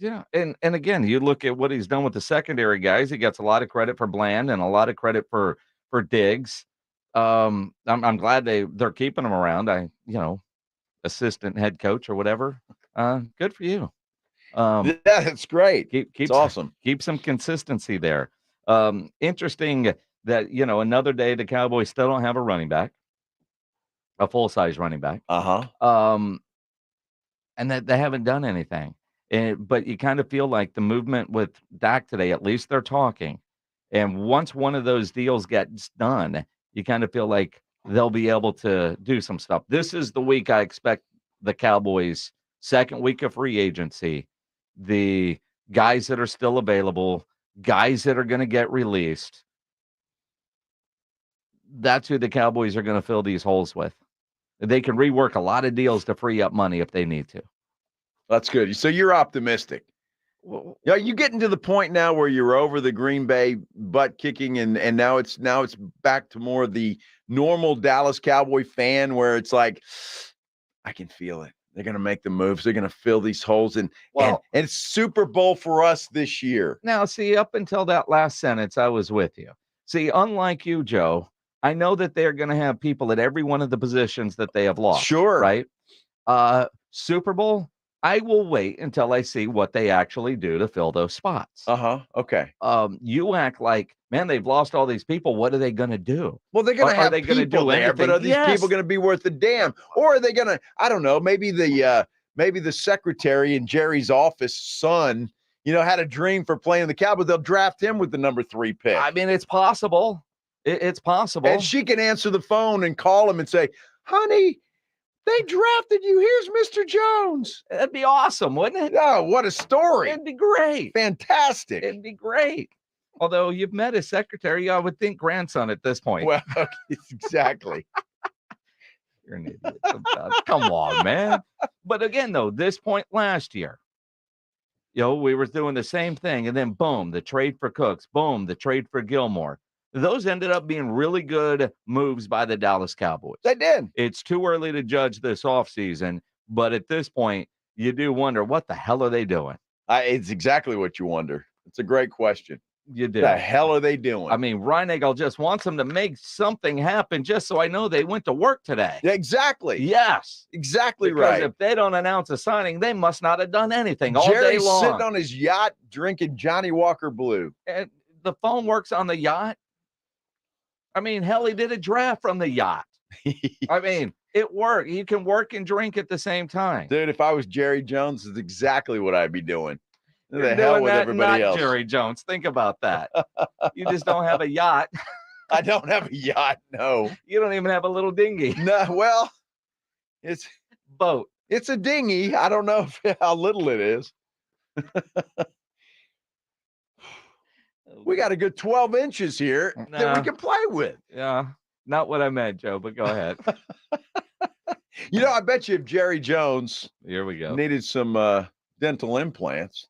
Yeah, and again, you look at what he's done with the secondary guys. He gets a lot of credit for Bland and a lot of credit for Diggs. I'm glad they're keeping him around. Assistant head coach or whatever. Good for you. Yeah, that's great. It's awesome. Keep some consistency there. Interesting that, another day the Cowboys still don't have a running back, a full-size running back. And that they haven't done anything. But you kind of feel like the movement with Dak today, at least they're talking. And once one of those deals gets done, you kind of feel like they'll be able to do some stuff. This is the week I expect the Cowboys, second week of free agency, the guys that are still available, guys that are going to get released. That's who the Cowboys are going to fill these holes with. They can rework a lot of deals to free up money if they need to. That's good. So you're optimistic. Well, you getting to the point now where you're over the Green Bay butt kicking and now it's back to more the normal Dallas Cowboy fan where it's like, I can feel it. They're going to make the moves. They're going to fill these holes. And it's Super Bowl for us this year. Now, see, up until that last sentence, I was with you. See, unlike you, Joe, I know that they're going to have people at every one of the positions that they have lost. Sure. Right? Super Bowl, I will wait until I see what they actually do to fill those spots. Okay. You act like, man, they've lost all these people. What are they going to do? Well, they're going to have they gonna people do there, anything? but are these people going to be worth a damn? Or are they going to, I don't know, maybe the secretary in Jerry's office son, had a dream for playing the Cowboys. They'll draft him with the number 3 pick. I mean, it's possible. It's possible. And she can answer the phone and call him and say, honey, they drafted you. Here's Mr. Jones. That'd be awesome, wouldn't it? Oh, what a story. It'd be great. Fantastic. It'd be great. Although you've met his secretary, I would think grandson at this point. Well, exactly. You're an idiot sometimes. Come on, man. But again, though, this point last year, we were doing the same thing. And then, boom, the trade for Cooks. Boom, the trade for Gilmore. Those ended up being really good moves by the Dallas Cowboys. They did. It's too early to judge this offseason, but at this point, you do wonder, what the hell are they doing? It's exactly what you wonder. It's a great question. You do. What the hell are they doing? I mean, Reinagle just wants them to make something happen just so I know they went to work today. Exactly. Yes. Exactly because right. If they don't announce a signing, they must not have done anything all Jerry's day long. sitting on his yacht drinking Johnny Walker Blue. And the phone works on the yacht. I mean, hell, he did a draft from the yacht. I mean, it worked. You can work and drink at the same time. Dude, if I was Jerry Jones, it's exactly what I'd be doing. You're the hell doing with that, everybody not else. Jerry Jones. Think about that. You just don't have a yacht. I don't have a yacht, no. You don't even have a little dinghy. No, well, it's boat. It's a dinghy. I don't know how little it is. We got a good 12 inches here that we can play with. Yeah, not what I meant, Joe, but go ahead. I bet you if Jerry Jones here we go needed some dental implants,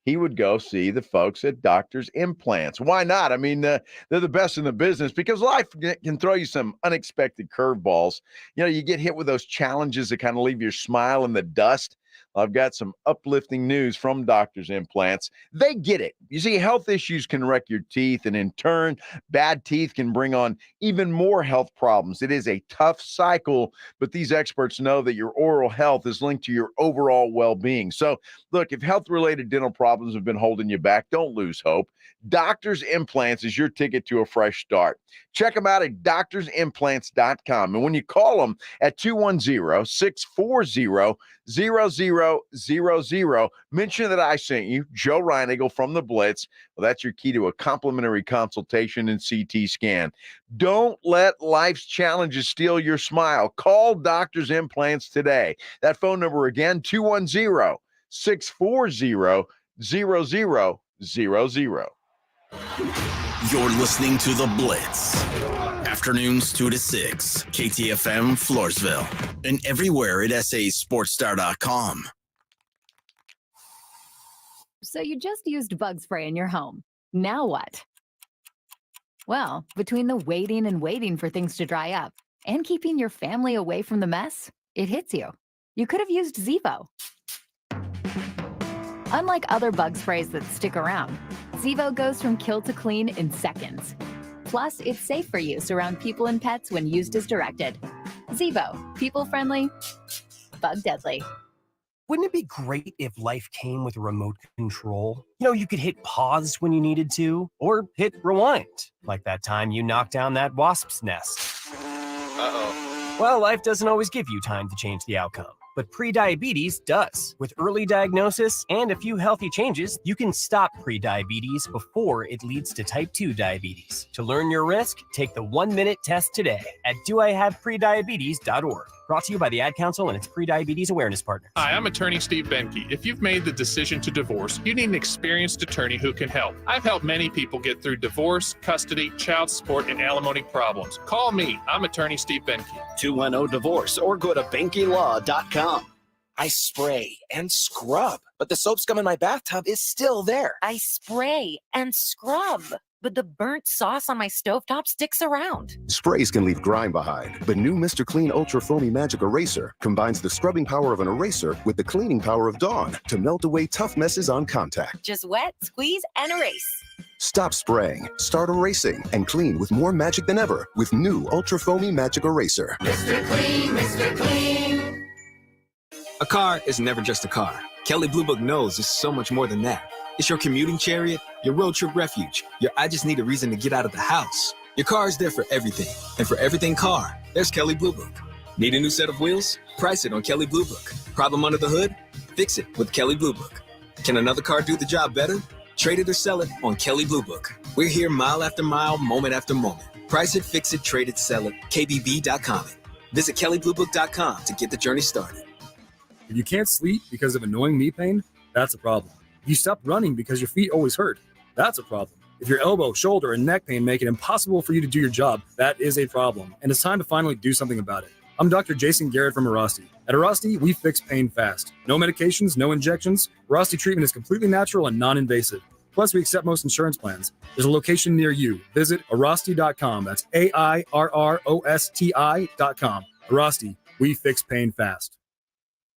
he would go see the folks at Doctor's Implants. Why not? I mean, they're the best in the business because life can throw you some unexpected curveballs. You get hit with those challenges that kind of leave your smile in the dust. I've got some uplifting news from Doctor's Implants. They get it. You see, health issues can wreck your teeth, and in turn, bad teeth can bring on even more health problems. It is a tough cycle, but these experts know that your oral health is linked to your overall well-being. So, look, if health-related dental problems have been holding you back, don't lose hope. Doctor's Implants is your ticket to a fresh start. Check them out at doctorsimplants.com. And when you call them at 210-640-0000, mention that I sent you, Joe Reinagle from the Blitz. Well, that's your key to a complimentary consultation and CT scan. Don't let life's challenges steal your smile. Call Doctor's Implants today. That phone number again, 210-640-0000. You're listening to The Blitz. Afternoons 2 to 6, KTFM Floresville, and everywhere at sasportstar.com. So you just used bug spray in your home. Now what? Well, between the waiting and waiting for things to dry up and keeping your family away from the mess, it hits you. You could have used Zevo. Unlike other bug sprays that stick around, Zevo goes from kill to clean in seconds. Plus, it's safe for use around people and pets when used as directed. Zevo, people-friendly, bug-deadly. Wouldn't it be great if life came with a remote control? You could hit pause when you needed to, or hit rewind, like that time you knocked down that wasp's nest. Uh-oh. Well, life doesn't always give you time to change the outcome. But prediabetes does. With early diagnosis and a few healthy changes, you can stop prediabetes before it leads to type 2 diabetes. To learn your risk, take the 1-minute test today at doihaveprediabetes.org. Brought to you by the Ad Council and its Prediabetes Awareness Partner. Hi, I'm attorney Steve Benke. If you've made the decision to divorce, you need an experienced attorney who can help. I've helped many people get through divorce, custody, child support, and alimony problems. Call me. I'm attorney Steve Benke. 210-DIVORCE or go to BenkeLaw.com. I spray and scrub, but the soap scum in my bathtub is still there. I spray and scrub, but the burnt sauce on my stovetop sticks around. Sprays can leave grime behind, but new Mr. Clean Ultra Foamy Magic Eraser combines the scrubbing power of an eraser with the cleaning power of Dawn to melt away tough messes on contact. Just wet, squeeze, and erase. Stop spraying, start erasing, and clean with more magic than ever with new Ultra Foamy Magic Eraser. Mr. Clean, Mr. Clean. A car is never just a car. Kelley Blue Book knows it's so much more than that. It's your commuting chariot, your road trip refuge, your I just need a reason to get out of the house. Your car is there for everything. And for everything car, there's Kelley Blue Book. Need a new set of wheels? Price it on Kelley Blue Book. Problem under the hood? Fix it with Kelley Blue Book. Can another car do the job better? Trade it or sell it on Kelley Blue Book. We're here mile after mile, moment after moment. Price it, fix it, trade it, sell it. KBB.com. Visit KelleyBlueBook.com to get the journey started. If you can't sleep because of annoying knee pain, that's a problem. If you stop running because your feet always hurt, that's a problem. If your elbow, shoulder, and neck pain make it impossible for you to do your job, that is a problem. And it's time to finally do something about it. I'm Dr. Jason Garrett from Arasti. At Arasti, we fix pain fast. No medications, no injections. Arasti treatment is completely natural and non-invasive. Plus, we accept most insurance plans. There's a location near you. Visit Arasti.com. That's AIRROSTI.com. Arasti, we fix pain fast.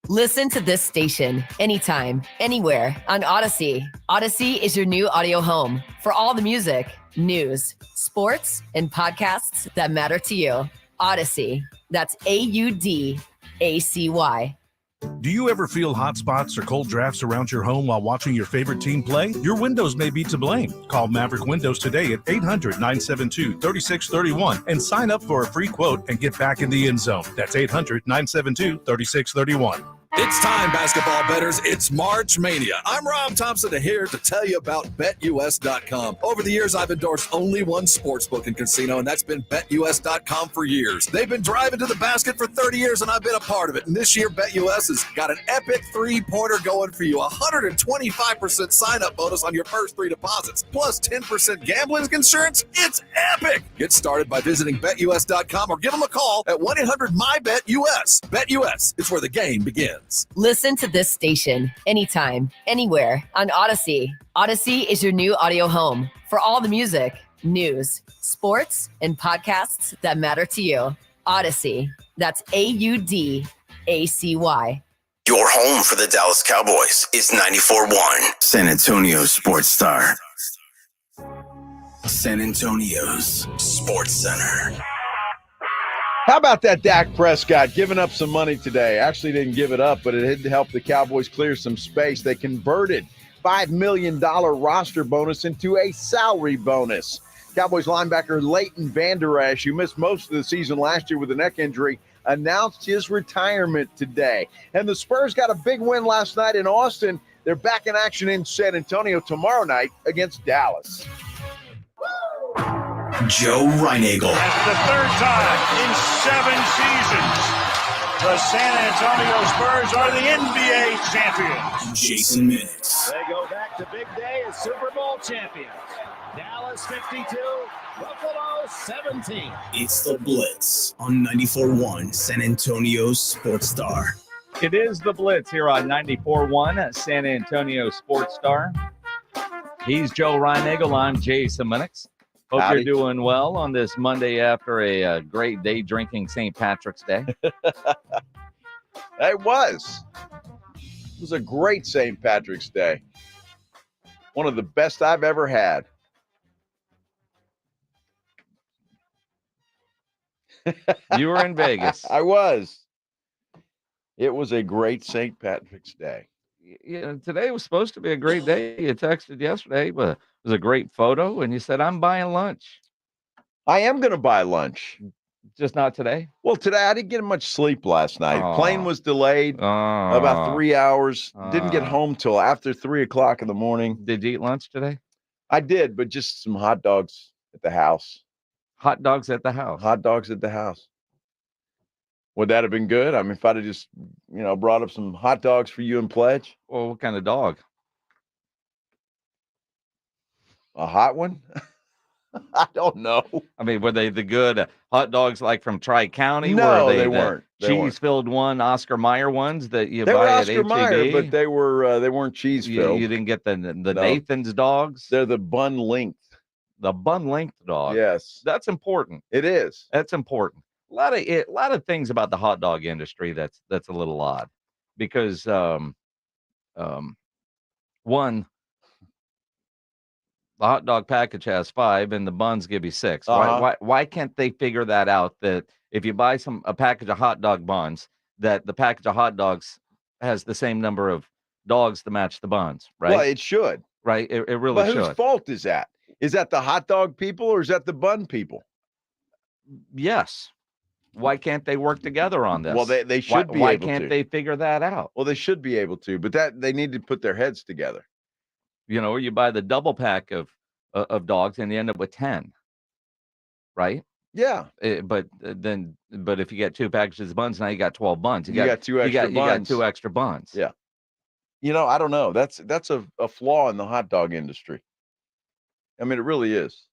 Listen to this station anytime, anywhere on Odyssey. Odyssey is your new audio home for all the music, news, sports, and podcasts that matter to you. Odyssey. That's AUDACY. Do you ever feel hot spots or cold drafts around your home while watching your favorite team play? Your windows may be to blame. Call Maverick Windows today at 800-972-3631 and sign up for a free quote and get back in the end zone. That's 800-972-3631. It's time, basketball bettors. It's March Mania. I'm Rob Thompson here to tell you about BetUS.com. Over the years, I've endorsed only one sportsbook and casino, and that's been BetUS.com for years. They've been driving to the basket for 30 years, and I've been a part of it. And this year, BetUS has got an epic three-pointer going for you. 125% sign-up bonus on your first 3 deposits, plus 10% gambling insurance. It's epic! Get started by visiting BetUS.com or give them a call at 1-800-MY-BET-US. BetUS, it's where the game begins. Listen to this station anytime, anywhere on Odyssey. Odyssey is your new audio home for all the music, news, sports, and podcasts that matter to you. Odyssey. That's AUDACY. Your home for the Dallas Cowboys is 94.1 San Antonio Sports Star. San Antonio's Sports Center. How about that Dak Prescott giving up some money today? Actually didn't give it up, but it did help the Cowboys clear some space. They converted $5 million roster bonus into a salary bonus. Cowboys linebacker Leighton Van Der Esch, who missed most of the season last year with a neck injury, announced his retirement today. And the Spurs got a big win last night in Austin. They're back in action in San Antonio tomorrow night against Dallas. Joe Reinagel. That's the third time in 7 seasons the San Antonio Spurs are the NBA champions. Jason Minutes. They go back to big day as Super Bowl champions. Dallas 52, Buffalo 17. It's the Blitz on 94.1 San Antonio Sports Star. It is the Blitz here on 94.1 San Antonio Sports Star. He's Joe Reinagel. I'm Jason Minix. Hope Howdy. You're doing well on this Monday after a great day drinking St. Patrick's Day. It was a great St. Patrick's Day. One of the best I've ever had. You were in Vegas. I was. It was a great St. Patrick's Day. Yeah, today was supposed to be a great day. You texted yesterday, but it was a great photo, and you said, I'm buying lunch. I am going to buy lunch. Just not today? Well, today I didn't get much sleep last night. Plane was delayed about 3 hours. Didn't get home till after 3 o'clock in the morning. Did you eat lunch today? I did, but just some hot dogs at the house. Hot dogs at the house? Hot dogs at the house. Would that have been good? I mean, if I'd have just, brought up some hot dogs for you and Pledge. Well, what kind of dog? A hot one? I don't know. I mean, were they the good hot dogs like from Tri-County? No, were they weren't. Cheese-filled one, Oscar Mayer ones that you they buy were at Oscar H-E-B? Mayer, but they weren't cheese-filled. You didn't get the Nathan's dogs? They're the bun length the bun length dog. Yes. That's important. It is. That's important. A lot of things about the hot dog industry that's a little odd, because one, the hot dog package has 5 and the buns give you 6. Why can't they figure that out, that if you buy a package of hot dog buns, that the package of hot dogs has the same number of dogs to match the buns, right? Well, it should. Right? It really should. But whose fault is that? Is that the hot dog people or is that the bun people? Yes. Why can't they work together on this? Well, they should be why able to. Why can't they figure that out? Well, they should be able to, but that they need to put their heads together. You know, you buy the double pack of dogs and you end up with 10, right? Yeah. But if you get 2 packages of buns, now you got 12 buns. You got 2 extra buns. You got 2 extra buns. Yeah. You know, I don't know. That's a flaw in the hot dog industry. I mean, it really is.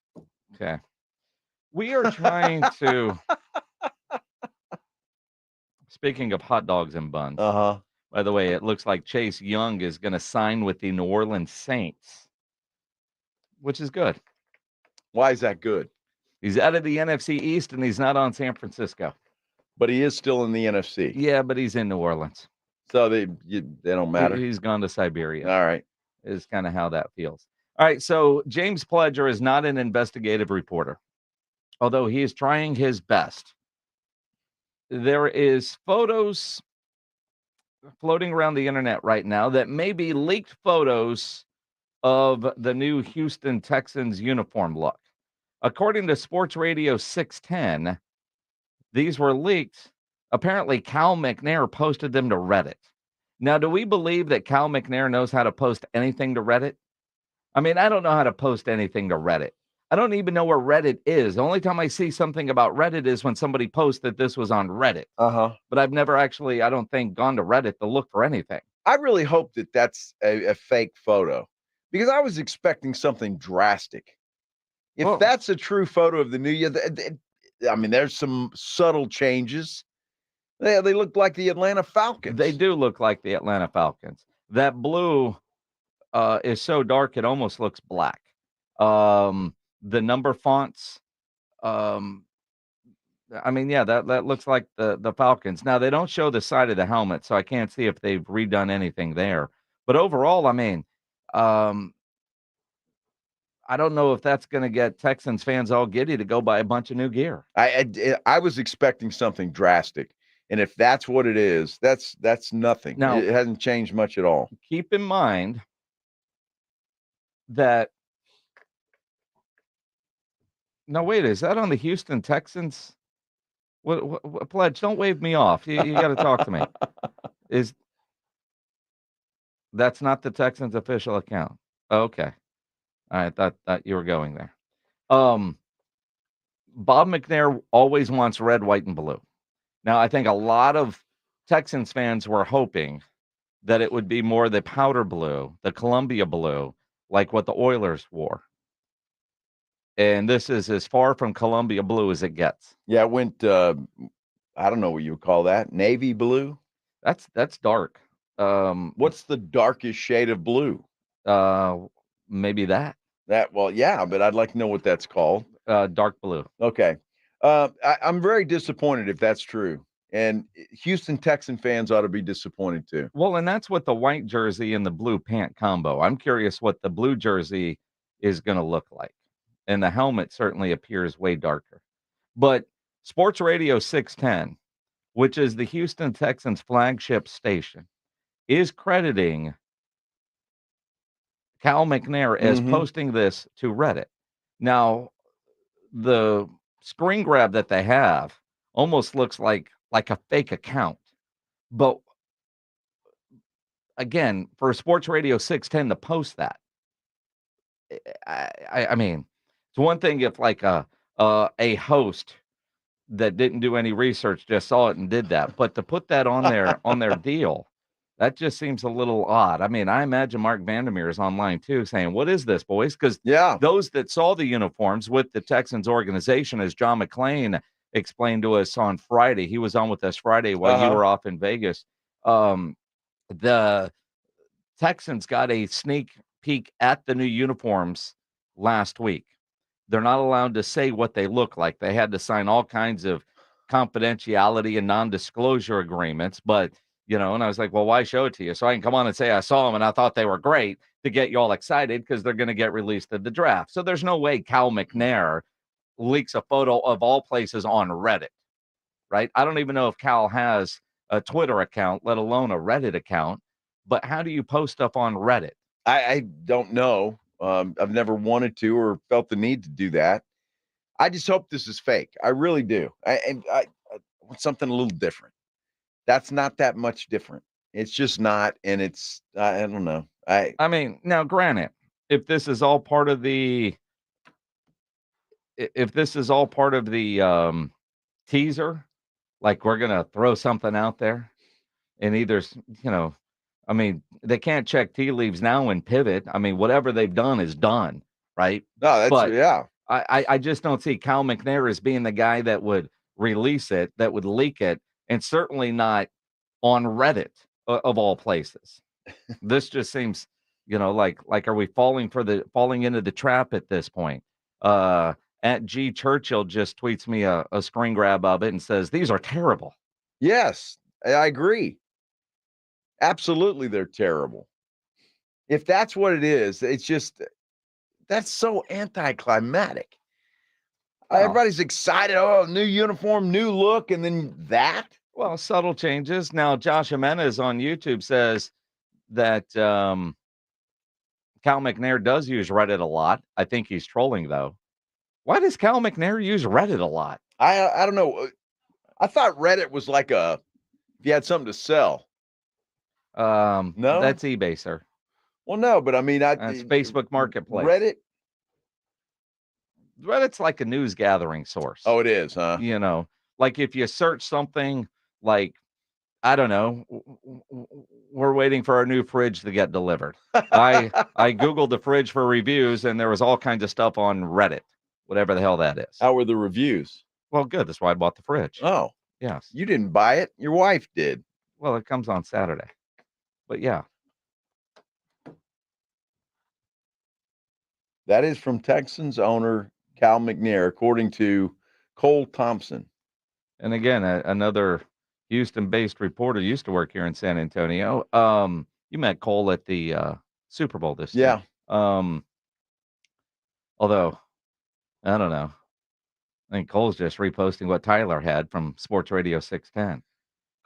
Okay. We are trying to. Speaking of hot dogs and buns. By the way, it looks like Chase Young is going to sign with the New Orleans Saints, which is good. Why is that good? He's out of the NFC East and he's not on San Francisco. But he is still in the NFC. Yeah, but he's in New Orleans. So they don't matter. He's gone to Siberia. All right. Is kind of how that feels. All right, so James Pledger is not an investigative reporter, although he is trying his best. There is photos floating around the internet right now that may be leaked photos of the new Houston Texans uniform look. According to Sports Radio 610, these were leaked. Apparently, Cal McNair posted them to Reddit. Now, do we believe that Cal McNair knows how to post anything to Reddit? I mean, I don't know how to post anything to Reddit. I don't even know where Reddit is. The only time I see something about Reddit is when somebody posts that this was on Reddit. But I've never actually, I don't think, gone to Reddit to look for anything. I really hope that that's a fake photo, because I was expecting something drastic. If that's a true photo of the new year, I mean, there's some subtle changes. They look like the Atlanta Falcons. They do look like the Atlanta Falcons. That blue is so dark it almost looks black. The number fonts, I mean, yeah, that looks like the Falcons. Now, they don't show the side of the helmet, so I can't see if they've redone anything there. But overall, I mean, I don't know if that's going to get Texans fans all giddy to go buy a bunch of new gear. I was expecting something drastic. And if that's what it is, that's nothing. Now, it hasn't changed much at all. Keep in mind that. No, wait, is that on the Houston Texans? What Pledge, don't wave me off. You got to talk to me. That's not the Texans official account? Okay. I thought you were going there. Bob McNair always wants red, white, and blue. Now, I think a lot of Texans fans were hoping that it would be more the powder blue, the Columbia blue, like what the Oilers wore. And this is as far from Columbia blue as it gets. Yeah, it went, I don't know what you would call that, navy blue? That's dark. What's the darkest shade of blue? Maybe that. Well, yeah, but I'd like to know what that's called. Dark blue. Okay. I'm very disappointed if that's true. And Houston Texan fans ought to be disappointed too. Well, and that's what the white jersey and the blue pant combo. I'm curious what the blue jersey is going to look like. And the helmet certainly appears way darker. But Sports Radio 610, which is the Houston Texans flagship station, is crediting Cal McNair as posting this to Reddit. Now, the screen grab that they have almost looks like a fake account. But again, for Sports Radio 610 to post that, I mean, it's one thing if like a host that didn't do any research just saw it and did that, but to put that on their deal, that just seems a little odd. I mean, I imagine Mark Vandermeer is online too, saying, "What is this, boys?" Because those that saw the uniforms with the Texans organization, as John McClain explained to us on Friday, he was on with us Friday while you were off in Vegas. The Texans got a sneak peek at the new uniforms last week. They're not allowed to say what they look like. They had to sign all kinds of confidentiality and non-disclosure agreements. But, and I was like, well, why show it to you? So I can come on and say I saw them and I thought they were great to get you all excited because they're going to get released at the draft. So there's no way Cal McNair leaks a photo of all places on Reddit, right? I don't even know if Cal has a Twitter account, let alone a Reddit account. But how do you post stuff on Reddit? I don't know. I've never wanted to or felt the need to do that. I just hope this is fake. I really do. I want something a little different. That's not that much different. It's just not, and it's I don't know. I mean, now granted, if this is all part of the teaser, like we're gonna throw something out there, and either I mean, they can't check tea leaves now and pivot. I mean, whatever they've done is done, right? No, that's yeah. I just don't see Cal McNair as being the guy that would release it, that would leak it, and certainly not on Reddit of all places. This just seems, like are we falling into the trap at this point? At G Churchill just tweets me a screen grab of it and says these are terrible. Yes, I agree. Absolutely, they're terrible. If that's what it is, it's just that's so anticlimactic. Everybody's excited. Oh, new uniform, new look, and then that. Well, subtle changes. Now, Josh Jimenez on YouTube says that Cal McNair does use Reddit a lot. I think he's trolling, though. Why does Cal McNair use Reddit a lot? I don't know. I thought Reddit was like if you had something to sell. No, No, that's eBay, sir. Well, no, but I mean, that's Facebook Marketplace. Reddit's like a news gathering source. Oh, it is, huh? Like if you search something like, I don't know, we're waiting for our new fridge to get delivered. I Googled the fridge for reviews and there was all kinds of stuff on Reddit, whatever the hell that is. How were the reviews? Well, good. That's why I bought the fridge. Oh, yes. You didn't buy it. Your wife did. Well, it comes on Saturday. But yeah. That is from Texans owner Cal McNair, according to Cole Thompson. And again, another Houston-based reporter used to work here in San Antonio. You met Cole at the Super Bowl this year. Although, I don't know. I think Cole's just reposting what Tyler had from Sports Radio 610.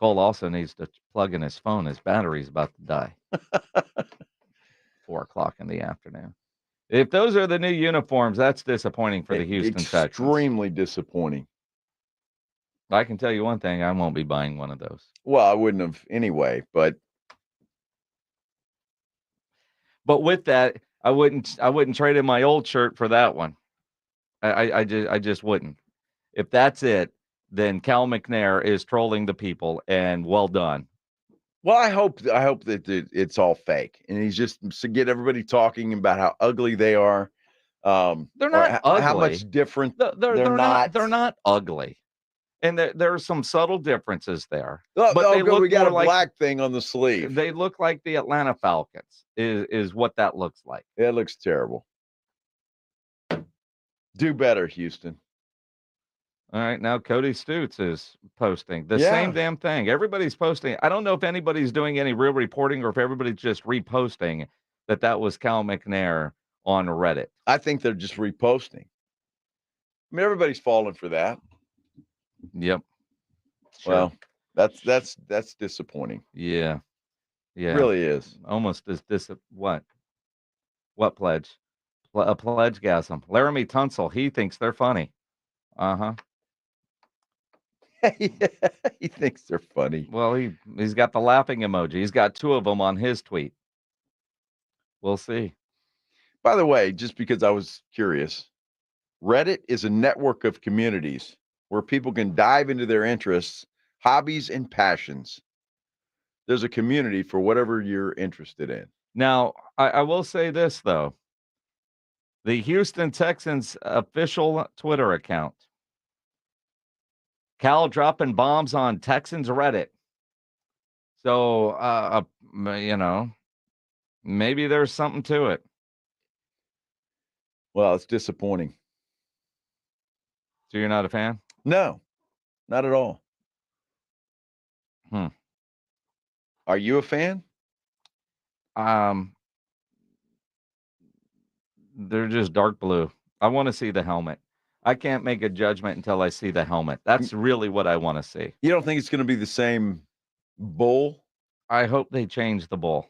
Cole also needs to plug in his phone. His battery's about to die. 4:00 in the afternoon. If those are the new uniforms, that's disappointing for the Houston Texans. Extremely disappointing. I can tell you one thing, I won't be buying one of those. Well, I wouldn't have anyway, but with that, I wouldn't trade in my old shirt for that one. I just wouldn't. If that's it, then Cal McNair is trolling the people, and well done. Well, I hope that it's all fake, and he's just to get everybody talking about how ugly they are. They're not ugly. How much different they're not. They're not ugly, and there are some subtle differences there. But we got a black thing on the sleeve. They look like the Atlanta Falcons. Is what that looks like. It looks terrible. Do better, Houston. All right, now Cody Stutes is posting the same damn thing. Everybody's posting. I don't know if anybody's doing any real reporting or if everybody's just reposting that was Cal McNair on Reddit. I think they're just reposting. I mean, everybody's falling for that. Yep. Sure. Well, that's disappointing. Yeah. Yeah. It really is. Almost as what pledge? A pledge-gasm. Laramie Tunsil, he thinks they're funny. Uh-huh. He thinks they're funny. Well, he's got the laughing emoji. He's got 2 of them on his tweet. We'll see. By the way, just because I was curious, Reddit is a network of communities where people can dive into their interests, hobbies, and passions. There's a community for whatever you're interested in. Now, I will say this, though. The Houston Texans official Twitter account. Cal dropping bombs on Texans Reddit. So, maybe there's something to it. Well, it's disappointing. So you're not a fan? No, not at all. Are you a fan? They're just dark blue. I want to see the helmet. I can't make a judgment until I see the helmet. That's really what I want to see. You don't think it's going to be the same bull? I hope they change the bull.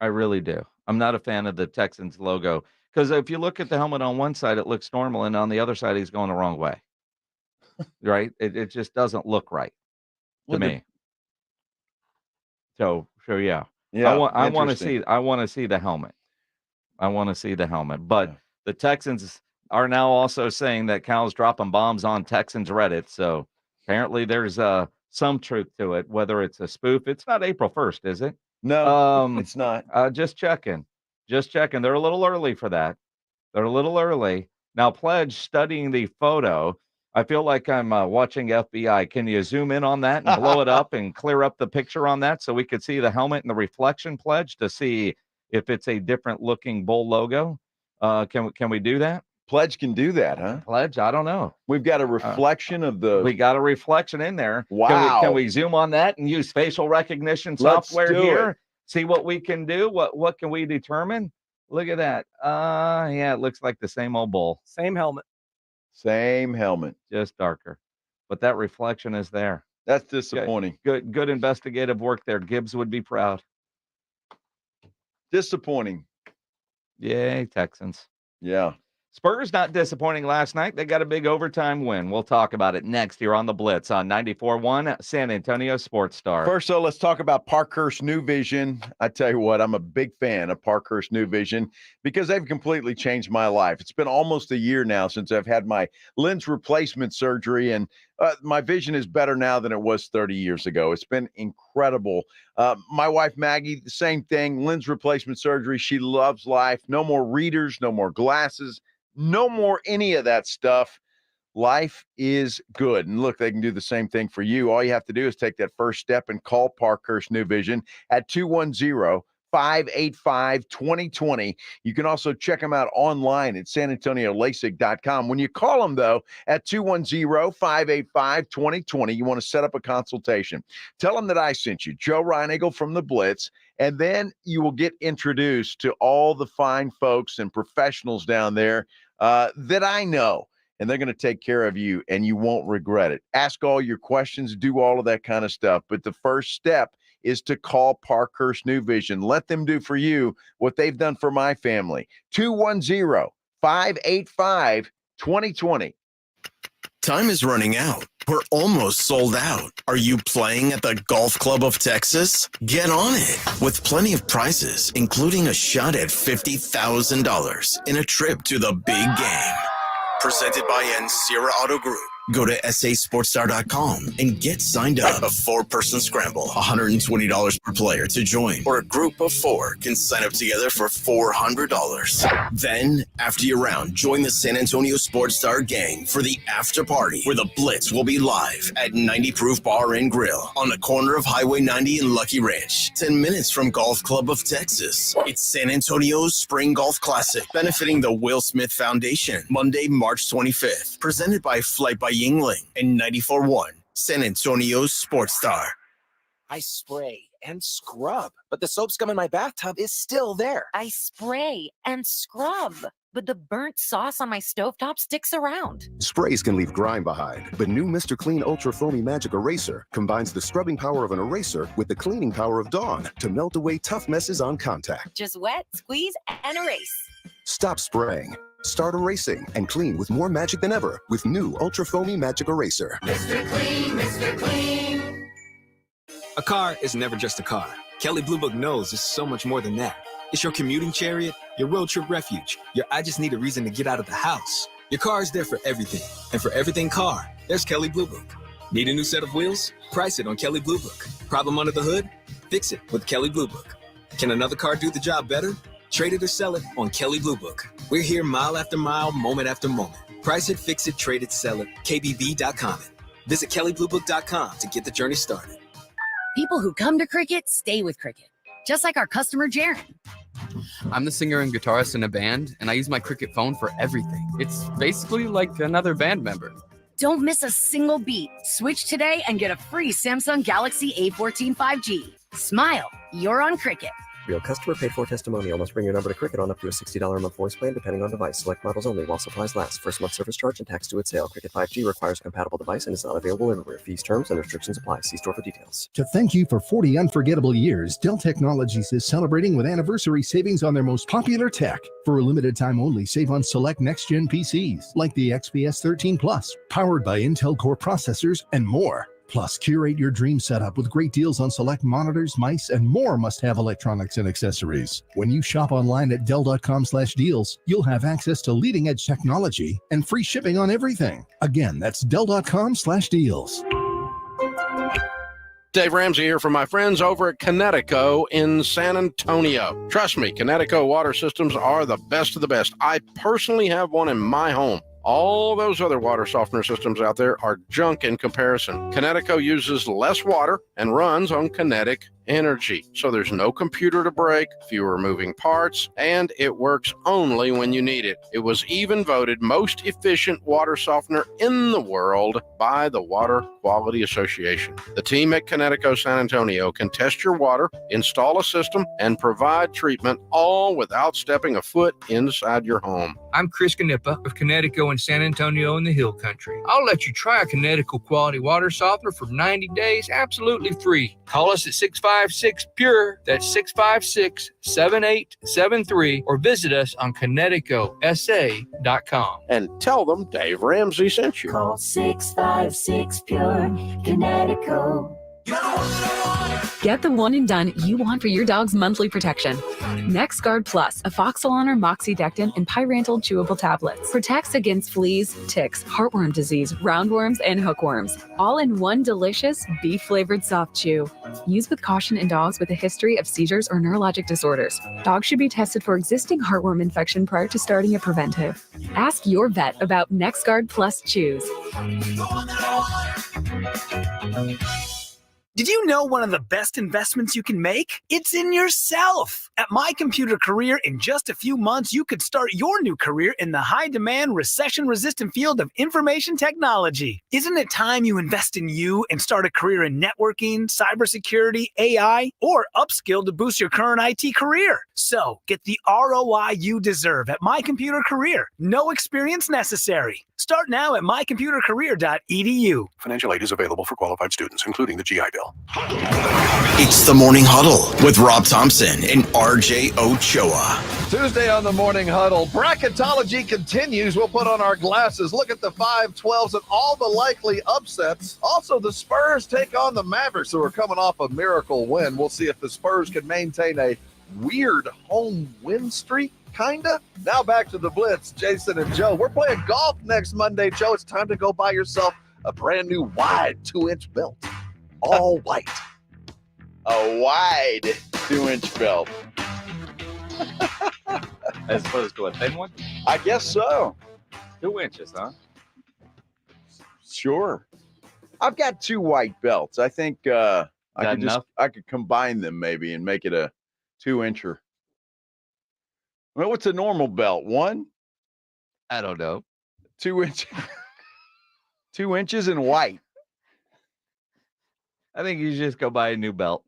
I really do. I'm not a fan of the Texans logo because if you look at the helmet on one side, it looks normal, and on the other side, he's going the wrong way. Right? It just doesn't look right to me. So yeah. Yeah. I want to see the helmet. I want to see the helmet. But the Texans are now also saying that Cal's dropping bombs on Texans Reddit. So apparently there's some truth to it, whether it's a spoof. It's not April 1st, is it? No, it's not. Just checking. They're a little early for that. They're a little early. Now, Pledge studying the photo. I feel like I'm watching FBI. Can you zoom in on that and blow it up and clear up the picture on that so we could see the helmet and the reflection, Pledge, to see if it's a different looking bull logo? Can we do that? Pledge can do that, huh? Pledge, I don't know. We've got a reflection of the. We got a reflection in there. Wow. Can we zoom on that and use facial recognition software here? See what we can do. What can we determine? Look at that. Yeah, it looks like the same old bull. Same helmet. Same helmet. Just darker. But that reflection is there. That's disappointing. Good investigative work there. Gibbs would be proud. Disappointing. Yay, Texans. Yeah. Spurs not disappointing last night. They got a big overtime win. We'll talk about it next here on the Blitz on 94.1 San Antonio Sports Star. First, though, let's talk about Parkhurst New Vision. I tell you what, I'm a big fan of Parkhurst New Vision because they've completely changed my life. It's been almost a year now since I've had my lens replacement surgery, and my vision is better now than it was 30 years ago. It's been incredible. My wife, Maggie, the same thing, lens replacement surgery. She loves life. No more readers, no more glasses. No more any of that stuff. Life is good. And look, they can do the same thing for you. All you have to do is take that first step and call Parkhurst New Vision at 210-585-2020. You can also check them out online at sanantoniolasig.com. When you call them, though, at 210-585-2020, you want to set up a consultation. Tell them that I sent you, Joe Reinigle from the Blitz, and then you will get introduced to all the fine folks and professionals down there that I know, and they're going to take care of you, and you won't regret it. Ask all your questions, do all of that kind of stuff. But the first step is to call Parkhurst New Vision. Let them do for you what they've done for my family. 210-585-2020. Time is running out. We're almost sold out. Are you playing at the Golf Club of Texas? Get on it with plenty of prizes, including a shot at $50,000 in a trip to the big game. Presented by Sierra Auto Group. Go to sasportstar.com and get signed up. A 4-person scramble, $120 per player to join, or a group of 4 can sign up together for $400. Then, after your round, join the San Antonio Sports Star gang for the after party, where the Blitz will be live at 90 Proof Bar and Grill on the corner of Highway 90 and Lucky Ranch, 10 minutes from Golf Club of Texas. It's San Antonio's Spring Golf Classic, benefiting the Will Smith Foundation, Monday, March 25th, presented by Flight by Yingling and 94.1 San Antonio's Sports Star. I spray and scrub, but the soap scum in my bathtub is still there. I spray and scrub, but the burnt sauce on my stovetop sticks around. Sprays can leave grime behind, but new Mr. Clean Ultra Foamy Magic Eraser combines the scrubbing power of an eraser with the cleaning power of Dawn to melt away tough messes on contact. Just wet, squeeze, and erase. Stop spraying. Start erasing and clean with more magic than ever with new Ultra Foamy Magic Eraser. Mr. Clean, Mr. Clean. A car is never just a car. Kelley Blue Book knows it's so much more than that. It's your commuting chariot, your road trip refuge, your I just need a reason to get out of the house. Your car is there for everything. And for everything car, there's Kelley Blue Book. Need a new set of wheels? Price it on Kelley Blue Book. Problem under the hood? Fix it with Kelley Blue Book. Can another car do the job better? Trade it or sell it on Kelley Blue Book. We're here mile after mile, moment after moment. Price it, fix it, trade it, sell it. KBB.com. Visit KelleyBlueBook.com to get the journey started. People who come to cricket stay with cricket, just like our customer Jaron. I'm the singer and guitarist in a band, and I use my Cricket phone for everything. It's basically like another band member. Don't miss a single beat. Switch today and get a free Samsung Galaxy A14 5G. Smile, you're on Cricket. Real customer paid for testimonial. Must bring your number to Cricket on up to a $60 a month voice plan depending on device. Select models only while supplies last. First month service charge and tax due at sale. Cricket 5G requires a compatible device and is not available everywhere. Fees, terms, and restrictions apply. See store for details. To thank you for 40 unforgettable years, Dell Technologies is celebrating with anniversary savings on their most popular tech. For a limited time only, save on select next-gen PCs like the XPS 13 Plus, powered by Intel Core processors and more. Plus, curate your dream setup with great deals on select monitors, mice, and more must-have electronics and accessories. When you shop online at Dell.com/deals, you'll have access to leading-edge technology and free shipping on everything. Again, that's Dell.com/deals. Dave Ramsey here from my friends over at Connecticut in San Antonio. Trust me, Connecticut water systems are the best of the best. I personally have one in my home. All those other water softener systems out there are junk in comparison. Connecticut uses less water and runs on kinetic energy. So there's no computer to break, fewer moving parts, and it works only when you need it. It was even voted most efficient water softener in the world by the Water Quality Association. The team at Connecticut San Antonio can test your water, install a system, and provide treatment all without stepping a foot inside your home. I'm Chris Canepa of Connecticut and San Antonio in the Hill Country. I'll let you try a Connecticut quality water softener for 90 days absolutely free. Call us at 656-PURE, that's 656-7873, or visit us on ConnecticutSA.com. And tell them Dave Ramsey sent you. Call 656-PURE, Connecticut. Get the one and done you want for your dog's monthly protection. NexGard Plus, Afoxolon or Moxidectin and Pyrantel chewable tablets. Protects against fleas, ticks, heartworm disease, roundworms, and hookworms. All in one delicious beef-flavored soft chew. Use with caution in dogs with a history of seizures or neurologic disorders. Dogs should be tested for existing heartworm infection prior to starting a preventive. Ask your vet about NexGard Plus chews. Did you know one of the best investments you can make? It's in yourself. At My Computer Career, in just a few months, you could start your new career in the high-demand, recession-resistant field of information technology. Isn't it time you invest in you and start a career in networking, cybersecurity, AI, or upskill to boost your current IT career? So, get the ROI you deserve at My Computer Career. No experience necessary. Start now at mycomputercareer.edu. Financial aid is available for qualified students, including the GI Bill. It's the Morning Huddle with Rob Thompson and RJ Ochoa. Tuesday on the Morning Huddle, bracketology continues. We'll put on our glasses, look at the 5-12s and all the likely upsets. Also, the Spurs take on the Mavericks, who are coming off a miracle win. We'll see if the Spurs can maintain a weird home win streak, kinda. Now back to the Blitz, Jason and Joe. We're playing golf next Monday, Joe. It's time to go buy yourself a brand new wide 2-inch belt. All white. A wide 2-inch belt. As opposed to a thin one? I guess so. 2 inches, huh? Sure. I've got 2 white belts. I think I could combine them maybe and make it a 2-incher. Well, what's a normal belt? 1? I don't know. 2 inches. 2 inches in white. I think you should just go buy a new belt.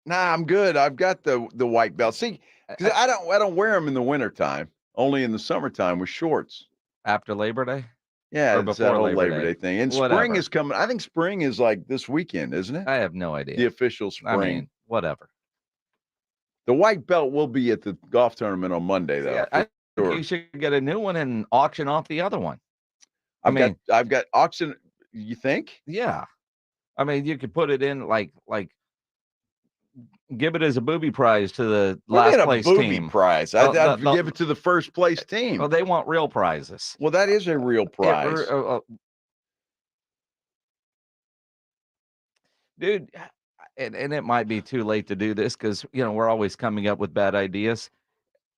Nah, I'm good. I've got the white belt. See, 'cause I don't wear them in the wintertime. Only in the summertime with shorts. After Labor Day? Yeah, Or it's before that whole Labor Labor Day thing. And Whatever. spring is coming. I think spring is like this weekend, isn't it? I have no idea. The official spring. I mean, whatever. The white belt will be at the golf tournament on Monday, though. Yeah, I think you should get a new one and auction off the other one. I've got auction. You think? Yeah. I mean, you could put it in like give it as a booby prize to the last place team. Prize. I'd give it to the first place team. Well, they want real prizes. Well, that is a real prize. Dude, and it might be too late to do this because, we're always coming up with bad ideas.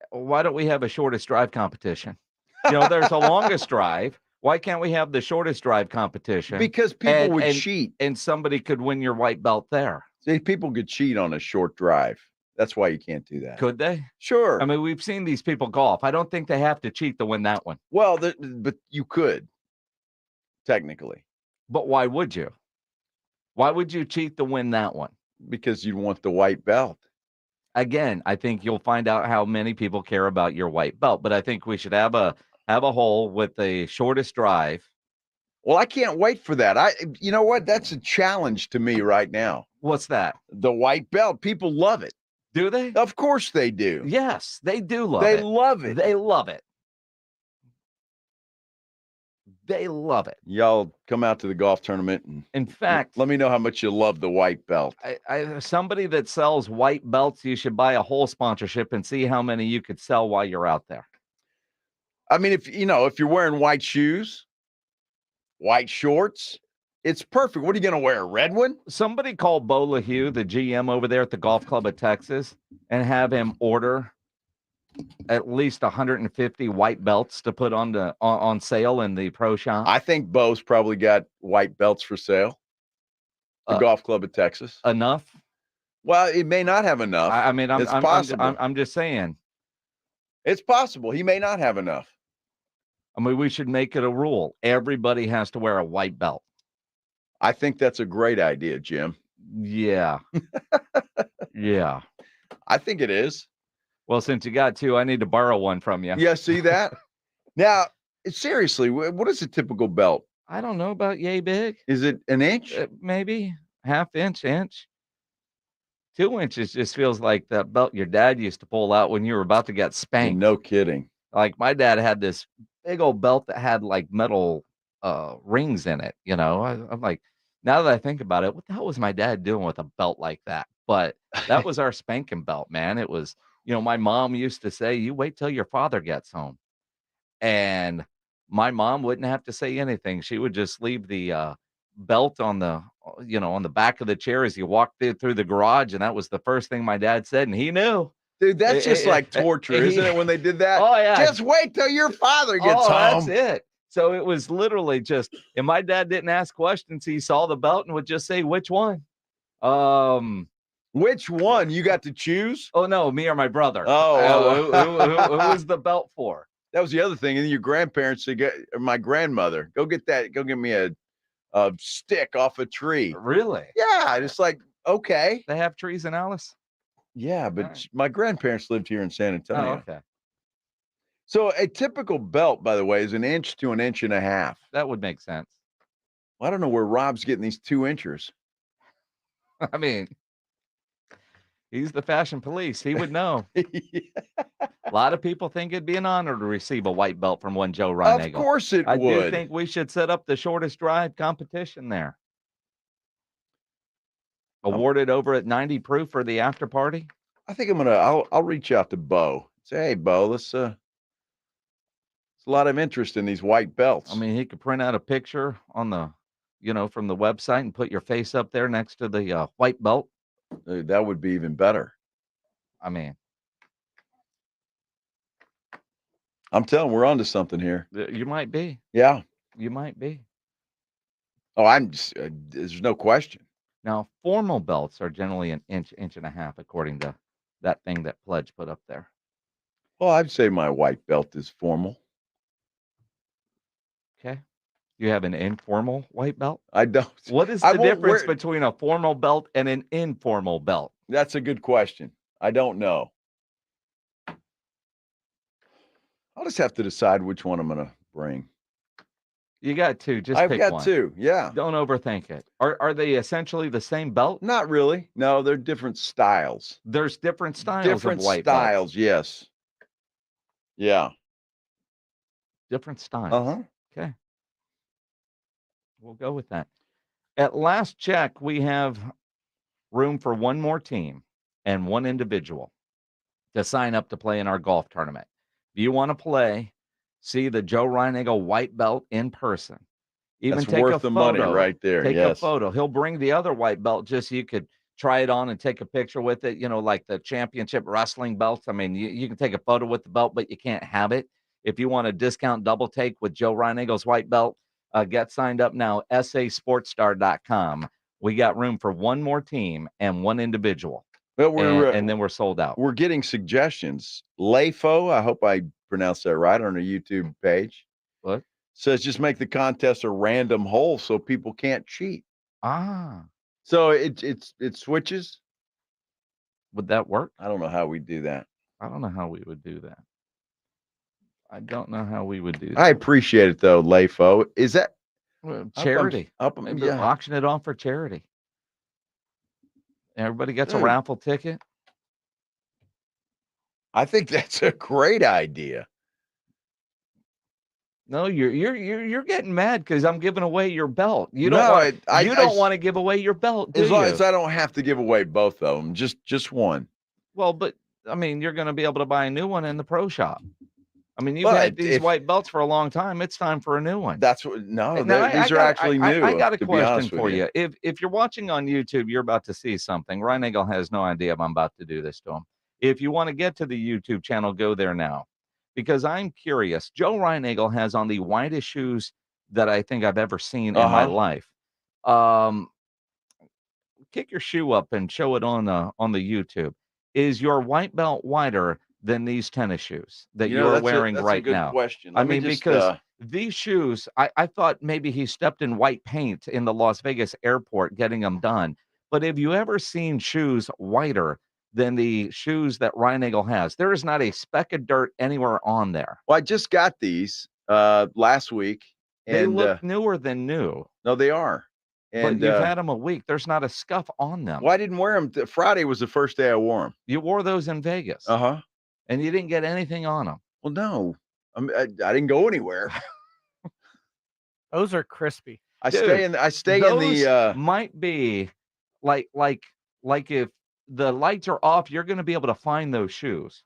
Why don't we have a shortest drive competition? There's a longest drive. Why can't we have the shortest drive competition? Because people would cheat. And somebody could win your white belt there. See, people could cheat on a short drive. That's why you can't do that. Could they? Sure. I mean, we've seen these people golf. I don't think they have to cheat to win that one. Well, but you could, technically. But why would you? Why would you cheat to win that one? Because you want the white belt. Again, I think you'll find out how many people care about your white belt. But I think we should have a hole with the shortest drive. Well, I can't wait for that. You know what? That's a challenge to me right now. What's that? The white belt. People love it. Do they? Of course they do. Yes, they do love it. They love it. They love it. They love it. Y'all come out to the golf tournament and in fact, let me know how much you love the white belt. Somebody that sells white belts, you should buy a whole sponsorship and see how many you could sell while you're out there. I mean, if you're wearing white shoes, white shorts, it's perfect. What are you going to wear? A red one? Somebody call Bo LaHue, the GM over there at the Golf Club of Texas, and have him order at least 150 white belts to put on sale in the pro shop. I think Bo's probably got white belts for sale. The Golf Club of Texas. Enough? Well, it may not have enough. It's possible. I'm just saying. It's possible. He may not have enough. I mean, we should make it a rule. Everybody has to wear a white belt. I think that's a great idea, Jim. Yeah. Yeah. I think it is. Well, since you got two, I need to borrow one from you. Yeah, see that? Now, seriously, what is a typical belt? I don't know, about yay big. Is it an inch? Maybe half inch. 2 inches just feels like that belt your dad used to pull out when you were about to get spanked. No kidding. Like my dad had this big old belt that had like metal rings in it. I'm like, now that I think about it, what the hell was my dad doing with a belt like that? But that was our spanking belt, man. It was, my mom used to say, you wait till your father gets home. And my mom wouldn't have to say anything. She would just leave the belt on the back of the chair as you walked through the garage. And that was the first thing my dad said. And he knew. Dude, that's just like torture, isn't it, when they did that? Oh, yeah. Just wait till your father gets home. That's it. So it was literally just, and my dad didn't ask questions. He saw the belt and would just say, which one? Which one? You got to choose? Oh, no, me or my brother. Who was the belt for? That was the other thing. And your grandparents, my grandmother, go get that. Go get me a stick off a tree. Really? Yeah. It's like, okay. They have trees in Alice? Yeah, but my grandparents lived here in San Antonio. Oh, okay. So a typical belt, by the way, is 1 inch to 1.5 inches. That would make sense. Well, I don't know where Rob's getting these 2 inchers. I mean, he's the fashion police. He would know. Yeah. A lot of people think it'd be an honor to receive a white belt from one Joe Reinagle. Of course it would. I do think we should set up the shortest drive competition there. Awarded over at 90 proof for the after party. I think I'll reach out to Bo. Say, hey, Bo, there's a lot of interest in these white belts. I mean, he could print out a picture on the, from the website and put your face up there next to the white belt. Dude, that would be even better. I mean, I'm telling you, we're onto something here. You might be. Yeah. You might be. Oh, there's no question. Now, formal belts are generally 1 inch, 1.5 inches, according to that thing that Pledge put up there. Well, I'd say my white belt is formal. Okay. You have an informal white belt? I don't. What is the difference between a formal belt and an informal belt? That's a good question. I don't know. I'll just have to decide which one I'm going to bring. You got two. Just I've pick got one. two. Yeah. Don't overthink it. Are they essentially the same belt? Not really. No, they're different styles. There's different styles Different of white styles, belts. yes. Yeah. Different styles. Uh-huh. Okay. We'll go with that. At last check, we have room for one more team and one individual to sign up to play in our golf tournament. If you want to play, see the Joe Reinagle white belt in person. Even That's take worth a the photo. money right there. Take yes. a photo. He'll bring the other white belt just so you could try it on and take a picture with it. Like the championship wrestling belts. I mean, you can take a photo with the belt, but you can't have it. If you want a discount double take with Joe Reinagle's white belt, get signed up now, sasportstar.com. We got room for one more team and one individual. Well, and then we're sold out. We're getting suggestions. LVE, I hope I pronounced that right, on our YouTube page. What? Says just make the contest a random hole so people can't cheat. Ah. So it switches. Would that work? I don't know how we do that. I don't know how we would do that. I don't know how we would do that. I appreciate it though, LVE. Is that charity? Maybe auction it off for charity. Everybody gets a Dude. raffle ticket. I think that's a great idea. No, you're getting mad because I'm giving away your belt. You No, don't want to give away your belt, do As long you? as I don't have to give away both of them, just one. Well, but I mean, you're going to be able to buy a new one in the pro shop. I mean, you've But had these white belts for a long time. It's time for a new one. That's what. No, Now, these are actually new. I got a to be question honest with for you. If you're watching on YouTube, you're about to see something. Ryan Nagel has no idea I'm about to do this to him. If you want to get to the YouTube channel, go there now, because I'm curious. Joe Ryan Nagel has on the whitest shoes that I think I've ever seen in my life. Kick your shoe up and show it on the YouTube. Is your white belt wider than these tennis shoes that you're wearing right a good now? Question. I mean, because these shoes, I thought maybe he stepped in white paint in the Las Vegas airport getting them done. But have you ever seen shoes whiter than the shoes that Ryan Nagel has? There is not a speck of dirt anywhere on there. Well, I just got these last week. And, they look newer than new. No, they are. And but you've had them a week. There's not a scuff on them. Well, I didn't wear them. Friday was the first day I wore them. You wore those in Vegas. Uh-huh. And you didn't get anything on them. Well, no. I didn't go anywhere. Those are crispy. I stay in the might be like if the lights are off, you're going to be able to find those shoes.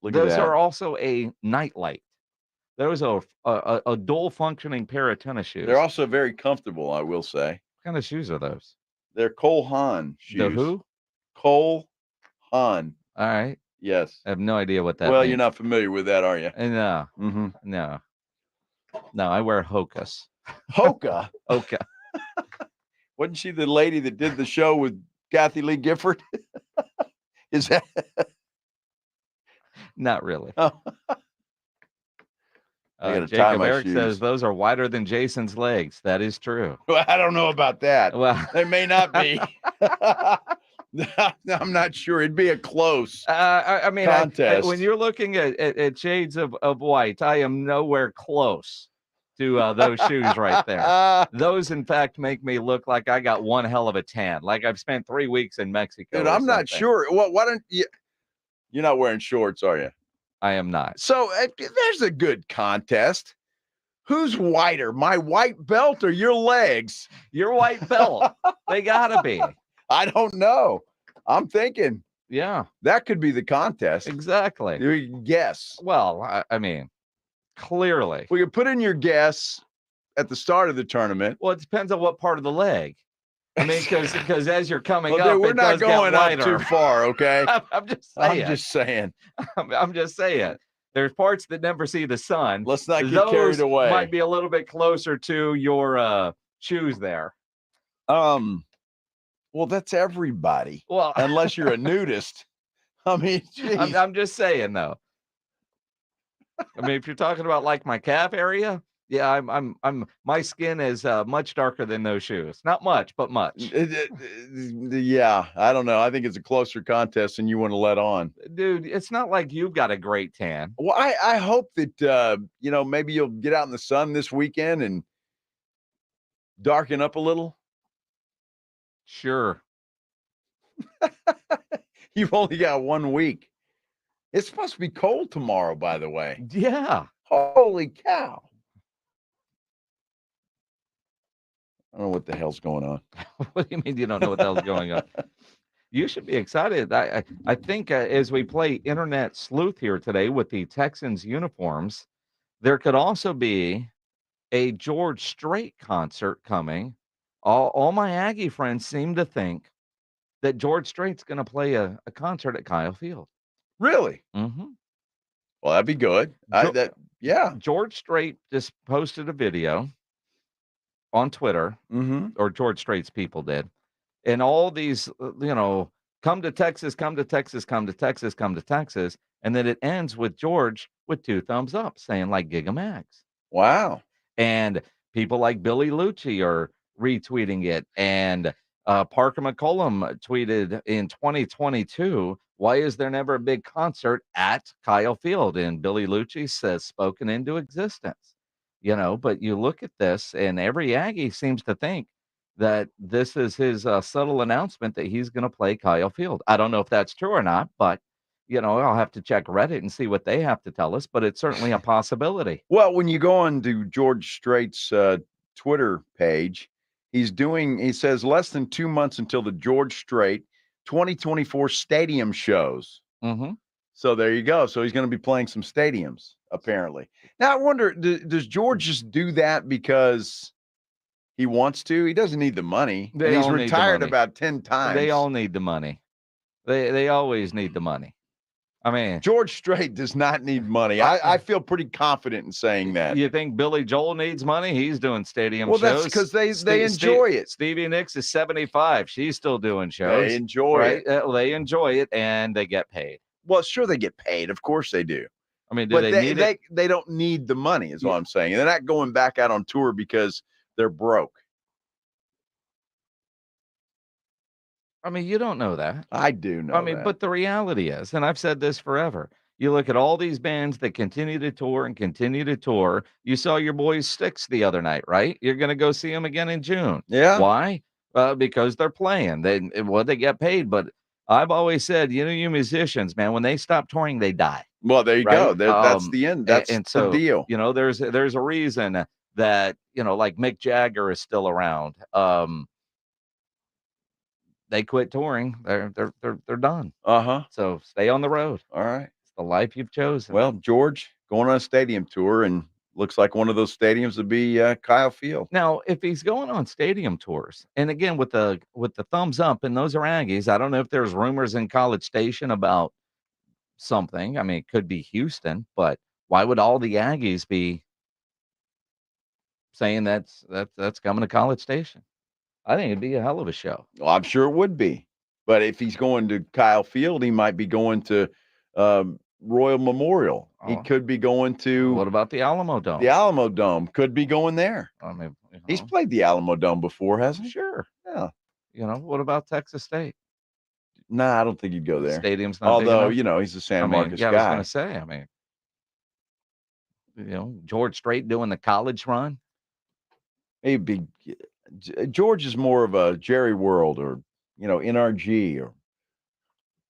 Those are also a night light. Those are a dual functioning pair of tennis shoes. They're also very comfortable, I will say. What kind of shoes are those? They're Cole Haan shoes. The who? Cole Haan. All right. Yes. I have no idea what that Well, means. you're not familiar with that, are you? No. Mm-hmm. No, I wear Hokas. Hoka? Hoka. Wasn't she the lady that did the show with Kathy Lee Gifford? Is that? Not really. Oh. Jacob Eric says those are wider than Jason's legs. That is true. Well, I don't know about that. Well, they may not be. I'm not sure. It'd be a close I mean, contest. When you're looking at shades of white, I am nowhere close to those shoes right there. Those, in fact, make me look like I got one hell of a tan. Like I've spent 3 weeks in Mexico. Dude, I'm not sure. Well, why don't you? You're not wearing shorts, are you? I am not. So there's a good contest. Who's whiter, my white belt or your legs? Your white belt. They gotta be. I don't know. I'm thinking. Yeah. That could be the contest. Exactly. You guess. Well, I mean, clearly. We could put in your guess at the start of the tournament. Well, it depends on what part of the leg. I mean, because as you're coming well, up, dude, we're not going up too far, okay? I'm just saying. I'm just saying. There's parts that never see the sun. Let's not get carried away. Might be a little bit closer to your shoes there. Well, that's everybody. Well, unless you're a nudist. I mean, I'm just saying though. I mean, if you're talking about like my calf area, yeah, I'm my skin is much darker than those shoes. Not much, but much. Yeah, I don't know. I think it's a closer contest than you want to let on. Dude, it's not like you've got a great tan. Well, I hope that maybe you'll get out in the sun this weekend and darken up a little. Sure. You've only got 1 week. It's supposed to be cold tomorrow, by the way. Yeah. Holy cow. I don't know what the hell's going on. What do you mean you don't know what the hell's going on? You should be excited. I think as we play Internet Sleuth here today with the Texans uniforms, there could also be a George Strait concert coming. All my Aggie friends seem to think that George Strait's going to play a concert at Kyle Field. Really? Mm-hmm. Well, that'd be good. Yeah. George Strait just posted a video on Twitter, mm-hmm. or George Strait's people did, and all these, come to Texas, come to Texas, come to Texas, come to Texas. And then it ends with George with 2 thumbs up saying like Gigamags. Wow. And people like Billy Lucci are retweeting it. And Parker McCollum tweeted in 2022, why is there never a big concert at Kyle Field? And Billy Lucci says, spoken into existence. But you look at this, and every Aggie seems to think that this is his subtle announcement that he's going to play Kyle Field. I don't know if that's true or not, but, I'll have to check Reddit and see what they have to tell us, but it's certainly a possibility. Well, when you go on to George Strait's Twitter page, he says less than 2 months until the George Strait 2024 stadium shows. Mm-hmm. So there you go. So he's going to be playing some stadiums, apparently. Now, I wonder, does George just do that because he wants to? He doesn't need the money. And he's retired about 10 times. They all need the money. They always need the money. I mean, George Strait does not need money. I feel pretty confident in saying that. You think Billy Joel needs money? He's doing stadium shows. Well, that's because they enjoy it. Stevie Nicks is 75. She's still doing shows. They enjoy it. They enjoy it, and they get paid. Well, sure, they get paid. Of course they do. I mean, do they need it? They don't need the money, is what I'm saying. And they're not going back out on tour because they're broke. I mean, you don't know that. I do know that. But the reality is, and I've said this forever, you look at all these bands that continue to tour and continue to tour. You saw your boys Styx the other night, right? You're going to go see them again in June. Yeah. Why? Because they're playing. They get paid. But I've always said, you musicians, man, when they stop touring, they die. Well, there you go. That's the end. That's the deal. There's a reason that, like Mick Jagger is still around. They quit touring. They're done. So stay on the road. All right. It's the life you've chosen. Well, George going on a stadium tour, and looks like one of those stadiums would be Kyle Field. Now, if he's going on stadium tours, and again with the thumbs up, and those are Aggies. I don't know if there's rumors in College Station about something. I mean, it could be Houston, but why would all the Aggies be saying that's coming to College Station? I think it'd be a hell of a show. Well, I'm sure it would be. But if he's going to Kyle Field, he might be going to Royal Memorial. He could be going to... What about the Alamo Dome? The Alamo Dome. Could be going there. I mean, he's played the Alamo Dome before, hasn't he? Sure. Yeah. What about Texas State? Nah, I don't think he'd go there. Stadium's not Although, big enough. he's a San Marcos guy. I was going to say, George Strait doing the college run. He'd be... George is more of a Jerry World or, NRG or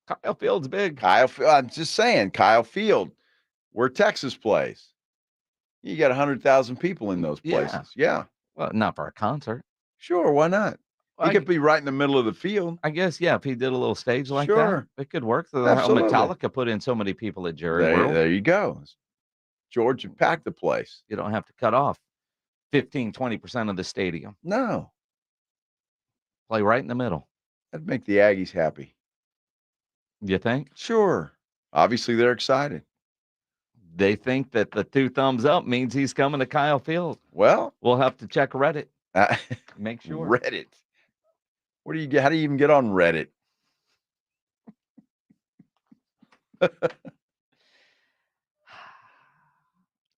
Kyle Field's big. I'm just saying, Kyle Field, where Texas plays. You got 100,000 people in those places. Yeah. Well, not for a concert. Sure, why not? He could be right in the middle of the field. I guess, if he did a little stage like Sure. that, it could work. How Absolutely. Metallica put in so many people at Jerry World. There you go. George would pack the place. You don't have to cut off 15-20% of the stadium. No. Play right in the middle. That'd make the Aggies happy. You think? Sure. Obviously, they're excited. They think that the 2 thumbs up means he's coming to Kyle Field. Well, we'll have to check Reddit. Make sure. Reddit. How do you even get on Reddit?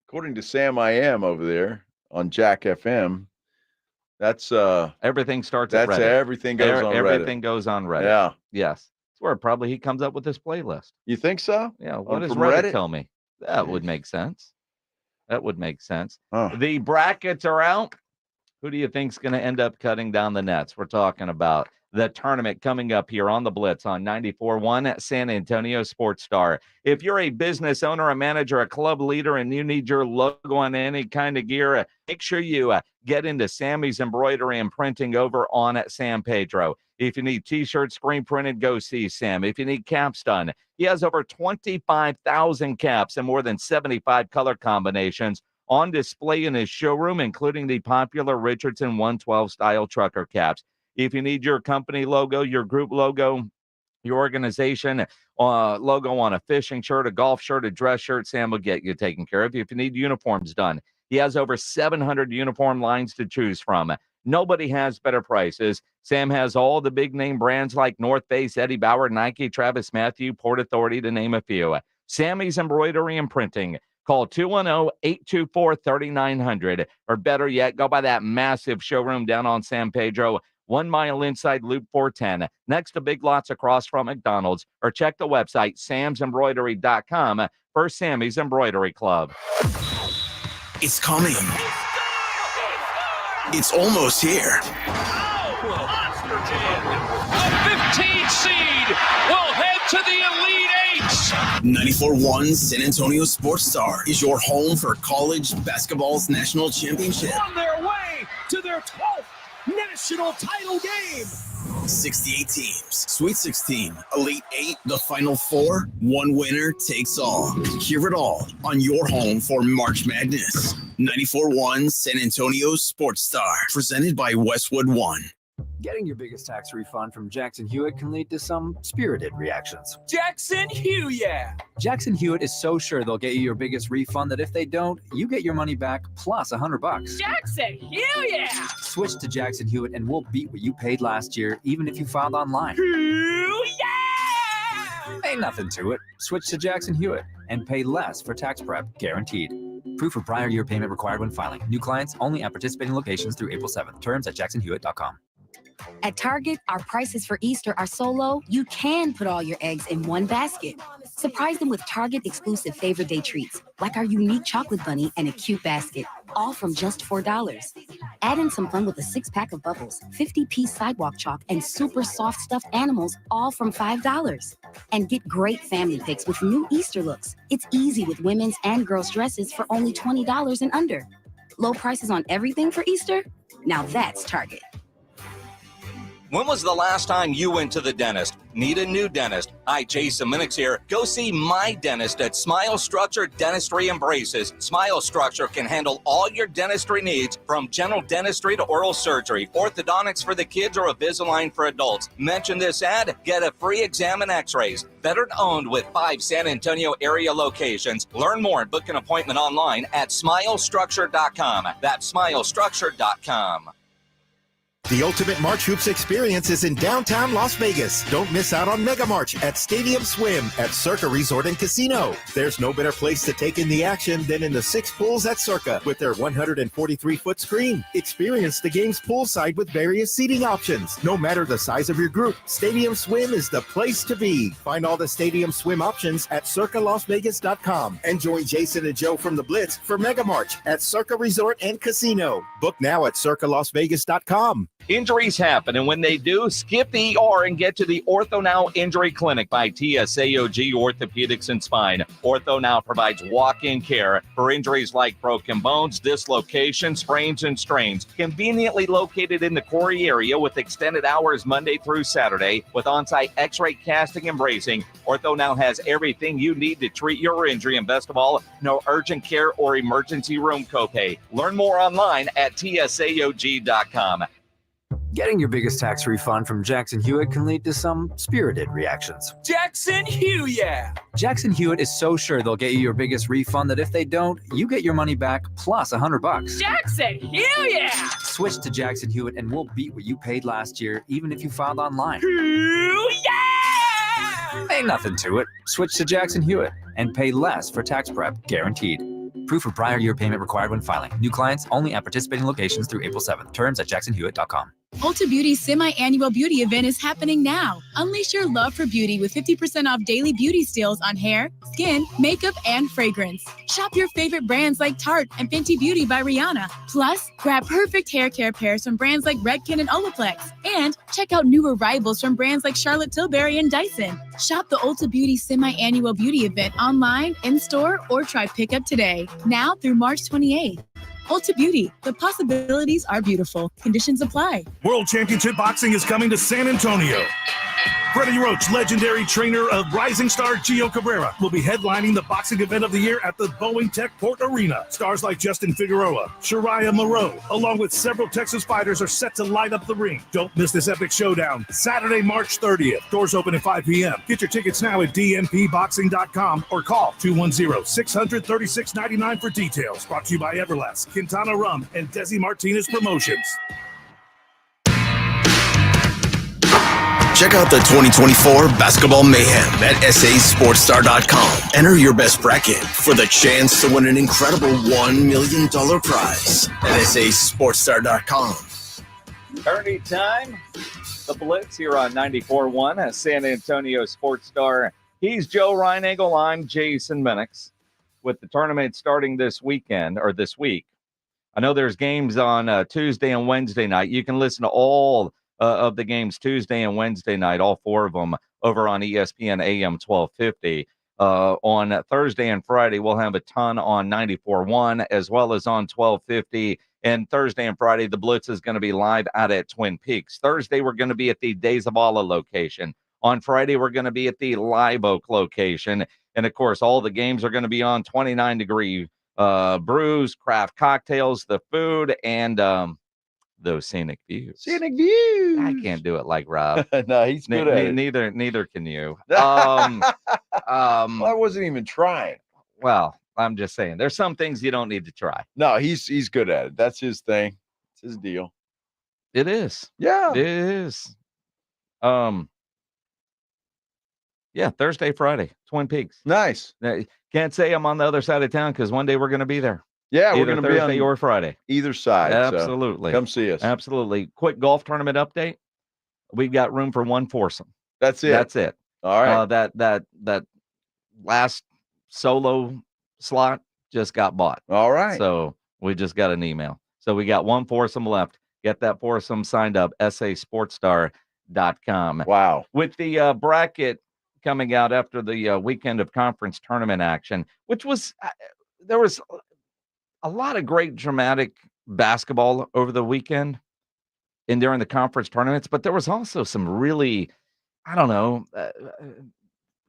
According to Sam I Am over there on Jack FM, that's everything starts at Reddit. Everything goes on Reddit. Everything goes on Reddit. Yeah. Yes. It's where probably he comes up with this playlist. You think so? Yeah. What does Reddit tell me? That would make sense. That would make sense. The brackets are out. Who do you think's going to end up cutting down the nets? We're talking about the tournament coming up here on the Blitz on 94.1 at San Antonio Sports Star. If you're a business owner, a manager, a club leader, and you need your logo on any kind of gear, make sure you get into Sammy's Embroidery and Printing over on at San Pedro. If you need T-shirts screen printed, go see Sam. If you need caps done, he has over 25,000 caps and more than 75 color combinations on display in his showroom, including the popular Richardson 112 style trucker caps. If you need your company logo, your group logo, your organization logo on a fishing shirt, a golf shirt, a dress shirt, Sam will get you taken care of. If you need uniforms done, he has over 700 uniform lines to choose from. Nobody has better prices. Sam has all the big name brands like North Face, Eddie Bauer, Nike, Travis Matthew, Port Authority, to name a few. Sammy's Embroidery and Printing. Call 210-824-3900. Or better yet, go by that massive showroom down on San Pedro, 1 mile inside Loop 410, next to Big Lots across from McDonald's. Or check the website, samsembroidery.com, for Sammy's Embroidery Club. It's coming. It's almost here. Monster Jam. A 15 seed will head to the Elite Eights. 94.1 San Antonio Sports Star is your home for college basketball's national championship. On their way to their 12th national title game. 68 teams, Sweet 16, Elite 8, the Final Four. One winner takes all. Hear it all on your home for March Madness. 94.1 San Antonio Sports Star, presented by Westwood One. Getting your biggest tax refund from Jackson Hewitt can lead to some spirited reactions. Jackson Hewitt. Jackson Hewitt is so sure they'll get you your biggest refund that if they don't, you get your money back plus $100. Jackson Hewitt. Switch to Jackson Hewitt and we'll beat what you paid last year, even if you filed online. Ain't nothing to it. Switch to Jackson Hewitt and pay less for tax prep, guaranteed. Proof of prior year payment required when filing. New clients only at participating locations through April 7th. Terms at jacksonhewitt.com. At Target, our prices for Easter are so low, you can put all your eggs in one basket. Surprise them with Target exclusive Favorite Day treats, like our unique chocolate bunny and a cute basket, all from just $4. Add in some fun with a 6-pack of bubbles, 50-piece sidewalk chalk, and super soft stuffed animals, all from $5. And get great family picks with new Easter looks. It's easy with women's and girls' dresses for only $20 and under. Low prices on everything for Easter? Now that's Target. When was the last time you went to the dentist? Need a new dentist? Hi, Jason Minix here. Go see my dentist at Smile Structure Dentistry and Braces. Smile Structure can handle all your dentistry needs, from general dentistry to oral surgery, orthodontics for the kids, or Invisalign for adults. Mention this ad, get a free exam and x-rays. Veteran owned with 5 San Antonio area locations. Learn more and book an appointment online at smilestructure.com. That's smilestructure.com. The ultimate March Hoops experience is in downtown Las Vegas. Don't miss out on Mega March at Stadium Swim at Circa Resort and Casino. There's no better place to take in the action than in the 6 pools at Circa with their 143-foot screen. Experience the game's poolside with various seating options. No matter the size of your group, Stadium Swim is the place to be. Find all the Stadium Swim options at circalasvegas.com and join Jason and Joe from the Blitz for Mega March at Circa Resort and Casino. Book now at circalasvegas.com. Injuries happen, and when they do, skip the ER and get to the Ortho Now Injury Clinic by TSAOG Orthopedics and Spine. Ortho Now provides walk-in care for injuries like broken bones, dislocations, sprains, and strains. Conveniently located in the Quarry area with extended hours Monday through Saturday with on-site x-ray casting and bracing, Ortho Now has everything you need to treat your injury, and best of all, no urgent care or emergency room copay. Learn more online at tsaog.com. Getting your biggest tax refund from Jackson Hewitt can lead to some spirited reactions. Jackson Hewitt. Jackson Hewitt is so sure they'll get you your biggest refund that if they don't, you get your money back plus $100. Jackson Hewitt. Switch to Jackson Hewitt and we'll beat what you paid last year, even if you filed online. Ain't nothing to it. Switch to Jackson Hewitt and pay less for tax prep, guaranteed. Proof of prior year payment required when filing. New clients only at participating locations through April 7th. Terms at jacksonhewitt.com. Ulta Beauty's semi-annual beauty event is happening now. Unleash your love for beauty with 50% off daily beauty steals on hair, skin, makeup, and fragrance. Shop your favorite brands like Tarte and Fenty Beauty by Rihanna. Plus, grab perfect hair care pairs from brands like Redken and Olaplex. And check out new arrivals from brands like Charlotte Tilbury and Dyson. Shop the Ulta Beauty semi-annual beauty event online, in-store, or try pickup today. Now through March 28th. Ulta Beauty. The possibilities are beautiful. Conditions apply. World Championship Boxing is coming to San Antonio. Freddie Roach, legendary trainer of rising star Gio Cabrera, will be headlining the boxing event of the year at the Boeing Techport Arena. Stars like Justin Figueroa, Shariah Moreau, along with several Texas fighters, are set to light up the ring. Don't miss this epic showdown. Saturday, March 30th. Doors open at 5 p.m. Get your tickets now at dmpboxing.com or call 210-600-3699 for details. Brought to you by Everlast, Quintana Rum, and Desi Martinez Promotions. Check out the 2024 Basketball Mayhem at sasportstar.com. Enter your best bracket for the chance to win an incredible $1 million prize at sasportstar.com. Tourney time. The Blitz here on 94.1 as San Antonio Sports Star. He's Joe Reinagel. I'm Jason Minix. With the tournament starting this weekend or this week, I know there's games on Tuesday and Wednesday night. You can listen to all of the games Tuesday and Wednesday night, all 4 of them over on ESPN AM 1250. On Thursday and Friday, we'll have a ton on 94.1 as well as on 1250. And Thursday and Friday, the Blitz is going to be live out at Twin Peaks. Thursday, we're going to be at the Days of Allah location. On Friday, we're going to be at the Live Oak location. And, of course, all the games are going to be on 29-degree brews, craft cocktails, the food, and those scenic views. Scenic views. I can't do it like Rob. No, he's good at it. Neither can you. Well, I wasn't even trying. Well, I'm just saying, there's some things you don't need to try. No, he's good at it. That's his thing. It's his deal. It is. Yeah. It is. Yeah, Thursday, Friday, Twin Peaks. Nice. Can't say I'm on the other side of town because one day we're going to be there. Yeah, we're either going to be Thursday on or Friday. Either side. Absolutely. So come see us. Absolutely. Quick golf tournament update. We've got room for 1 foursome. That's it. That's it. All right. That last solo slot just got bought. All right. So we just got an email. So we got 1 foursome left. Get that foursome signed up. sasportstar.com. Wow. With the bracket coming out after the weekend of conference tournament action, which was there was a lot of great dramatic basketball over the weekend and during the conference tournaments, but there was also some really, I don't know,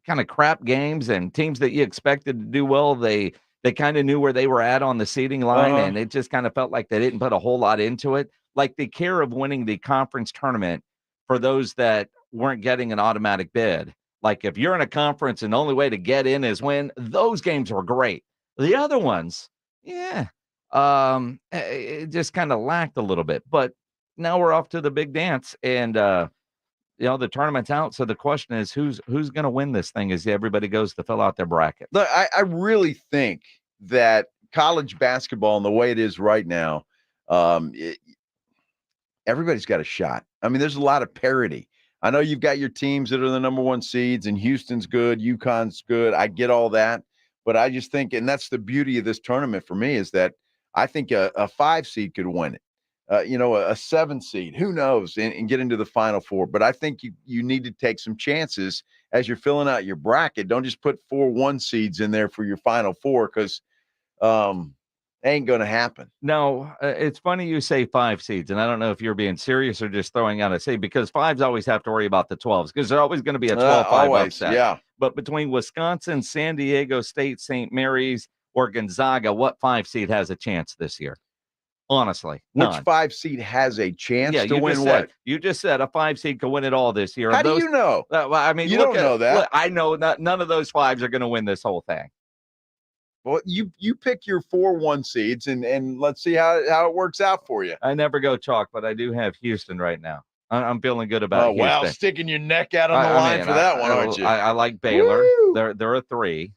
kind of crap games and teams that you expected to do well. They kind of knew where they were at on the seeding line, and it just kind of felt like they didn't put a whole lot into it. Like the care of winning the conference tournament for those that weren't getting an automatic bid. Like if you're in a conference and the only way to get in is win, those games were great. The other ones, it just kind of lacked a little bit. But now we're off to the big dance, and the tournament's out. So the question is, who's going to win this thing as everybody goes to fill out their bracket? Look, I really think that college basketball and the way it is right now, everybody's got a shot. I mean, there's a lot of parity. I know you've got your teams that are the number 1 seeds, and Houston's good, UConn's good. I get all that. But I just think, and that's the beauty of this tournament for me, is that I think a 5 seed could win it. A 7 seed, who knows, and get into the Final Four. But I think you need to take some chances as you're filling out your bracket. Don't just put 4 1 seeds in there for your Final Four, because ain't going to happen. No, it's funny you say 5 seeds, and I don't know if you're being serious or just throwing out a seed, because 5s always have to worry about the 12s, because they're always going to be a 12-5 upset. Yeah. But between Wisconsin, San Diego State, St. Mary's, or Gonzaga, what 5 seed has a chance this year? Honestly, none. Which 5 seed has a chance to win what? You just said a 5 seed could win it all this year. How do you know? I mean, you don't know that. Look, I know none of those 5s are going to win this whole thing. Well, you pick your 4-1 seeds, and let's see how it works out for you. I never go chalk, but I do have Houston right now. I'm feeling good about Houston. Wow, sticking your neck out on the line for that one, aren't you? I like Baylor. Woo! They're a 3.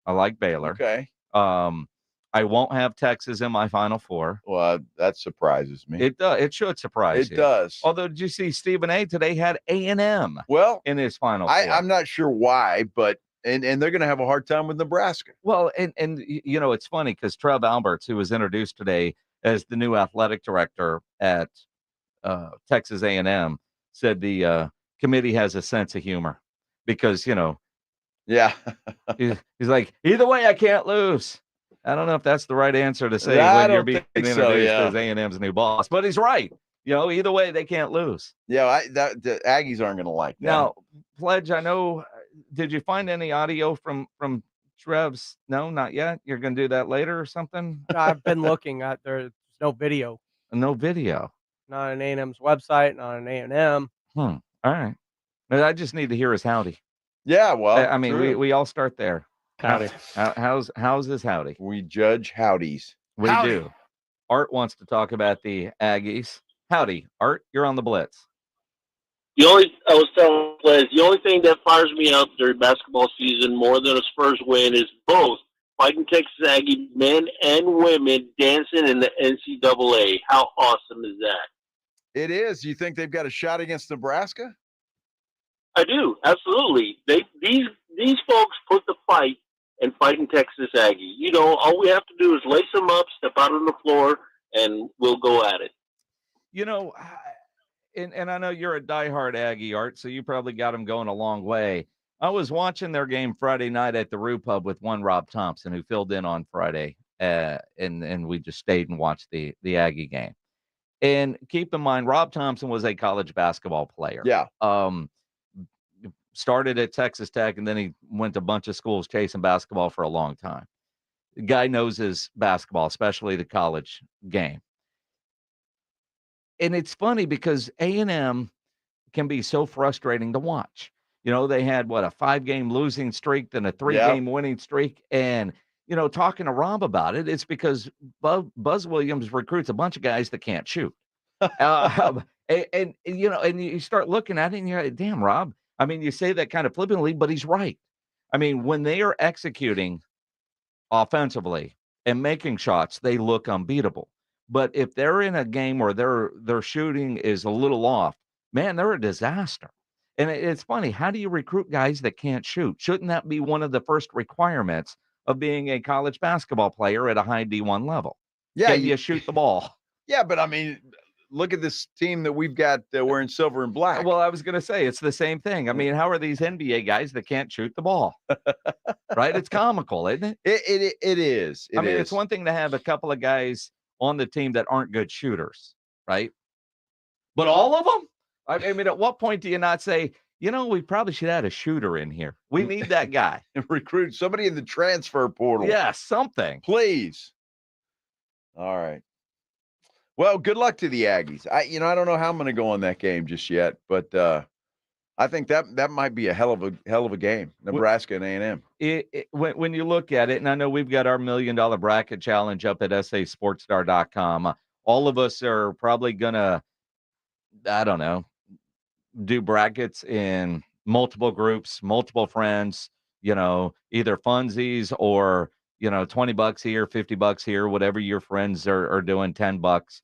I like Baylor. Okay. I won't have Texas in my Final Four. Well, that surprises me. It does. It should surprise you. It does. Although, did you see Stephen A. today had A&M? Well, in his Final Four. I'm not sure why, but and they're going to have a hard time with Nebraska. Well, and it's funny because Trev Alberts, who was introduced today as the new athletic director at Texas A&M, said the committee has a sense of humor because yeah, he's like, either way, I can't lose. I don't know if that's the right answer to say when you're being introduced as A&M's new boss, but he's right. Either way, they can't lose. Yeah, the Aggies aren't going to like that. Now, Pledge, I know. Did you find any audio from Trev's? No, not yet. You're going to do that later or something? I've been looking. There's no video. No video. Not on A&M's website, not on A&M. All right. I just need to hear his howdy. Yeah, well, I mean, we all start there. Howdy. How's his howdy? We judge howdies. We do. Art wants to talk about the Aggies. Howdy, Art. You're on the Blitz. I was telling players, the only thing that fires me up during basketball season more than a Spurs win is both Fighting Texas Aggie men and women dancing in the NCAA. How awesome is that? It is. You think they've got a shot against Nebraska? I do, absolutely. These folks put the fight in Fighting Texas Aggie. You know, all we have to do is lace them up, step out on the floor, and we'll go at it. You know, and I know you're a diehard Aggie, Art, so you probably got them going a long way. I was watching their game Friday night at the Rue Pub with one Rob Thompson, who filled in on Friday, and we just stayed and watched the Aggie game. And keep in mind, Rob Thompson was a college basketball player. Yeah. Started at Texas Tech, and then he went to a bunch of schools chasing basketball for a long time. The guy knows his basketball, especially the college game. And it's funny because A&M can be so frustrating to watch. You know, they had, a 5-game losing streak, then a 3-game winning streak. And, talking to Rob about it, it's because Buzz Williams recruits a bunch of guys that can't shoot. And you start looking at it and you're like, damn, Rob. I mean, you say that kind of flippantly, but he's right. I mean, when they are executing offensively and making shots, they look unbeatable. But if they're in a game where their shooting is a little off, man, they're a disaster. And it's funny. How do you recruit guys that can't shoot? Shouldn't that be one of the first requirements of being a college basketball player at a high D1 level? Yeah. Can you shoot the ball? Yeah, but I mean, look at this team that we've got wearing silver and black. Well, I was going to say, it's the same thing. I mean, how are these NBA guys that can't shoot the ball? Right? It's comical, isn't it? It is. I mean, it's one thing to have a couple of guys on the team that aren't good shooters, right? But all of them? I mean, at what point do you not say, we probably should add a shooter in here. We need that guy. Recruit somebody in the transfer portal. Yeah, something. Please. All right. Well, good luck to the Aggies. I don't know how I'm going to go on that game just yet, but I think that might be a hell of a game, Nebraska and A&M. When you look at it, and I know we've got our $1 million bracket challenge up at sasportstar.com. All of us are probably going to, I don't know, do brackets in multiple groups, multiple friends, either funsies or, $20 here, $50 here, whatever your friends are doing, $10.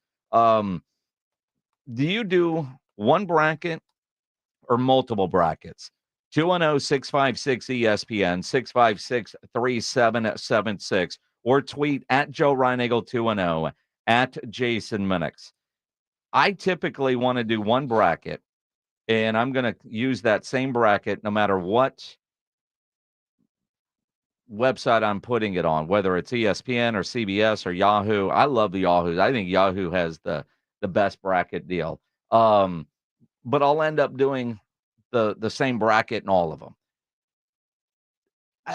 Do you do one bracket or multiple brackets? 210-656-ESPN, 656-3776, or tweet at Joe Reinagle 210, at Jason Minix. I typically want to do one bracket, and I'm going to use that same bracket no matter what website I'm putting it on, whether it's ESPN or CBS or Yahoo. I love the Yahoo. I think Yahoo has the best bracket deal. But I'll end up doing the same bracket in all of them.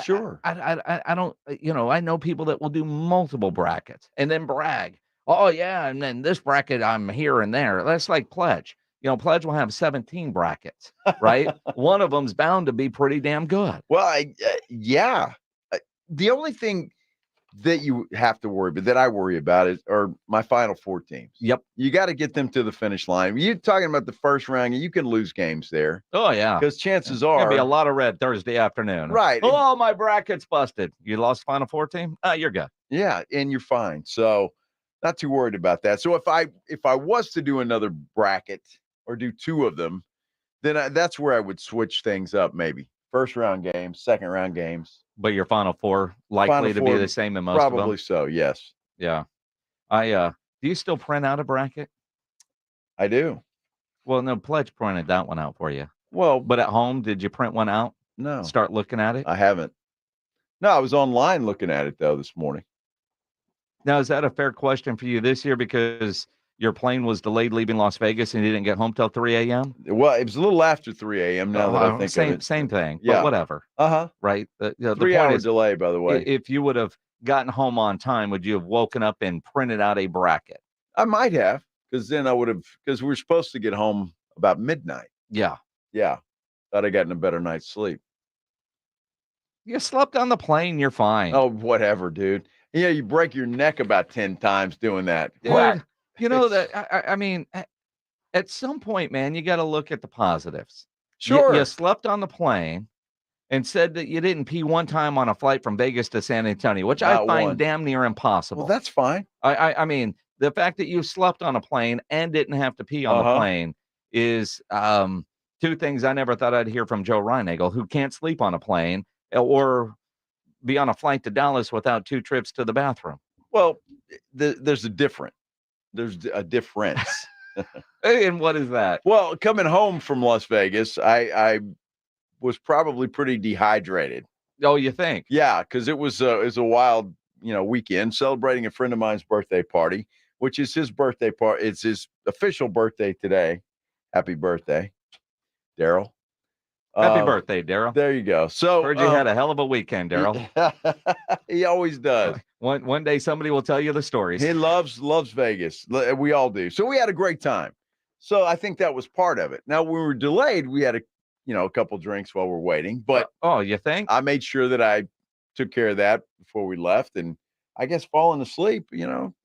Sure. I don't, I know people that will do multiple brackets and then brag. Oh, yeah, and then this bracket I'm here and there. That's like Pledge. Pledge will have 17 brackets, right? One of them's bound to be pretty damn good. Well, yeah. The only thing that you have to worry about, that I worry about, are my Final Four teams. Yep. You got to get them to the finish line. You're talking about the first round, and you can lose games there. Oh, yeah. Because chances are. There'll be a lot of red Thursday afternoon. Right. Oh, my bracket's busted. You lost Final Four team? You're good. Yeah, and you're fine. So not too worried about that. So if I was to do another bracket or do two of them, then that's where I would switch things up maybe. First round games, second round games. But your Final Four likely to be the same in most of them? Probably so, yes. Yeah. Do you still print out a bracket? I do. Well, no, Pledge printed that one out for you. Well, but at home, did you print one out? No. Start looking at it? I haven't. No, I was online looking at it, though, this morning. Now, is that a fair question for you this year because your plane was delayed leaving Las Vegas and you didn't get home till 3 a.m.? Well, it was a little after 3 a.m. now that I think of it. Same thing, yeah. But whatever. Uh-huh. Right? The 3-hour delay, by the way. If you would have gotten home on time, would you have woken up and printed out a bracket? I might have, because then I would have, because we were supposed to get home about midnight. Yeah. Yeah. Thought I'd gotten a better night's sleep. You slept on the plane, you're fine. Oh, whatever, dude. Yeah, you break your neck about 10 times doing that. Dude, you know that, I mean, At some point, man, you got to look at the positives. Sure. You slept on the plane and said that you didn't pee one time on a flight from Vegas to San Antonio, which I find damn near impossible. Well, that's fine. I mean, the fact that you slept on a plane and didn't have to pee on the plane is two things I never thought I'd hear from Joe Reinagle, who can't sleep on a plane or be on a flight to Dallas without 2 trips to the bathroom. Well, there's a difference. And what is that? Well, coming home from Las Vegas, I was probably pretty dehydrated. Oh, you think? Yeah, because it was a wild, weekend celebrating a friend of mine's birthday party, which is his birthday party. It's his official birthday today. Happy birthday, Daryl. Happy birthday, Daryl. There you go. So heard you had a hell of a weekend, Daryl. He always does. One day somebody will tell you the stories. He loves Vegas. We all do. So we had a great time. So I think that was part of it. Now, when we were delayed, we had a couple drinks while we're waiting. But you think? I made sure that I took care of that before we left. And I guess falling asleep, I didn't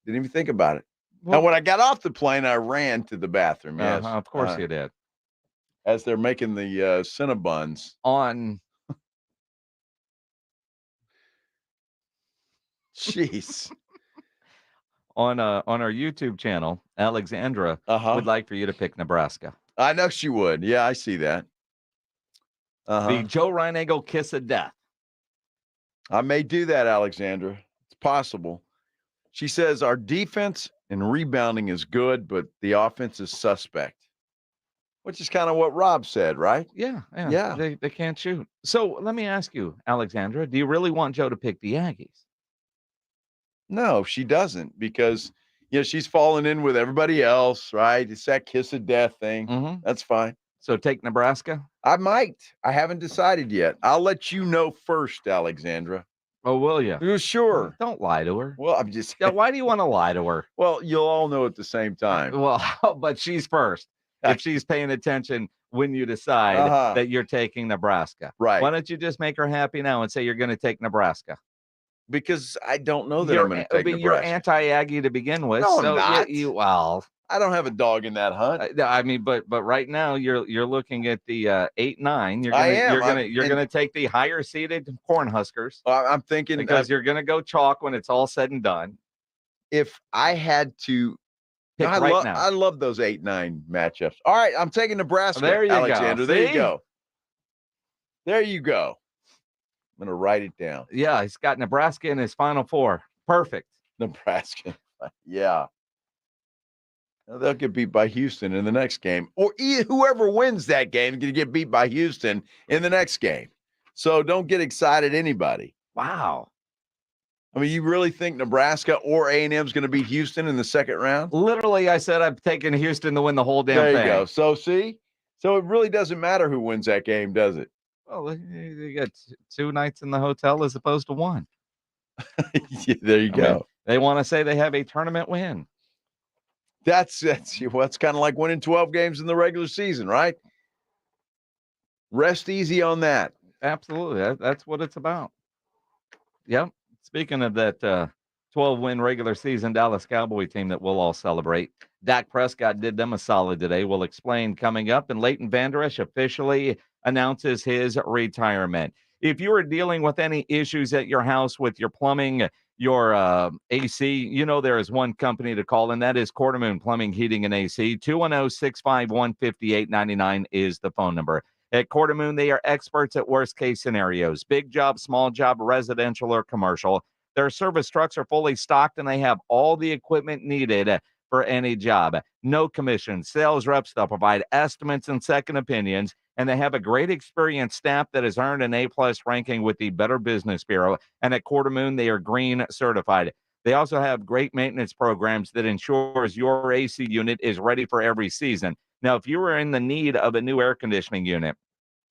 even think about it. Now, when I got off the plane, I ran to the bathroom. Yes, of course you did. As they're making the Cinnabons on. Jeez. On our YouTube channel, Alexandra would like for you to pick Nebraska. I know she would. Yeah, I see that. The Joe Reinagle kiss of death. I may do that, Alexandra. It's possible. She says our defense and rebounding is good, but the offense is suspect. Which is kind of what Rob said, right? Yeah. Yeah. They can't shoot. So let me ask you, Alexandra, do you really want Joe to pick the Aggies? No, she doesn't, because she's falling in with everybody else, right? It's that kiss of death thing. That's fine. So take Nebraska? I might. I haven't decided yet. I'll let you know first, Alexandra. Oh, will you? Sure. Don't lie to her. Well, I'm just. Yeah, why do you want to lie to her? Well, you'll all know at the same time. Well, but she's first. If she's paying attention when you decide that you're taking Nebraska. Right. Why don't you just make her happy now and say you're going to take Nebraska? Because I don't know that I'm going to take Nebraska. You're anti-Aggie to begin with. No, so I'm not. Well, I don't have a dog in that hunt. I mean, but right now you're looking at the 8-9. You're gonna take the higher seeded Cornhuskers. I'm thinking because you're gonna go chalk when it's all said and done. If I had to. Pick right now. I love those 8-9 matchups. All right, I'm taking Nebraska. There you Alexander. go. There you go. There you go. I'm going to write it down. Yeah, he's got Nebraska in his Final Four. Perfect. Nebraska. Yeah. They'll get beat by Houston in the next game. Or whoever wins that game is going to get beat by Houston in the next game. So don't get excited, anybody. Wow. I mean, you really think Nebraska or A&M is going to beat Houston in the second round? Literally, I said I'm taking Houston to win the whole damn thing. There you go. So, see? So it really doesn't matter who wins that game, does it? Well, you got 2 nights in the hotel as opposed to 1. Yeah, there you go. Mean, they want to say they have a tournament win. That's kind of like winning 12 games in the regular season, right? Rest easy on that. Absolutely. That's what it's about. Yep. Speaking of that 12-win regular season Dallas Cowboy team that we'll all celebrate, Dak Prescott did them a solid today. We'll explain coming up. And Leighton Van Der Esch officially announces his retirement. If you are dealing with any issues at your house with your plumbing, your AC, there is one company to call, and that is Quartermoon Plumbing, Heating, and AC. 210-651-5899 is the phone number. At Quartermoon, they are experts at worst-case scenarios. Big job, small job, residential or commercial. Their service trucks are fully stocked, and they have all the equipment needed for any job. No commission. Sales reps, they'll provide estimates and second opinions, and they have a great experienced staff that has earned an A-plus ranking with the Better Business Bureau. And at Quartermoon, they are green certified. They also have great maintenance programs that ensures your AC unit is ready for every season. Now, if you are in the need of a new air conditioning unit,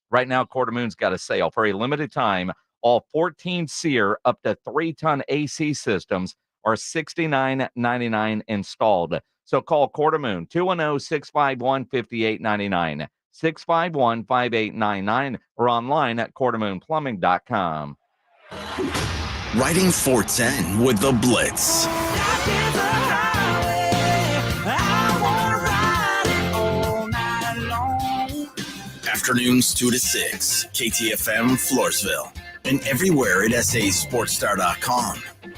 right now, Quartermoon's got a sale. For a limited time, all 14 SEER up to 3-ton AC systems are $69.99 installed. So call Quartermoon, 210-651-5899, 651-5899, or online at quartermoonplumbing.com. Riding 410 with the Blitz. Afternoons 2 to 6, KTFM Floresville, and everywhere at sasportstar.com. Do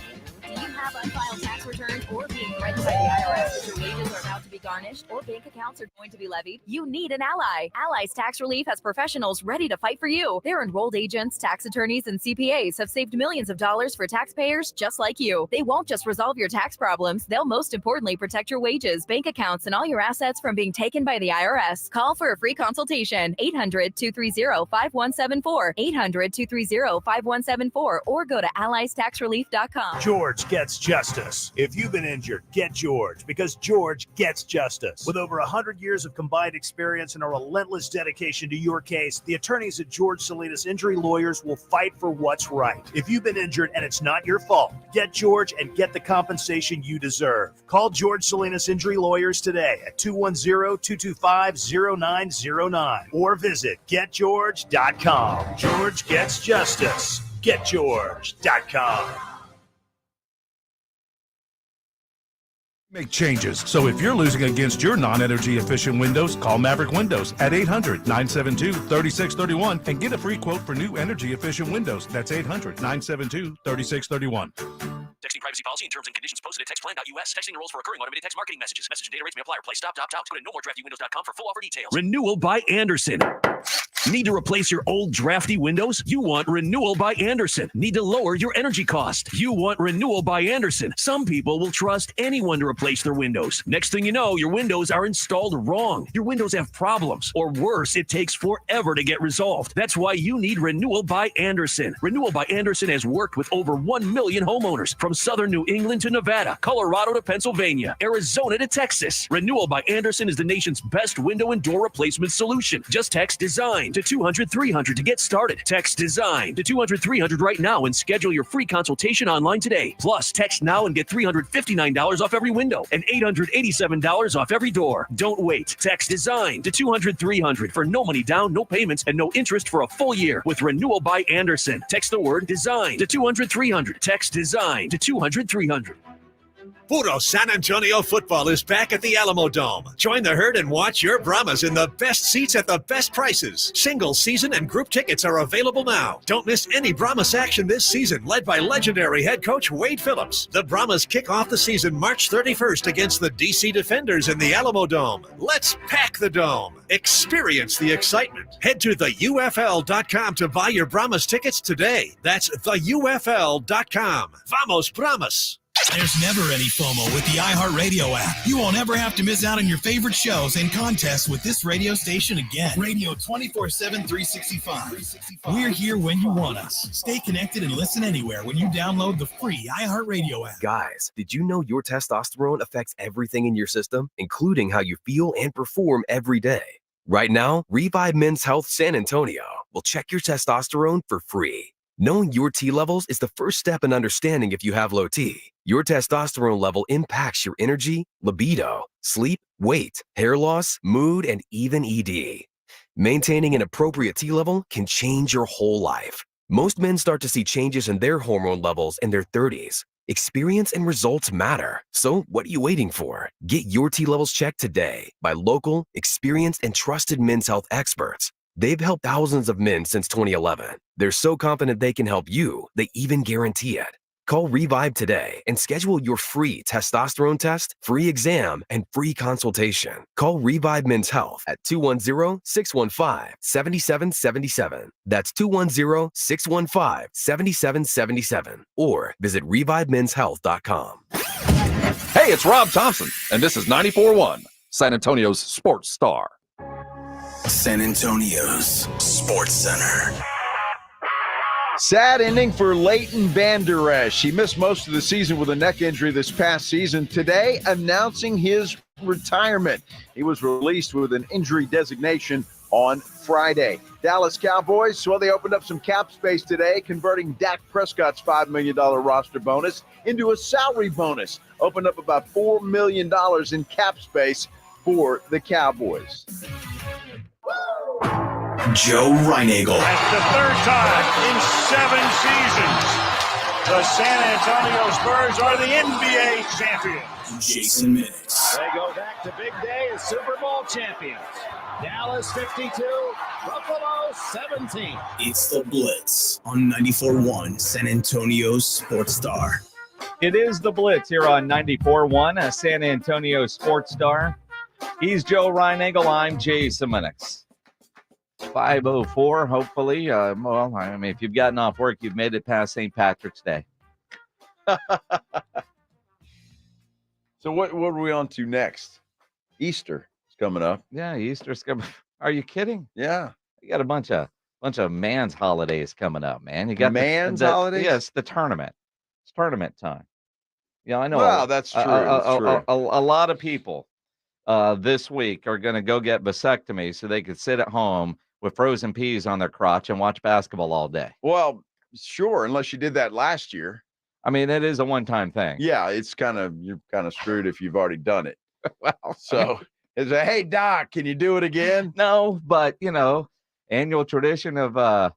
you have unfiled tax returns or being threatened by the IRS that your wages are about to be garnished or bank accounts are going to be levied? You need an ally. Allies Tax Relief has professionals ready to fight for you. Their enrolled agents, tax attorneys, and CPAs have saved millions of dollars for taxpayers just like you. They won't just resolve your tax problems. They'll most importantly protect your wages, bank accounts, and all your assets from being taken by the IRS. Call for a free consultation. 800-230-5174. 800-230-5174 or go to alliestaxrelief.com. George gets justice. If you've been injured, get George, because George gets justice. With over 100 years of combined experience and a relentless dedication to your case, the attorneys at George Salinas Injury Lawyers will fight for what's right. If you've been injured and it's not your fault, get George and get the compensation you deserve. Call George Salinas Injury Lawyers today at 210-225-0909 or visit getgeorge.com. George gets justice. Getgeorge.com. Make changes. So if you're losing against your non-energy efficient windows, call Maverick Windows at 800-972-3631 and get a free quote for new energy efficient windows. That's 800-972-3631. Texting privacy policy and terms and conditions posted at textplan.us. Texting enrolls for recurring automated text marketing messages. Message and data rates may apply. Reply stop, opt out. Go to nomoredraftywindows.com for full offer details. Renewal by Andersen. Need to replace your old drafty windows? You want Renewal by Andersen. Need to lower your energy cost? You want Renewal by Andersen. Some people will trust anyone to replace their windows. Next thing you know, your windows are installed wrong. Your windows have problems, or worse, it takes forever to get resolved. That's why you need Renewal by Andersen. Renewal by Andersen has worked with over 1 million homeowners from southern New England to Nevada, Colorado to Pennsylvania, Arizona to Texas. Renewal by Andersen is the nation's best window and door replacement solution. Just text DESIGN to 200-300 to get started. Text DESIGN to 200-300 right now and schedule your free consultation online today. Plus, text now and get $359 off every window and $887 off every door. Don't wait. Text DESIGN to 200-300 for no money down, no payments, and no interest for a full year with Renewal by Andersen. Text the word DESIGN to 200-300. Text DESIGN to 200-300. Puro San Antonio football is back at the Alamo Dome. Join the herd and watch your Brahmas in the best seats at the best prices. Single, season, and group tickets are available now. Don't miss any Brahmas action this season, led by legendary head coach Wade Phillips. The Brahmas kick off the season March 31st against the DC Defenders in the Alamo Dome. Let's pack the Dome. Experience the excitement. Head to theufl.com to buy your Brahmas tickets today. That's theufl.com. Vamos Brahmas! There's never any FOMO with the iHeartRadio app. You won't ever have to miss out on your favorite shows and contests with this radio station again. Radio 24/7, 365. We're here when you want us. Stay connected and listen anywhere when you download the free iHeartRadio app. Guys, did you know your testosterone affects everything in your system, including how you feel and perform every day? Right now, Revive Men's Health San Antonio will check your testosterone for free. Knowing your T levels is the first step in understanding if you have low T. Your testosterone level impacts your energy, libido, sleep, weight, hair loss, mood, and even ED. Maintaining an appropriate T level can change your whole life. Most men start to see changes in their hormone levels in their 30s. Experience and results matter. So what are you waiting for? Get your T levels checked today by local, experienced, and trusted men's health experts. They've helped thousands of men since 2011. They're so confident they can help you, they even guarantee it. Call Revive today and schedule your free testosterone test, free exam, and free consultation. Call Revive Men's Health at 210-615-7777. That's 210-615-7777. Or visit ReviveMen'sHealth.com. Hey, it's Rob Thompson, and this is 94.1, San Antonio's Sports Star. San Antonio's Sports Center. Sad ending for Leighton Van Der Esch. He missed most of the season with a neck injury this past season. Today, announcing his retirement. He was released with an injury designation on Friday. Dallas Cowboys, well, they opened up some cap space today, converting Dak Prescott's $5 million roster bonus into a salary bonus. Opened up about $4 million in cap space for the Cowboys. Joe Reinagel. That's the third time in 7 seasons. The San Antonio Spurs are the NBA champions. Jason Minix. They go back to big day as Super Bowl champions. Dallas 52, Buffalo 17. It's the Blitz on 94.1 San Antonio Sports Star. It is the Blitz here on 94.1, a San Antonio Sports Star. He's Joe Reinagel. I'm Jay Semenix. 5:04, hopefully. Well, I mean, if you've gotten off work, you've made it past St. Patrick's Day. So what are we on to next? Easter is coming up. Yeah, Easter's coming. Are you kidding? Yeah. You got a bunch of man's holidays coming up, man. You got man's holidays? Yes, the tournament. It's tournament time. Yeah, I know. Wow, that's true. A lot of people this week are going to go get vasectomy so they could sit at home with frozen peas on their crotch and watch basketball all day. Well, sure, unless you did that last year. I mean, it is a one-time thing. Yeah, you're kind of screwed if you've already done it. Well, so it's a, hey, Doc, can you do it again? No, but, annual tradition of, I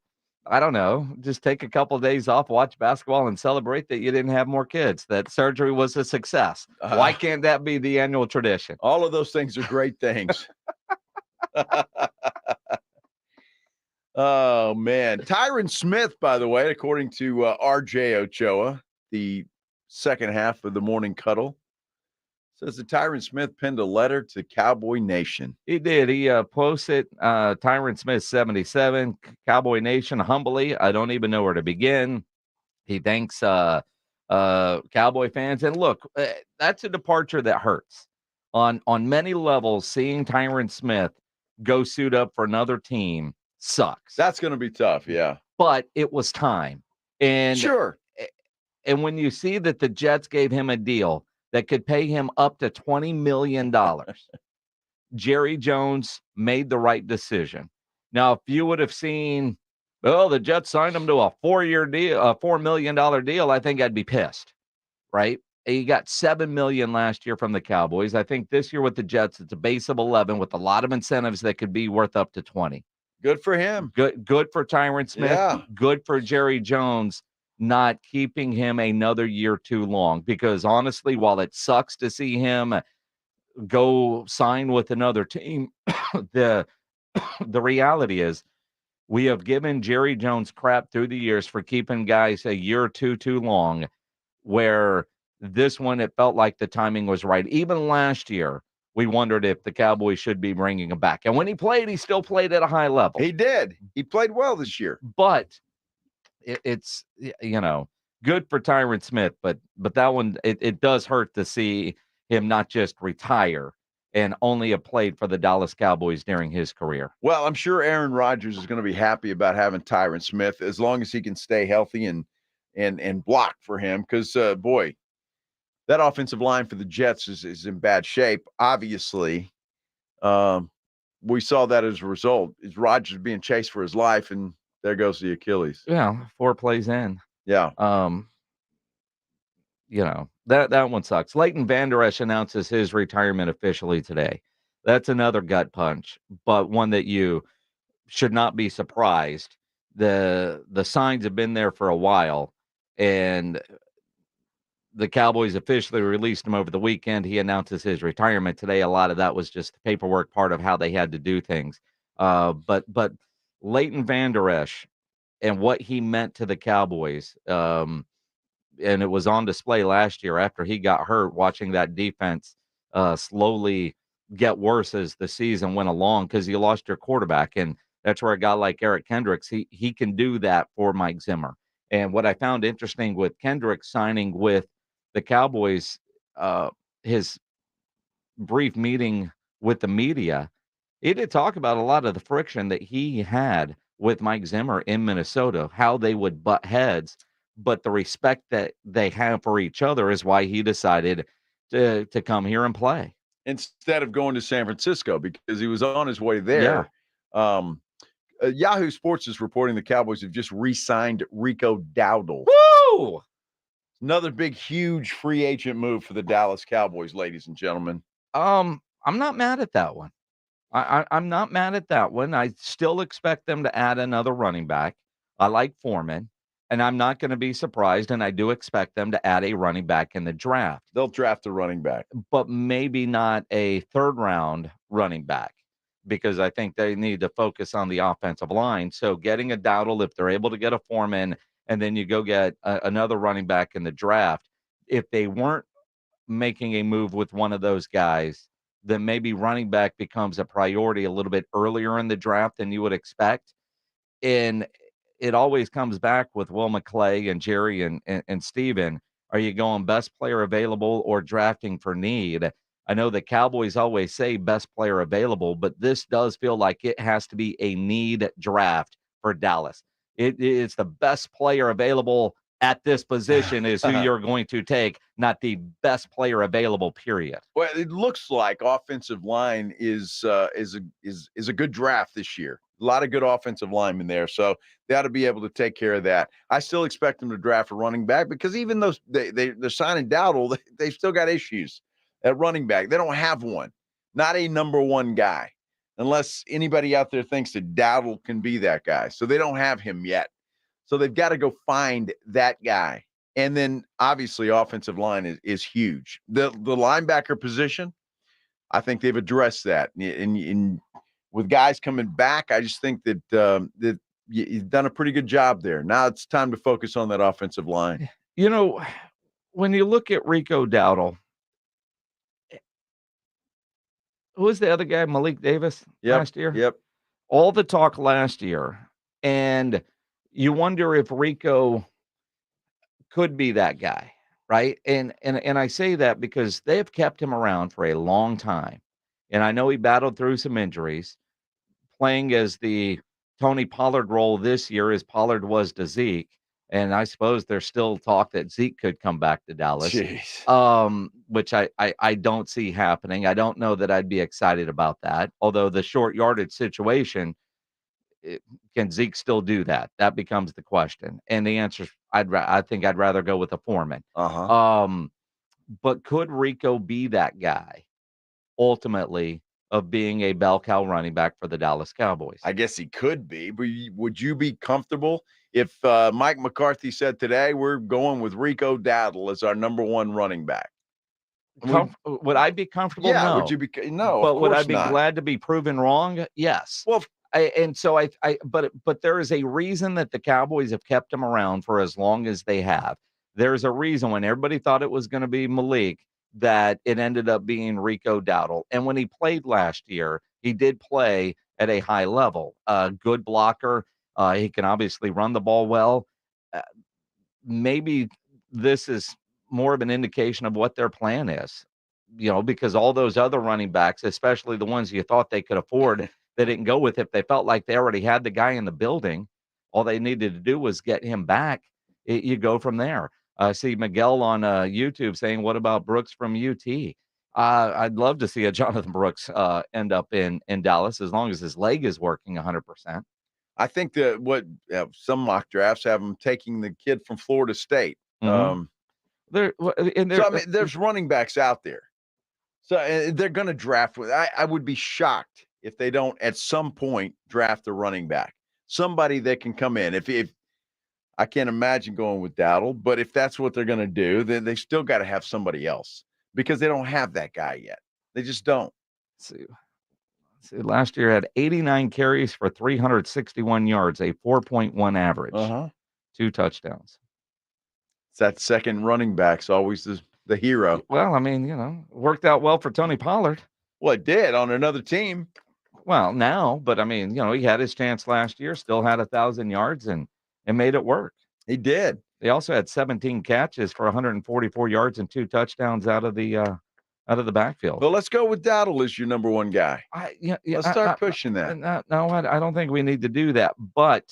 don't know, just take a couple of days off, watch basketball, and celebrate that you didn't have more kids, that surgery was a success. Why can't that be the annual tradition? All of those things are great things. Oh, man. Tyron Smith, by the way, according to R.J. Ochoa, the second half of the morning cuddle, says that Tyron Smith penned a letter to Cowboy Nation. He did. He posted Tyron Smith 77, Cowboy Nation, humbly. I don't even know where to begin. He thanks Cowboy fans. And look, that's a departure that hurts. On many levels, seeing Tyron Smith go suit up for another team sucks. That's going to be tough, yeah. But it was time. And sure. And when you see that the Jets gave him a deal that could pay him up to $20 million, Jerry Jones made the right decision. Now, if you would have seen, the Jets signed him to a 4-year deal, a $4 million deal, I think I'd be pissed, right? He got $7 million last year from the Cowboys. I think this year with the Jets, it's a base of 11 with a lot of incentives that could be worth up to 20. Good for him. Good for Tyron Smith. Yeah. Good for Jerry Jones not keeping him another year too long. Because honestly, while it sucks to see him go sign with another team, the reality is we have given Jerry Jones crap through the years for keeping guys a year or two too long, where this one, it felt like the timing was right. Even last year, we wondered if the Cowboys should be bringing him back. And when he played, he still played at a high level. He did. He played well this year. But it's good for Tyron Smith. But that one, it does hurt to see him not just retire and only have played for the Dallas Cowboys during his career. Well, I'm sure Aaron Rodgers is going to be happy about having Tyron Smith as long as he can stay healthy and block for him. Because, boy, that offensive line for the Jets is in bad shape. Obviously, we saw that as a result. Is Rodgers being chased for his life, and there goes the Achilles. Yeah, 4 plays in. Yeah. That one sucks. Leighton Van Der Esch announces his retirement officially today. That's another gut punch, but one that you should not be surprised. The signs have been there for a while, and the Cowboys officially released him over the weekend. He announces his retirement today. A lot of that was just the paperwork part of how they had to do things. But Leighton Van Der Esch and what he meant to the Cowboys, and it was on display last year after he got hurt, watching that defense slowly get worse as the season went along because you lost your quarterback. And that's where a guy like Eric Kendricks, he can do that for Mike Zimmer. And what I found interesting with Kendricks signing with the Cowboys, his brief meeting with the media, he did talk about a lot of the friction that he had with Mike Zimmer in Minnesota, how they would butt heads, but the respect that they have for each other is why he decided to come here and play. Instead of going to San Francisco, because he was on his way there. Yeah. Yahoo Sports is reporting the Cowboys have just re-signed Rico Dowdle. Woo! Another big, huge free agent move for the Dallas Cowboys, ladies and gentlemen. I'm not mad at that one. I'm not mad at that one. I still expect them to add another running back. I like Foreman, and I'm not going to be surprised, and I do expect them to add a running back in the draft. They'll draft a running back. But maybe not a third-round running back. because I think they need to focus on the offensive line. So getting a Dowdle, if they're able to get a Foreman, and then you go get another running back in the draft, if they weren't making a move with one of those guys, then maybe running back becomes a priority a little bit earlier in the draft than you would expect. And it always comes back with Will McClay and Jerry and Steven. Are you going best player available or drafting for need? I know the Cowboys always say best player available, but this does feel like it has to be a need draft for Dallas. It's the best player available at this position is who you're going to take, not the best player available, period. Well, it looks like offensive line is a good draft this year. A lot of good offensive linemen there, so they ought to be able to take care of that. I still expect them to draft a running back because even though they're signing Dowdle, they've still got issues at running back. They don't have one, not a number one guy, unless anybody out there thinks that Dowdle can be that guy. So they don't have him yet. So they've got to go find that guy. And then obviously offensive line is huge. The linebacker position, I think they've addressed that. And with guys coming back, I just think that that you've done a pretty good job there. Now it's time to focus on that offensive line. You know, when you look at Rico Dowdle, who was the other guy? Malik Davis last year? Yep. All the talk last year. And you wonder if Rico could be that guy, right? And I say that because they have kept him around for a long time. And I know he battled through some injuries, playing as the Tony Pollard role this year as Pollard was to Zeke. And I suppose there's still talk that Zeke could come back to Dallas, which I don't see happening. I don't know that I'd be excited about that. Although the short yardage situation, can Zeke still do that? That becomes the question. And the answer is I think I'd rather go with a Foreman. But could Rico be that guy ultimately of being a bell cow running back for the Dallas Cowboys? I guess he could be, but would you be comfortable if Mike McCarthy said today we're going with Rico Dowdle as our number one running back? Would I be comfortable? Yeah. No. Would you be? No. But would I be not. glad to be proven wrong? Yes. Well, but there is a reason that the Cowboys have kept him around for as long as they have. There's a reason when everybody thought it was going to be Malik that it ended up being Rico Dowdle. And when he played last year, he did play at a high level. Good blocker. He can obviously run the ball well. Maybe this is more of an indication of what their plan is, because all those other running backs, especially the ones you thought they could afford, they didn't go with. If they felt like they already had the guy in the building, all they needed to do was get him back. You go from there. I see Miguel on YouTube saying, what about Brooks from UT? I'd love to see a Jonathan Brooks end up in Dallas as long as his leg is working 100%. I think that some mock drafts have him taking the kid from Florida State. Mm-hmm. There's running backs out there. So they're going to draft with. I would be shocked if they don't at some point draft a running back, somebody that can come in. If I can't imagine going with Dowdle, but if that's what they're going to do, then they still got to have somebody else because they don't have that guy yet. They just don't. Let's see. Last year had 89 carries for 361 yards, a 4.1 average, 2 touchdowns. It's that second running back's always the hero. Well, I mean, worked out well for Tony Pollard. Well, it did on another team. Well, now, but I mean, he had his chance last year, still had 1,000 yards and made it work. He did. They also had 17 catches for 144 yards and 2 touchdowns out of the backfield. Well, let's go with Dowdle as your number one guy. Let's start pushing that. No, I don't think we need to do that. But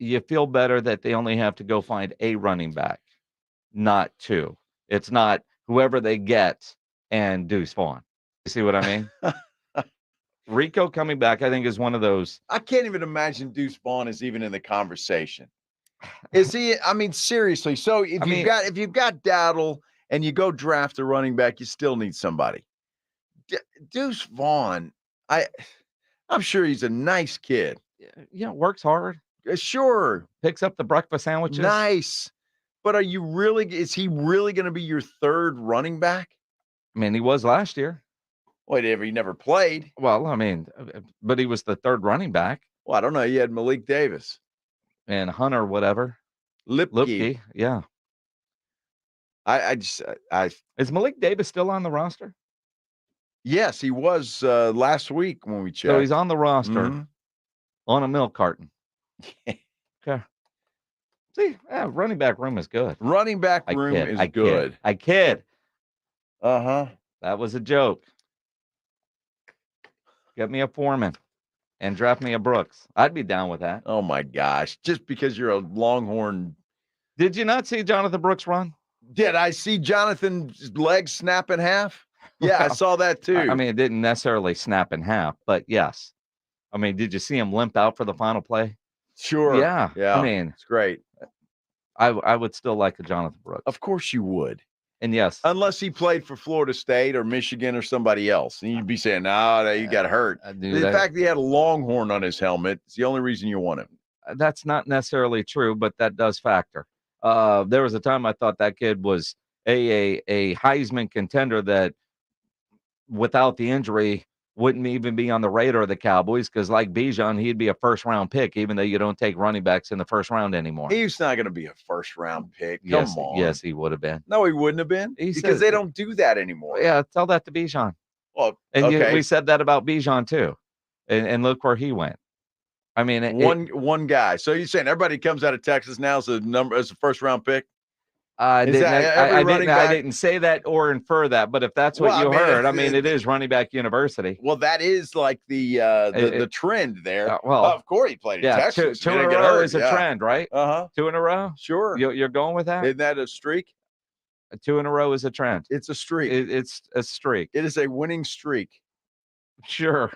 you feel better that they only have to go find a running back, not 2. It's not whoever they get and Deuce Vaughn. You see what I mean? Rico coming back, I think, is one of those. I can't even imagine Deuce Vaughn is even in the conversation. Is he? I mean, seriously. So if you've got Dowdle and you go draft a running back, you still need somebody. Deuce Vaughn, I'm sure he's a nice kid. Yeah, works hard. Sure. Picks up the breakfast sandwiches. Nice. But is he really going to be your third running back? I mean, he was last year. Whatever, he never played. Well, I mean, but he was the third running back. Well, I don't know. You had Malik Davis. And Hunter, whatever. Lipke. Yeah. Is Malik Davis still on the roster? Yes, he was last week when we checked. So he's on the roster on a milk carton. Okay. See, running back room is good. Running back room is good. I kid. Uh-huh. That was a joke. Get me a Foreman and draft me a Brooks. I'd be down with that. Oh, my gosh. Just because you're a Longhorn. Did you not see Jonathan Brooks run? Did I see Jonathan's legs snap in half? Yeah, I saw that too. I mean, it didn't necessarily snap in half, but yes. I mean, did you see him limp out for the final play? Sure. Yeah. I mean, it's great. I would still like a Jonathan Brooks. Of course you would. And yes. Unless he played for Florida State or Michigan or somebody else. And you'd be saying, no, you got hurt. The fact that he had a Longhorn on his helmet is the only reason you want him. That's not necessarily true, but that does factor. There was a time I thought that kid was a Heisman contender that without the injury wouldn't even be on the radar of the Cowboys because like Bijan, he'd be a first-round pick, even though you don't take running backs in the first round anymore. He's not going to be a first-round pick. Come on. Yes, he would have been. No, he wouldn't have been because they don't do that anymore. Yeah, tell that to Bijan. Well, and okay. We said that about Bijan too, and look where he went. I mean, one guy. So you're saying everybody comes out of Texas now as a first-round pick? I didn't say that or infer that, but if that's what you heard, I mean, it is running back university. Well, that is like the trend there. Well, of course, he played in Texas. Two in a row is a trend, right? Uh-huh. 2 in a row? Sure. You're going with that? Isn't that a streak? 2 in a row is a trend. It's a streak. It's a streak. It is a winning streak. Sure.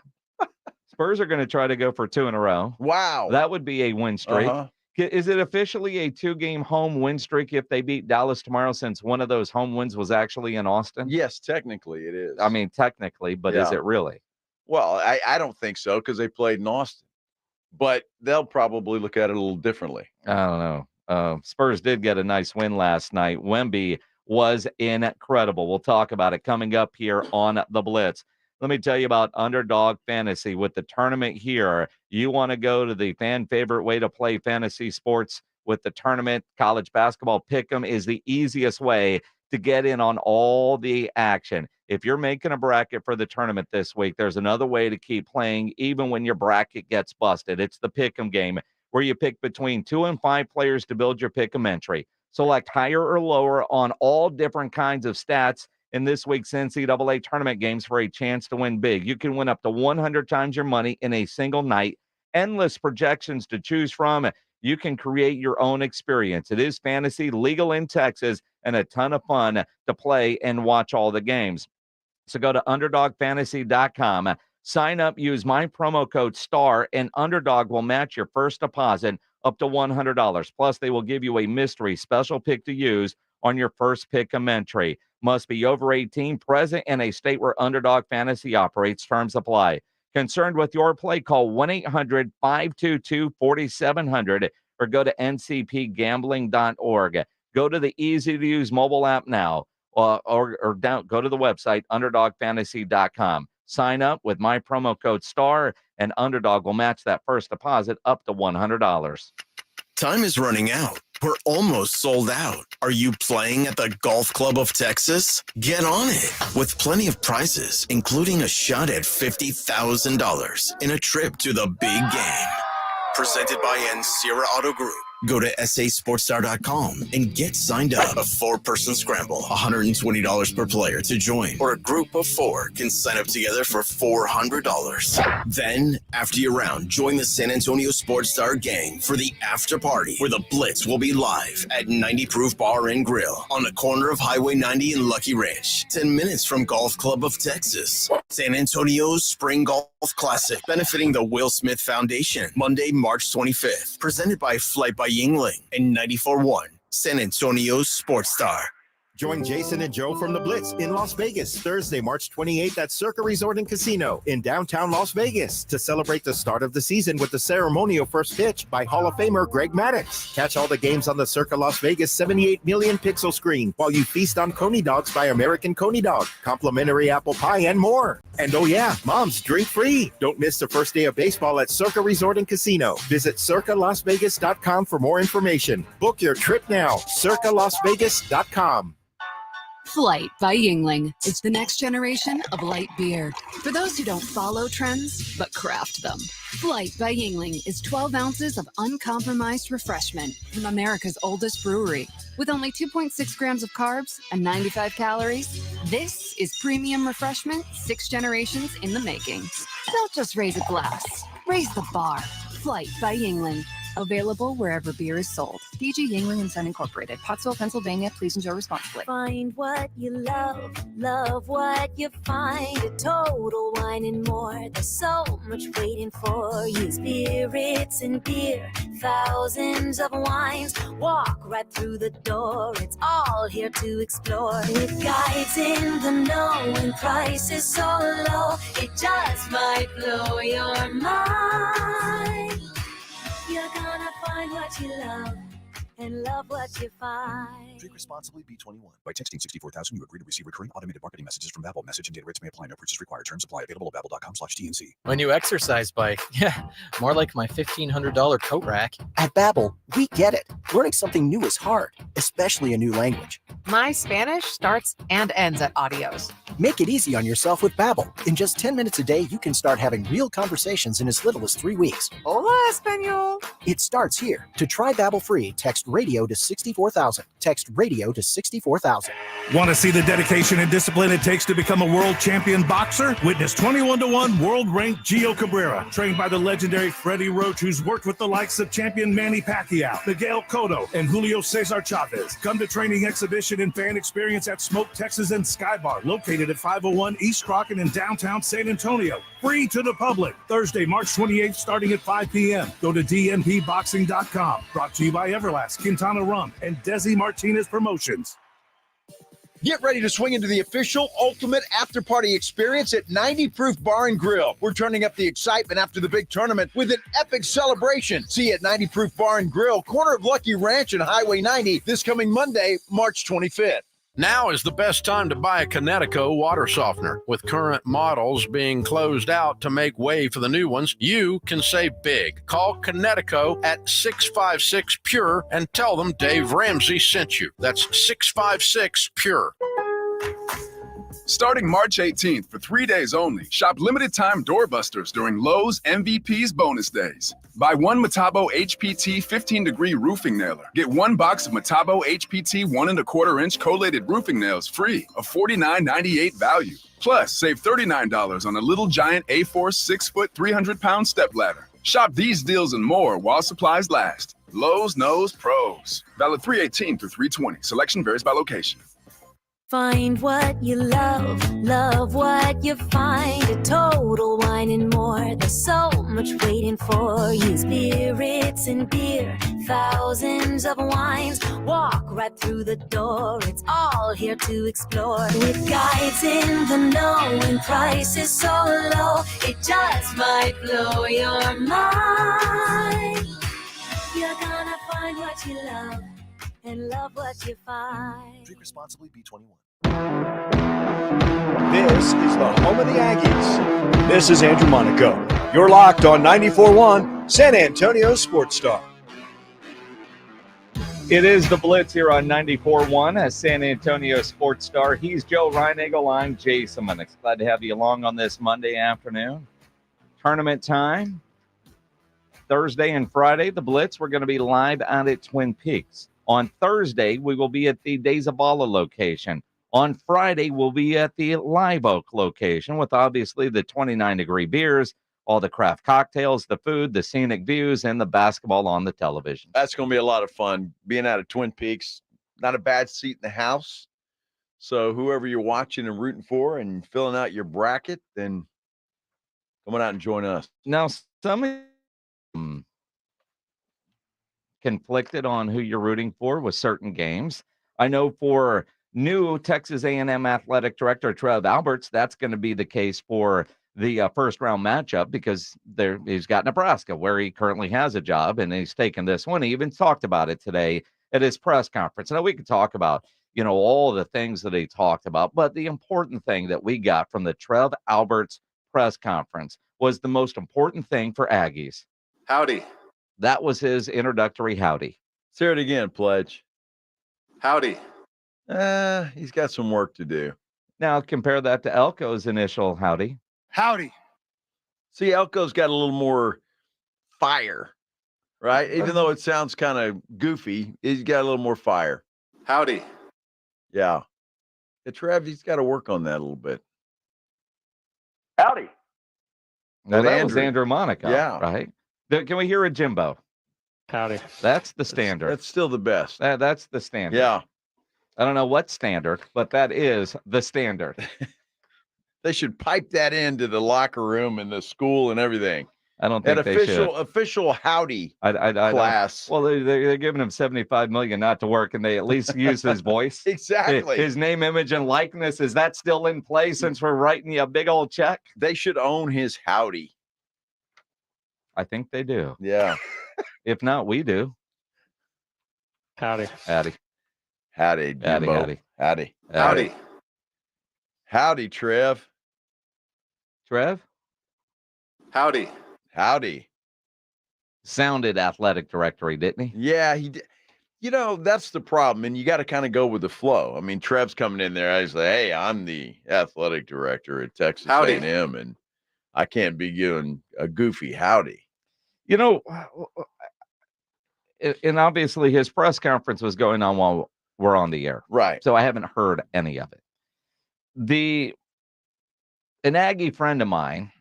Spurs are going to try to go for 2 in a row. Wow. That would be a win streak. Uh-huh. Is it officially a 2-game home win streak if they beat Dallas tomorrow, since one of those home wins was actually in Austin? Yes, technically it is. I mean, technically, but is it really? Well, I don't think so because they played in Austin. But they'll probably look at it a little differently. I don't know. Spurs did get a nice win last night. Wemby was incredible. We'll talk about it coming up here on The Blitz. Let me tell you about Underdog Fantasy. With the tournament here, you want to go to the fan favorite way to play fantasy sports with the tournament. College basketball pick'em is the easiest way to get in on all the action. If you're making a bracket for the tournament this week, there's another way to keep playing even when your bracket gets busted. It's the pick'em game where you pick between 2 and 5 players to build your pick'em entry. Select higher or lower on all different kinds of stats in this week's NCAA tournament games for a chance to win big. You can win up to 100 times your money in a single night. Endless projections to choose from. You can create your own experience. It is fantasy, legal in Texas, and a ton of fun to play and watch all the games. So go to UnderdogFantasy.com. Sign up, use my promo code STAR, and Underdog will match your first deposit up to $100. Plus, they will give you a mystery special pick to use on your first pick'em entry. Must be over 18, present in a state where Underdog Fantasy operates. Terms apply. Concerned with your play? Call 1-800-522-4700 or go to ncpgambling.org. Go to the easy-to-use mobile app now or go to the website, UnderdogFantasy.com. Sign up with my promo code STAR, and Underdog will match that first deposit up to $100. Time is running out. We're almost sold out. Are you playing at the Golf Club of Texas? Get on it. With plenty of prizes, including a shot at $50,000 in a trip to the big game. Presented by Sierra Auto Group. Go to sasportstar.com and get signed up. A 4-person scramble, $120 per player to join. Or a group of 4 can sign up together for $400. Then, after your round, join the San Antonio Sports Star gang for the after party, where the Blitz will be live at 90 Proof Bar and Grill on the corner of Highway 90 and Lucky Ranch, 10 minutes from Golf Club of Texas. San Antonio's Spring Golf Classic, benefiting the Will Smith Foundation, Monday, March 25th. Presented by Flight by Yingling and 94.1 San Antonio's Sports Star. Join Jason and Joe from the Blitz in Las Vegas Thursday, March 28th at Circa Resort and Casino in downtown Las Vegas to celebrate the start of the season with the ceremonial first pitch by Hall of Famer Greg Maddux. Catch all the games on the Circa Las Vegas 78 million pixel screen while you feast on Coney Dogs by American Coney Dog, complimentary apple pie, and more. And oh yeah, moms drink free. Don't miss the first day of baseball at Circa Resort and Casino. Visit circalasvegas.com for more information. Book your trip now. circalasvegas.com. Flight by Yingling. It's the next generation of light beer. For those who don't follow trends, but craft them. Flight by Yingling is 12 ounces of uncompromised refreshment from America's oldest brewery. With only 2.6 grams of carbs and 95 calories, this is premium refreshment 6 generations in the making. Don't just raise a glass, raise the bar. Flight by Yingling. Available wherever beer is sold. DG Yingling and Son Incorporated, Pottsville, Pennsylvania. Please enjoy responsibly. Find what you love, love what you find. A Total Wine and More. There's so much waiting for you. Spirits and beer, thousands of wines. Walk right through the door. It's all here to explore. With guides in the know and prices so low, it just might blow your mind. You're gonna find what you love and love what you find. Drink responsibly. B21. By texting 64,000, you agree to receive recurring automated marketing messages from Babbel. Message and data rates may apply. No purchase required. Terms apply. Available at babbel.com/TNC. My new exercise bike. Yeah, more like my $1,500 coat rack. At Babbel, we get it. Learning something new is hard, especially a new language. My Spanish starts and ends at Adios. Make it easy on yourself with Babbel. In just 10 minutes a day, you can start having real conversations in as little as 3 weeks. Hola, Espanol. It starts here. To try Babbel free, text radio to 64,000. Text radio to 64,000. Want to see the dedication and discipline it takes to become a world champion boxer? Witness 21-1 world-ranked Gio Cabrera, trained by the legendary Freddie Roach, who's worked with the likes of champion Manny Pacquiao, Miguel Cotto, and Julio Cesar Chavez. Come to training, exhibition, and fan experience at Smoke, Texas and Sky Bar, located at 501 East Crockett in downtown San Antonio. Free to the public. Thursday, March 28th, starting at 5 p.m. Go to dnpboxing.com. Brought to you by Everlast, Quintana Rum, and Desi Martinez Promotions. Get ready to swing into the official ultimate after-party experience at 90 Proof Bar and Grill. We're turning up the excitement after the big tournament with an epic celebration. See you at 90 Proof Bar and Grill, corner of Lucky Ranch and Highway 90, this coming Monday, March 25th. Now is the best time to buy a Connecticut water softener. With current models being closed out to make way for the new ones, you can save big. Call Connecticut at 656-PURE and tell them Dave Ramsey sent you. That's 656-PURE. Starting March 18th for 3 days only, shop limited-time doorbusters during Lowe's MVP's bonus days. Buy one Metabo HPT 15-degree roofing nailer. Get one box of Metabo HPT 1 1/4-inch collated roofing nails free, a $49.98 value. Plus, save $39 on a Little Giant A4 6-foot 300-pound stepladder. Shop these deals and more while supplies last. Lowe's knows pros. Valid 3/18 through 3/20. Selection varies by location. Find what you love, love what you find. A Total Wine and More. There's so much waiting for you. Spirits and beer, thousands of wines. Walk right through the door. It's all here to explore. With guides in the know and prices so low, it just might blow your mind. You're gonna find what you love and love what you find. Drink responsibly. B21. This is the home of the Aggies. This is Andrew Monaco. You're locked on 94.1 San Antonio Sports Star. It is the Blitz here on 94.1 as San Antonio Sports Star. He's Joe Reinagle. I'm Jason Minix. Glad to have you along on this Monday afternoon. Tournament time. Thursday and Friday, the Blitz, we're going to be live out at Twin Peaks. On Thursday, we will be at the Dezabala location. On Friday, we'll be at the Live Oak location with obviously the 29-degree beers, all the craft cocktails, the food, the scenic views, and the basketball on the television. That's going to be a lot of fun. Being out of Twin Peaks, not a bad seat in the house. So whoever you're watching and rooting for and filling out your bracket, then come on out and join us. Now, some conflicted on who you're rooting for with certain games. I know for new Texas A&M athletic director Trev Alberts, that's going to be the case for the first round matchup because he's got Nebraska where he currently has a job and he's taken this one. He even talked about it today at his press conference. Now we could talk about all the things that he talked about. But the important thing that we got from the Trev Alberts press conference was the most important thing for Aggies. Howdy. That was his introductory howdy. Say it again, Pledge. Howdy. He's got some work to do. Now compare that to Elko's initial howdy. Howdy. See, Elko's got a little more fire, right? Even though it sounds kind of goofy, he's got a little more fire. Howdy. Yeah. Trev, he's got to work on that a little bit. Howdy. Well, that was Andrew Monaco, yeah. Right? Can we hear a Jimbo? Howdy. That's the standard. That's still the best. That's the standard. Yeah. I don't know what standard, but that is the standard. They should pipe that into the locker room and the school and everything. I don't think they should. Official howdy class. Well, they're giving him $75 million not to work, and they at least use his voice. Exactly. His name, image, and likeness. Is that still in play since we're writing you a big old check? They should own his howdy. I think they do. Yeah. If not, we do. Howdy. Howdy. Howdy, Jimbo. Howdy. Howdy. Howdy. Howdy, Trev. Trev? Howdy. Howdy. Sounded athletic directory, didn't he? Yeah, he did. That's the problem, and you got to kind of go with the flow. I mean, Trev's coming in there. I say, hey, I'm the athletic director at Texas A&M, and I can't be giving a goofy howdy. And obviously his press conference was going on while we're on the air. Right. So I haven't heard any of it. An Aggie friend of mine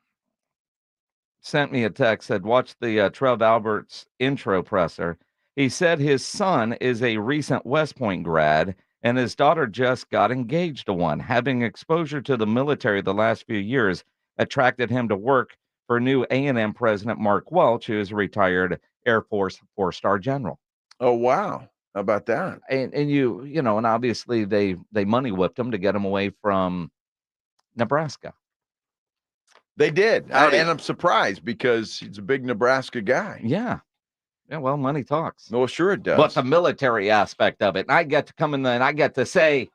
sent me a text, said, watch the Trev Alberts intro presser. He said his son is a recent West Point grad, and his daughter just got engaged to one. Having exposure to the military the last few years attracted him to work for new A&M president Mark Welch, who is a retired Air Force 4-star general. Oh, wow. How about that? And and obviously they money whipped him to get him away from Nebraska. They did. And I'm surprised because he's a big Nebraska guy. Yeah. Yeah, well, money talks. Well, sure it does. But the military aspect of it, and I get to come in there and I get to say,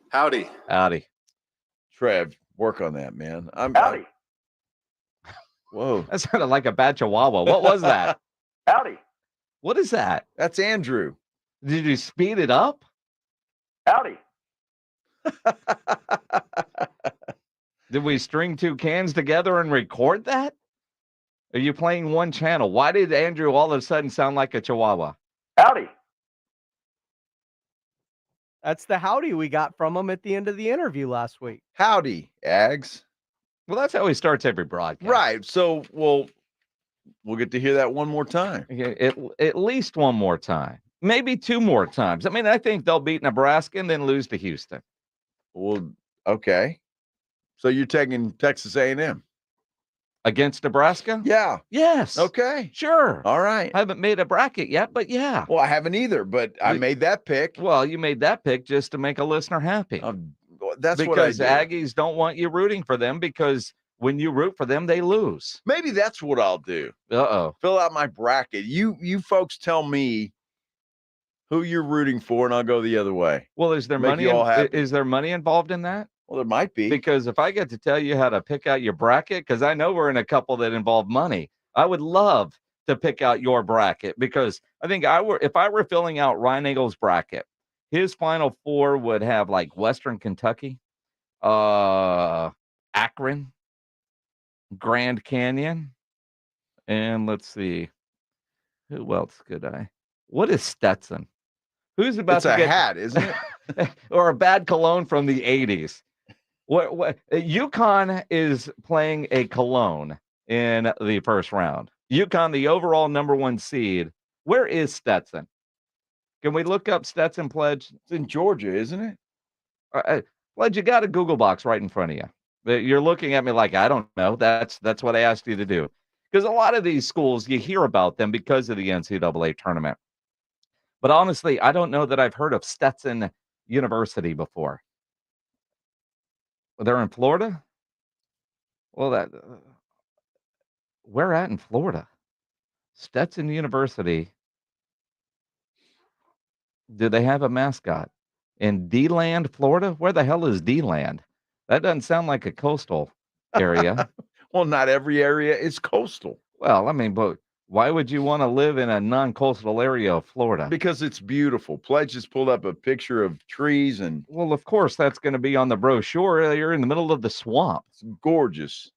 howdy. Howdy. Trev, work on that, man. Howdy. Whoa. That sounded like a bad chihuahua. What was that? Howdy. What is that? That's Andrew. Did you speed it up? Howdy. Did we string two cans together and record that? Are you playing one channel? Why did Andrew all of a sudden sound like a chihuahua? Howdy. That's the howdy we got from him at the end of the interview last week. Howdy, Ags. Well, that's how he starts every broadcast. Right. So we'll get to hear that one more time. At least one more time. Maybe two more times. I mean, I think they'll beat Nebraska and then lose to Houston. Well, okay. So you're taking Texas A&M against Nebraska? Yeah. Yes. Okay. Sure. All right. I haven't made a bracket yet, but yeah. Well, I haven't either, but I made that pick. Well, you made that pick just to make a listener happy. That's because what I do. Aggies don't want you rooting for them because when you root for them, they lose. Maybe that's what I'll do. Uh-oh. Fill out my bracket. You folks tell me who you're rooting for, and I'll go the other way. Well, is there money? Is there money involved in that? Well, there might be. Because if I get to tell you how to pick out your bracket, because I know we're in a couple that involve money, I would love to pick out your bracket because I think if I were filling out Ryan Eagle's bracket, his final four would have like Western Kentucky, Akron, Grand Canyon, and let's see, who else could I? What is Stetson? Who's about it's to a get hat, isn't it? or a bad cologne from the 80s? What UConn is playing a cologne in the first round. UConn, the overall number 1 seed. Where is Stetson? Can we look up Stetson, Pledge? It's in Georgia, isn't it? Pledge, you got a Google box right in front of you. You're looking at me like, I don't know. That's what I asked you to do. Because a lot of these schools, you hear about them because of the NCAA tournament. But honestly, I don't know that I've heard of Stetson University before. They're in Florida? Well, where at in Florida? Stetson University. Do they have a mascot? in D-Land, Florida. Where the hell is D-Land? That doesn't sound like a coastal area. Well, not every area is coastal. Well, I mean, but why would you want to live in a non-coastal area of Florida? Because it's beautiful. Pledge just pulled up a picture of trees and. Well, of course, that's going to be on the brochure. You're in the middle of the swamp. It's gorgeous.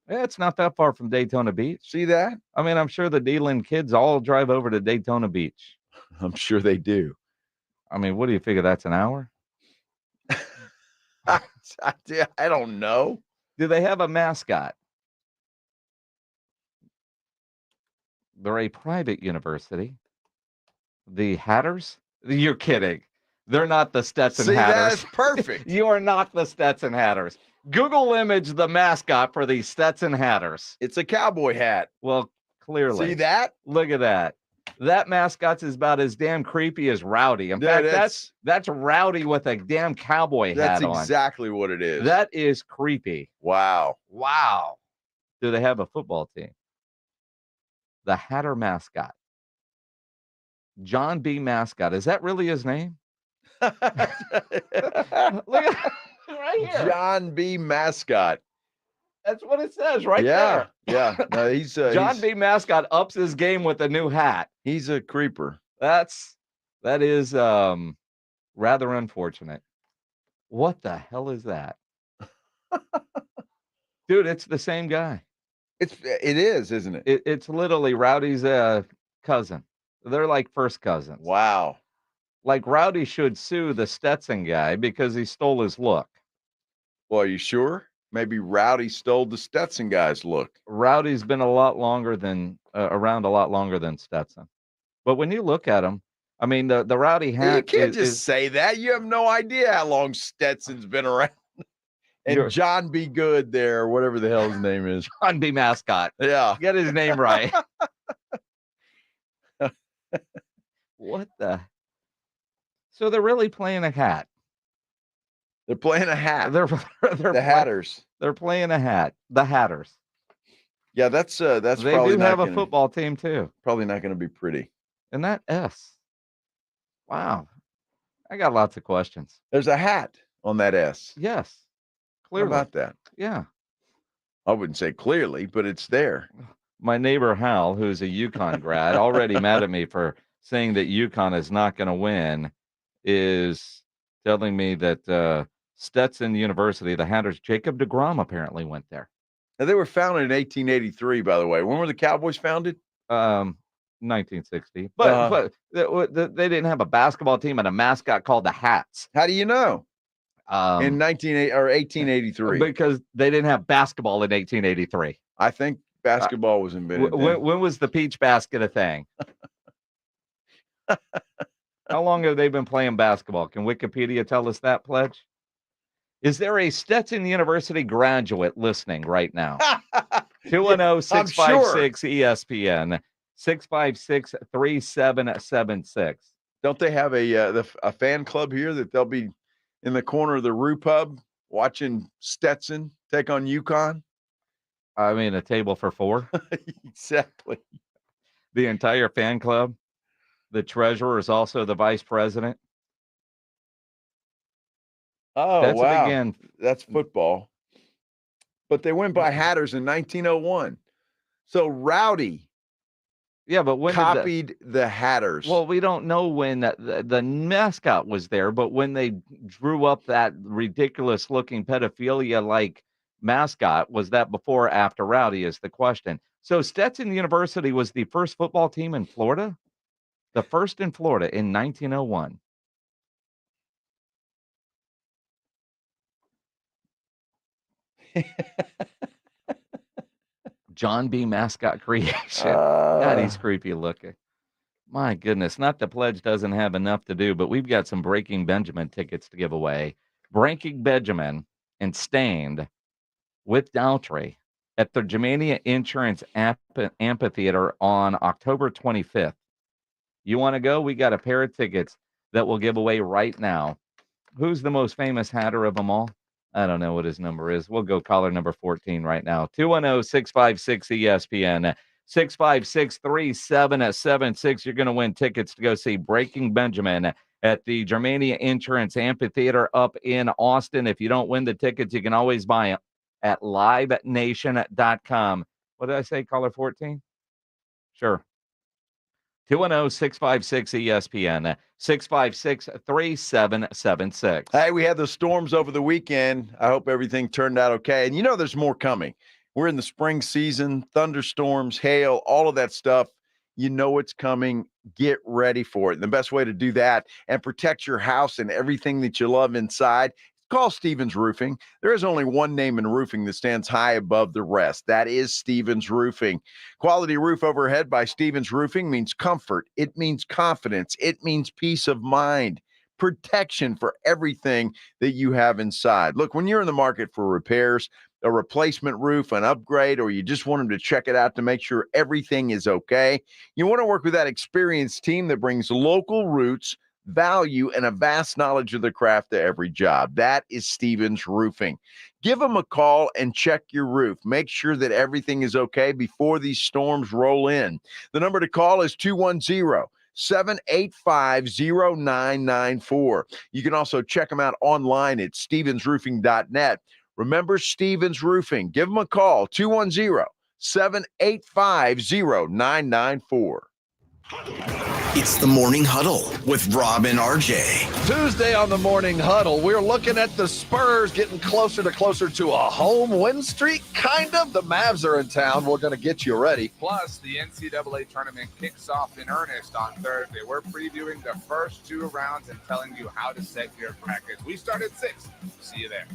It's not that far from Daytona Beach. See that? I mean, I'm sure the D-Land kids all drive over to Daytona Beach. I'm sure they do. I mean, what do you figure? That's an hour? I don't know. Do they have a mascot? They're a private university. The Hatters? You're kidding. They're not the Stetson Hatters. That's perfect. You are not the Stetson Hatters. Google image the mascot for the Stetson Hatters. It's a cowboy hat. Well, clearly. See that? Look at that. That mascot's is about as damn creepy as Rowdy. In fact, that's Rowdy with a damn cowboy hat on. That's exactly what it is. That is creepy. Wow. Wow. Do they have a football team? The Hatter mascot. John B. Mascot. Is that really his name? Look at right here. John B. Mascot. That's what it says right there. Yeah. No, he's John B. Mascot ups his game with a new hat. He's a creeper. That is rather unfortunate. What the hell is that? Dude, it's the same guy. It is, isn't it? It's literally Rowdy's cousin. They're like first cousins. Wow. Like Rowdy should sue the Stetson guy because he stole his look. Well, are you sure? Maybe Rowdy stole the Stetson guy's look. Rowdy's been a lot longer than around a lot longer than Stetson. But when you look at him, I mean, the Rowdy hat. You can't just say that. You have no idea how long Stetson's been around. And John B. Good there, whatever the hell his name is. John B. Mascot. Yeah. Get his name right. What the? So they're really playing a hat. They're playing a hat. They're the Hatters. They're playing a hat. The Hatters. Yeah, that's they probably do have a football team too. Probably not going to be pretty. And that S. Wow. I got lots of questions. There's a hat on that S. Yes. Clearly. How about that? Yeah. I wouldn't say clearly, but it's there. My neighbor Hal, who's a UConn grad, already mad at me for saying that UConn is not going to win, is telling me that Stetson University, the Hatters, Jacob deGrom apparently went there. Now, they were founded in 1883, by the way. When were the Cowboys founded? 1960. But they didn't have a basketball team and a mascot called the Hats. How do you know? In 1883. Because they didn't have basketball in 1883. I think basketball was invented. When was the peach basket a thing? How long have they been playing basketball? Can Wikipedia tell us that, Pledge? Is there a Stetson University graduate listening right now? 210-656-ESPN, 656-3776. Don't they have a fan club here that they'll be in the corner of the Rue Pub watching Stetson take on UConn? I mean, a table for four. Exactly. The entire fan club. The treasurer is also the vice president. Oh, that's wow. Again. That's football. But they went by Hatters in 1901. So Rowdy but when copied the Hatters. Well, we don't know when the mascot was there, but when they drew up that ridiculous-looking pedophilia-like mascot, was that before or after Rowdy is the question. So Stetson University was the first football team in Florida? The first in Florida in 1901. John B. Mascot creation. God, he's creepy looking. My goodness, not the Pledge doesn't have enough to do, but we've got some Breaking Benjamin tickets to give away. Breaking Benjamin and Stained with Daltrey at the Germania Insurance Amphitheater on October 25th. You want to go? We got a pair of tickets that we'll give away right now. Who's the most famous Hatter of them all? I don't know what his number is. We'll go caller number 14 right now. 210-656-ESPN, 656-3776. You're going to win tickets to go see Breaking Benjamin at the Germania Insurance Amphitheater up in Austin. If you don't win the tickets, you can always buy them at livenation.com. What did I say, caller 14? Sure. 210-656-ESPN, 656-3776. Hey, we had the storms over the weekend. I hope everything turned out okay. And there's more coming. We're in the spring season, thunderstorms, hail, all of that stuff. You know it's coming. Get ready for it. And the best way to do that and protect your house and everything that you love inside, call Stevens Roofing. There is only one name in roofing that stands high above the rest. That is Stevens Roofing. Quality roof overhead by Stevens Roofing means comfort. It means confidence. It means peace of mind, protection for everything that you have inside. Look, when you're in the market for repairs, a replacement roof, an upgrade, or you just want them to check it out to make sure everything is okay, you want to work with that experienced team that brings local roots, value, and a vast knowledge of the craft to every job. That is Stevens Roofing. Give them a call and check your roof. Make sure that everything is okay before these storms roll in. The number to call is 210-785-0994. You can also check them out online at stevensroofing.net. Remember Stevens Roofing. Give them a call, 210-785-0994. It's the Morning Huddle with Rob and RJ. Tuesday on the Morning Huddle, we're looking at the Spurs getting closer to a home win streak, kind of. The Mavs are in town. We're going to get you ready. Plus, the NCAA Tournament kicks off in earnest on Thursday. We're previewing the first two rounds and telling you how to set your brackets. We start at 6. See you there.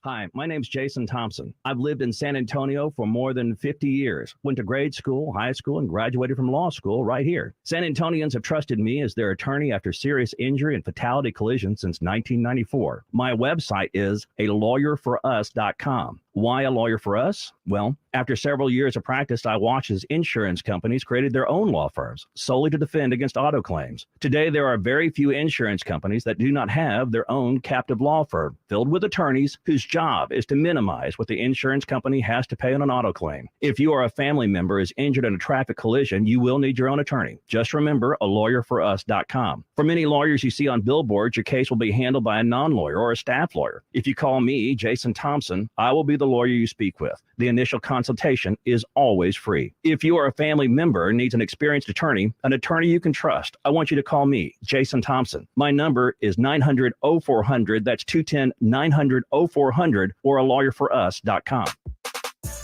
Hi, my name's Jason Thompson. I've lived in San Antonio for more than 50 years. Went to grade school, high school, and graduated from law school right here. San Antonians have trusted me as their attorney after serious injury and fatality collisions since 1994. My website is alawyerforus.com. Why a lawyer for us? Well, after several years of practice, I watched as insurance companies created their own law firms solely to defend against auto claims. Today, there are very few insurance companies that do not have their own captive law firm filled with attorneys whose job is to minimize what the insurance company has to pay on an auto claim. If you or a family member is injured in a traffic collision, you will need your own attorney. Just remember alawyerforus.com. For many lawyers you see on billboards, your case will be handled by a non-lawyer or a staff lawyer. If you call me, Jason Thompson, I will be the lawyer you speak with. The initial consultation is always free. If you or a family member needs an experienced attorney, an attorney you can trust, I want you to call me, Jason Thompson. My number is 900-0400. That's 210-900-0400 or alawyerforus.com.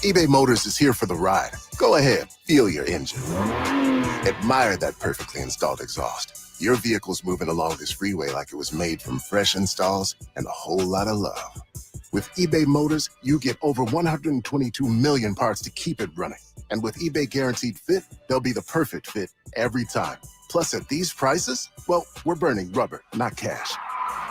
eBay Motors is here for the ride. Go ahead, feel your engine. Admire that perfectly installed exhaust. Your vehicle's moving along this freeway like it was made from fresh installs and a whole lot of love. With eBay Motors, you get over 122 million parts to keep it running. And with eBay Guaranteed Fit, they'll be the perfect fit every time. Plus, at these prices, well, we're burning rubber, not cash.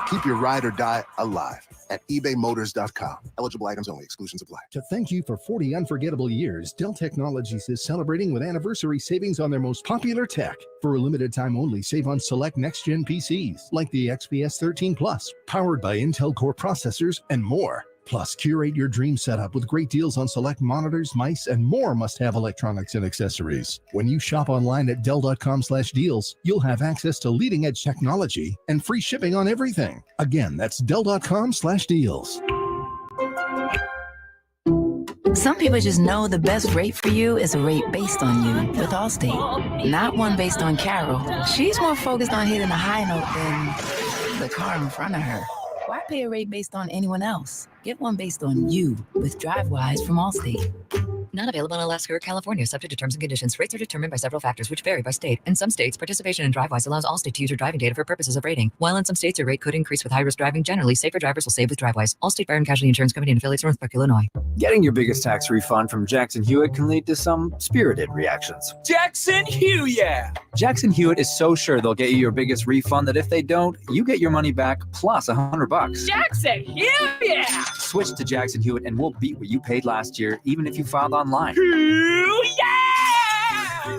Keep your ride or die alive at ebaymotors.com. Eligible items only. Exclusions apply. To thank you for 40 unforgettable years, Dell Technologies is celebrating with anniversary savings on their most popular tech. For a limited time only, save on select next-gen PCs like the XPS 13 Plus, powered by Intel Core processors and more. Plus, curate your dream setup with great deals on select monitors, mice, and more must-have electronics and accessories. When you shop online at Dell.com/deals, you'll have access to leading-edge technology and free shipping on everything. Again, that's Dell.com/deals. Some people just know the best rate for you is a rate based on you with Allstate, not one based on Carol. She's more focused on hitting a high note than the car in front of her. Why pay a rate based on anyone else? Get one based on you with DriveWise from Allstate. Not available in Alaska or California, subject to terms and conditions. Rates are determined by several factors, which vary by state. In some states, participation in DriveWise allows Allstate to use your driving data for purposes of rating. While in some states, your rate could increase with high-risk driving. Generally, safer drivers will save with DriveWise. Allstate Fire and Casualty Insurance Company and affiliates, Northbrook, Illinois. Getting your biggest tax refund from Jackson Hewitt can lead to some spirited reactions. Jackson Hewitt, yeah! Jackson Hewitt is so sure they'll get you your biggest refund that if they don't, you get your money back plus $100. Jackson Hewitt, yeah! Switch to Jackson Hewitt and we'll beat what you paid last year, even if you filed online. Yeah!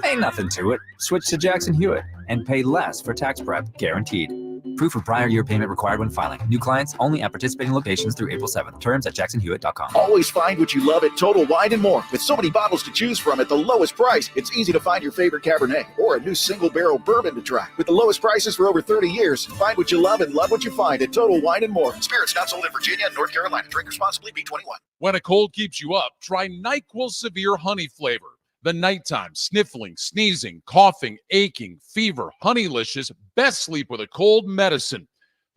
Ain't nothing to it. Switch to Jackson Hewitt and pay less for tax prep, guaranteed. Proof of prior year payment required when filing. New clients only at participating locations through April 7th. Terms at jacksonhewitt.com. Always find what you love at Total Wine & More. With so many bottles to choose from at the lowest price, it's easy to find your favorite Cabernet or a new single-barrel bourbon to try. With the lowest prices for over 30 years, find what you love and love what you find at Total Wine & More. Spirits not sold in Virginia and North Carolina. Drink responsibly. B21. When a cold keeps you up, try NyQuil Severe Honey Flavor. The nighttime sniffling, sneezing, coughing, aching, fever, Honeylicious, best sleep with a cold medicine.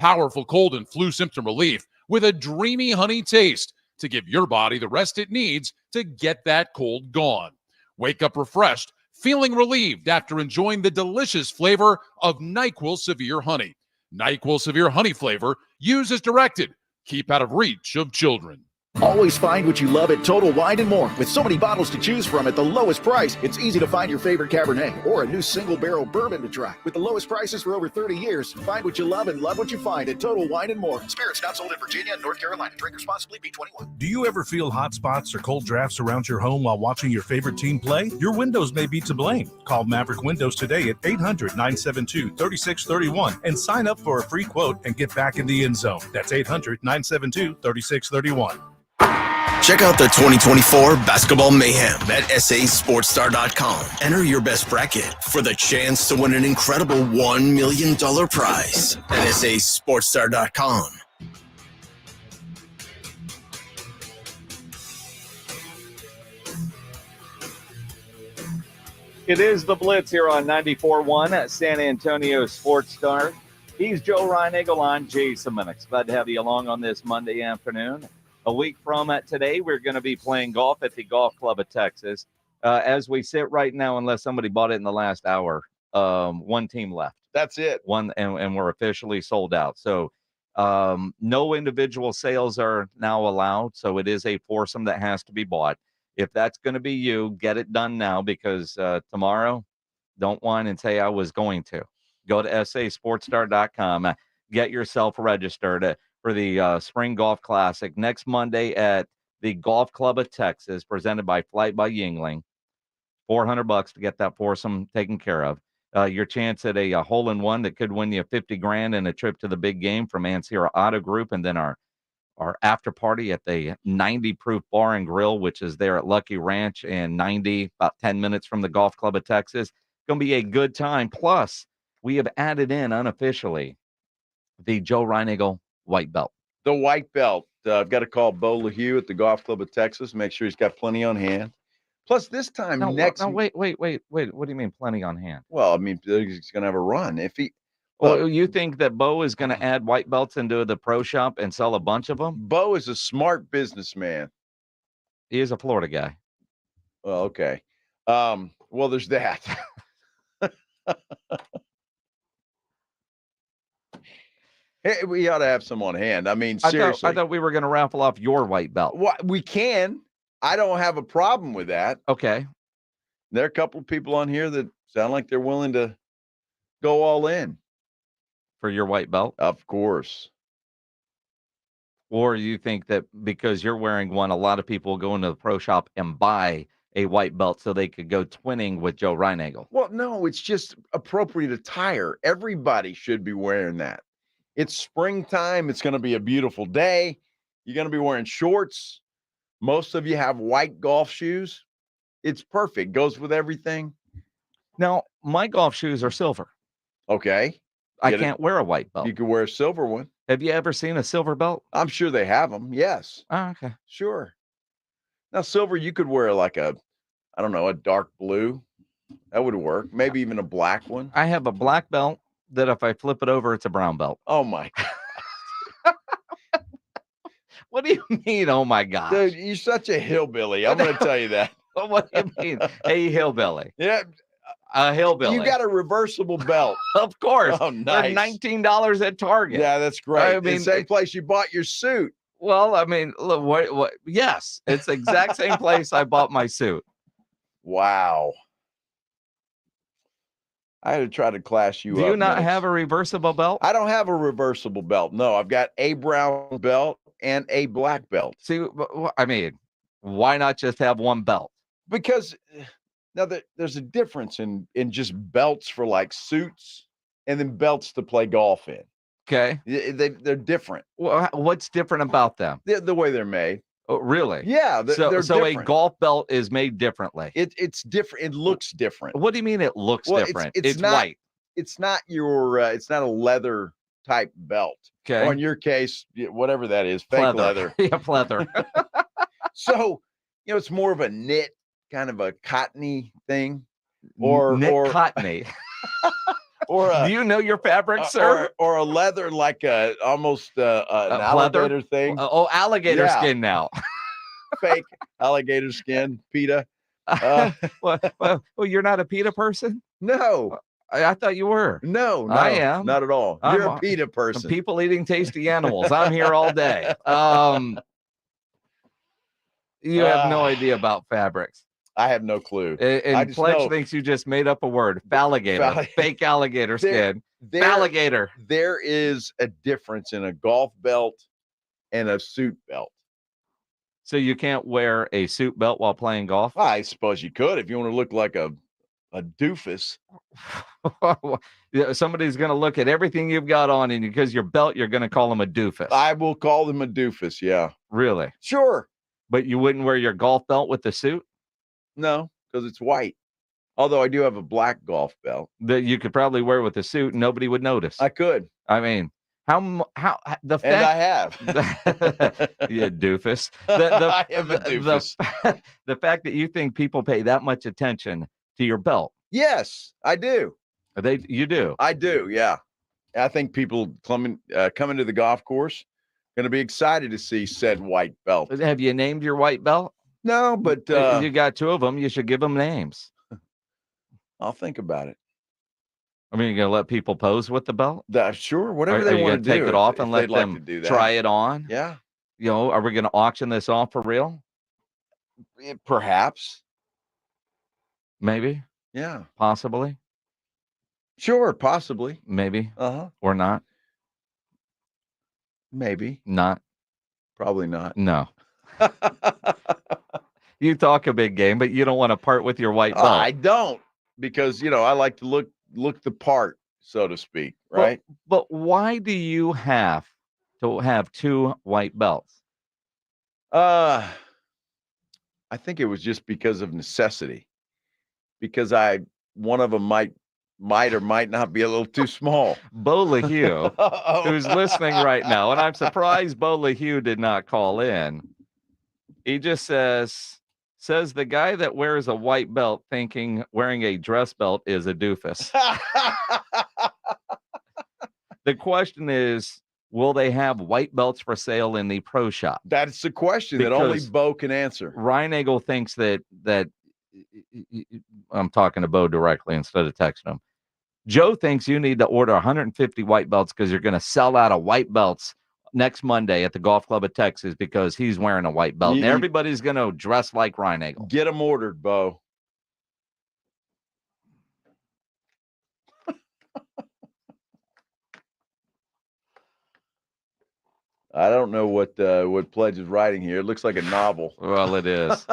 Powerful cold and flu symptom relief with a dreamy honey taste to give your body the rest it needs to get that cold gone. Wake up refreshed, feeling relieved after enjoying the delicious flavor of NyQuil Severe Honey. NyQuil Severe Honey Flavor, use as directed. Keep out of reach of children. Always find what you love at Total Wine & More. With so many bottles to choose from at the lowest price, it's easy to find your favorite Cabernet or a new single-barrel bourbon to try. With the lowest prices for over 30 years, find what you love and love what you find at Total Wine & More. Spirits not sold in Virginia and North Carolina. Drink responsibly. B21. Do you ever feel hot spots or cold drafts around your home while watching your favorite team play? Your windows may be to blame. Call Maverick Windows today at 800-972-3631 and sign up for a free quote and get back in the end zone. That's 800-972-3631. Check out the 2024 Basketball Mayhem at sasportstar.com. Enter your best bracket for the chance to win an incredible $1 million prize at sasportstar.com. It is the Blitz here on 94.1 at San Antonio Sports Star. He's Joe Reinagle. I'm Jason Minix. Glad to have you along on this Monday afternoon. A week from today, we're going to be playing golf at the Golf Club of Texas. As we sit right now, unless somebody bought it in the last hour, one team left. That's it. One, and we're officially sold out. So no individual sales are now allowed. So it is a foursome that has to be bought. If that's going to be you, get it done now, because tomorrow, don't whine and say I was going to. Go to sasportstar.com. Get yourself registered for the Spring Golf Classic next Monday at the Golf Club of Texas, presented by Flight by Yingling. $400 to get that foursome taken care of. Your chance at a hole-in-one that could win you $50,000 and a trip to the big game from Ancira Auto Group, and then our after party at the 90 Proof Bar and Grill, which is there at Lucky Ranch and 90, about 10 minutes from the Golf Club of Texas. Going to be a good time. Plus, we have added in unofficially the Joe Reinagle white belt. The white belt. I've got to call Bo LaHue at the Golf Club of Texas. Make sure he's got plenty on hand. Plus, this time wait. What do you mean plenty on hand? Well, I mean, he's going to have a run. If he. Well, you think that Bo is going to add white belts into the pro shop and sell a bunch of them? Bo is a smart businessman. He is a Florida guy. Well, okay. Well, there's that. Hey, we ought to have some on hand. I mean, seriously. I thought we were going to raffle off your white belt. Well, we can. I don't have a problem with that. Okay. There are a couple of people on here that sound like they're willing to go all in. For your white belt? Of course. Or you think that because you're wearing one, a lot of people will go into the pro shop and buy a white belt so they could go twinning with Joe Reinagle? Well, no, it's just appropriate attire. Everybody should be wearing that. It's springtime. It's going to be a beautiful day. You're going to be wearing shorts. Most of you have white golf shoes. It's perfect. Goes with everything. Now, my golf shoes are silver. Okay. I can't wear a white belt. You can wear a silver one. Have you ever seen a silver belt? I'm sure they have them. Yes. Oh, okay. Sure. Now, silver, you could wear like a dark blue. That would work. Maybe even a black one. I have a black belt that if I flip it over, it's a brown belt. Oh, my God. What do you mean, oh, my God? Dude, you're such a hillbilly. I'm going to tell you that. What do you mean? Hey, hillbilly. Yeah. A hillbilly. You got a reversible belt. Of course. Oh, nice. They're $19 at Target. Yeah, that's great. I mean, the same place you bought your suit. Well, I mean, look, what? Yes, it's the exact same place I bought my suit. Wow. I had to try to class you up. Do you not have a reversible belt? I don't have a reversible belt. No, I've got a brown belt and a black belt. See, I mean, why not just have one belt? Because now there's a difference in just belts for like suits and then belts to play golf in. Okay. They're different. Well, what's different about them? The way they're made. Oh, really? Yeah. So they're a different. golf belt is made differently. It's different. It looks different. What do you mean it looks different? It's not, white. It's not it's not a leather type belt. Okay. Or in your case, whatever that is, fake leather. Yeah, pleather. So, it's more of a knit, kind of a cottony thing. Knit cottony. Or do you know your fabric, sir? Or a leather, like almost an alligator thing. Alligator skin now. Fake alligator skin, PETA. Well, you're not a PETA person? No. I thought you were. No, I am. Not at all. You're a PETA person. People eating tasty animals. I'm here all day. You have no idea about fabrics. I have no clue. And Pledge thinks you just made up a word. Falligator. Fake alligator skin. Alligator. There is a difference in a golf belt and a suit belt. So you can't wear a suit belt while playing golf? I suppose you could if you want to look like a doofus. Somebody's going to look at everything you've got on, and because your belt, you're going to call them a doofus. I will call them a doofus, yeah. Really? Sure. But you wouldn't wear your golf belt with the suit? No, because it's white. Although I do have a black golf belt that you could probably wear with a suit and nobody would notice. I could. I mean, how the fact, and I have. Yeah, doofus. I am a doofus. The fact that you think people pay that much attention to your belt. Yes, I do. You do. I do. Yeah, I think people coming to the golf course going to be excited to see said white belt. Have you named your white belt? No, but you got two of them. You should give them names. I'll think about it. I mean, you're gonna let people pose with the belt? Sure, whatever they want to do. Take it off and let them try it on. Yeah. Are we gonna auction this off for real? Perhaps. Maybe. Yeah. Possibly. Sure, possibly. Maybe. Uh-huh. Or not. Maybe. Not. Probably not. No. You talk a big game, but you don't want to part with your white belt. I don't, because I like to look the part, so to speak, right? But why do you have to have two white belts? I think it was just because of necessity. Because one of them might or might not be a little too small. Bo LeHue, who's listening right now, and I'm surprised Bo LeHue did not call in. He just says the guy that wears a white belt thinking wearing a dress belt is a doofus. The question is, will they have white belts for sale in the pro shop? That's the question that only Bo can answer. Reinagel thinks that I'm talking to Bo directly instead of texting him. Joe thinks you need to order 150 white belts because you're going to sell out of white belts next Monday at the Golf Club of Texas because he's wearing a white belt. And everybody's going to dress like Reinagel. Get them ordered, Bo. I don't know what Pledge is writing here. It looks like a novel. Well, it is.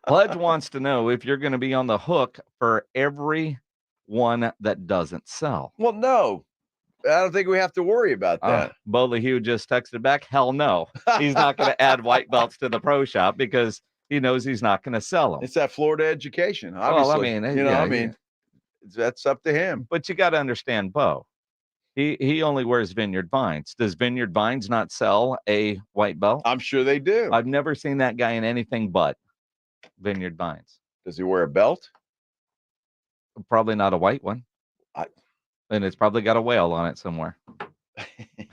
Pledge wants to know if you're going to be on the hook for every one that doesn't sell. Well, no. I don't think we have to worry about that. Bo LeHue just texted back, hell no. He's not going to add white belts to the pro shop because he knows he's not going to sell them. It's that Florida education, obviously. Well, I mean, that's up to him. But you got to understand, Bo. He only wears Vineyard Vines. Does Vineyard Vines not sell a white belt? I'm sure they do. I've never seen that guy in anything but Vineyard Vines. Does he wear a belt? Probably not a white one. And it's probably got a whale on it somewhere. You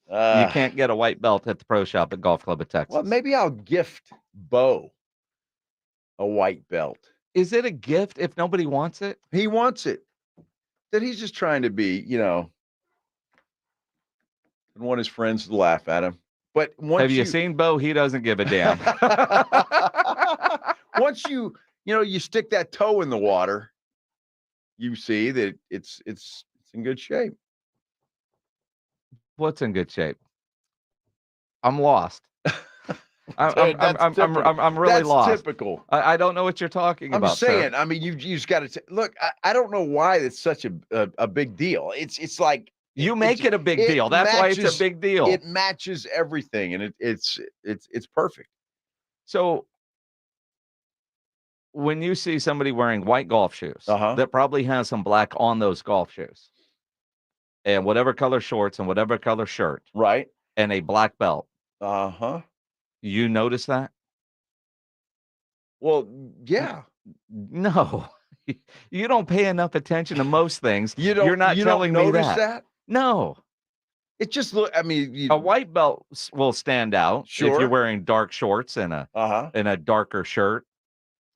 can't get a white belt at the pro shop at Golf Club of Texas. Well, maybe I'll gift Bo a white belt. Is it a gift if nobody wants it? He wants it. That he's just trying to be, and want his friends to laugh at him. But have you seen Bo? He doesn't give a damn. Once you stick that toe in the water, you see that it's in good shape. What's in good shape? I'm lost. I'm really that's lost. Typical. I don't know what you're talking about. I'm saying. Sir. I mean, you just got to look. I don't know why it's such a big deal. It's like you make it a big deal. That's why it's a big deal. It matches everything, and it's perfect. So when you see somebody wearing white golf shoes that probably has some black on those golf shoes, and whatever color shorts and whatever color shirt, right, and a black belt, you notice that? Well, yeah. No, you don't pay enough attention to most things. You're not telling me that. No. It just look. I mean, a white belt will stand out if Sure. you're wearing dark shorts and a darker shirt.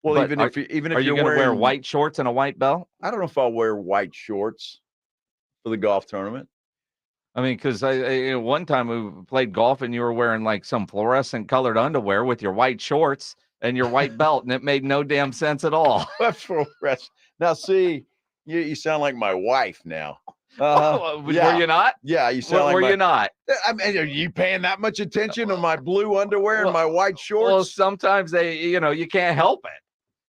Well, But even if are you you're going to wear wearing white shorts and a white belt? I don't know if I'll wear white shorts for the golf tournament. I mean, because one time we played golf and you were wearing like some fluorescent colored underwear with your white shorts and your white belt, and it made no damn sense at all. Fluorescent. Now, see, you sound like my wife now. Were you not? Yeah, you sound like were you not? I mean, are you paying that much attention to my blue underwear and my white shorts? Well, sometimes you can't help it.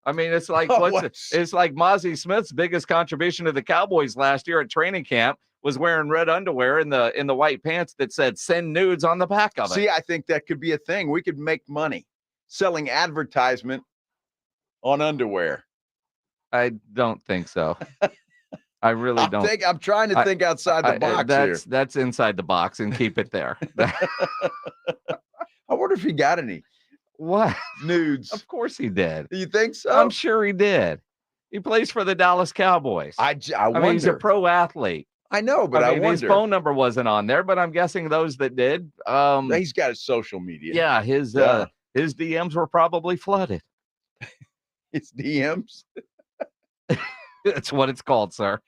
I mean, it's like it's like Mozzie Smith's biggest contribution to the Cowboys last year at training camp was wearing red underwear in the white pants that said "send nudes" on the back of it. See, I think that could be a thing. We could make money selling advertisement on underwear. I don't think so. I really don't. I'm trying to think outside the box here. That's inside the box, and keep it there. I wonder if he got any. What? Nudes. Of course he did. You think so? I'm sure he did. He plays for the Dallas Cowboys. I mean, he's a pro athlete. I know, but I wonder. His phone number wasn't on there, but I'm guessing those that did. He's got his social media. Yeah, his DMs were probably flooded. His DMs? That's what it's called, sir.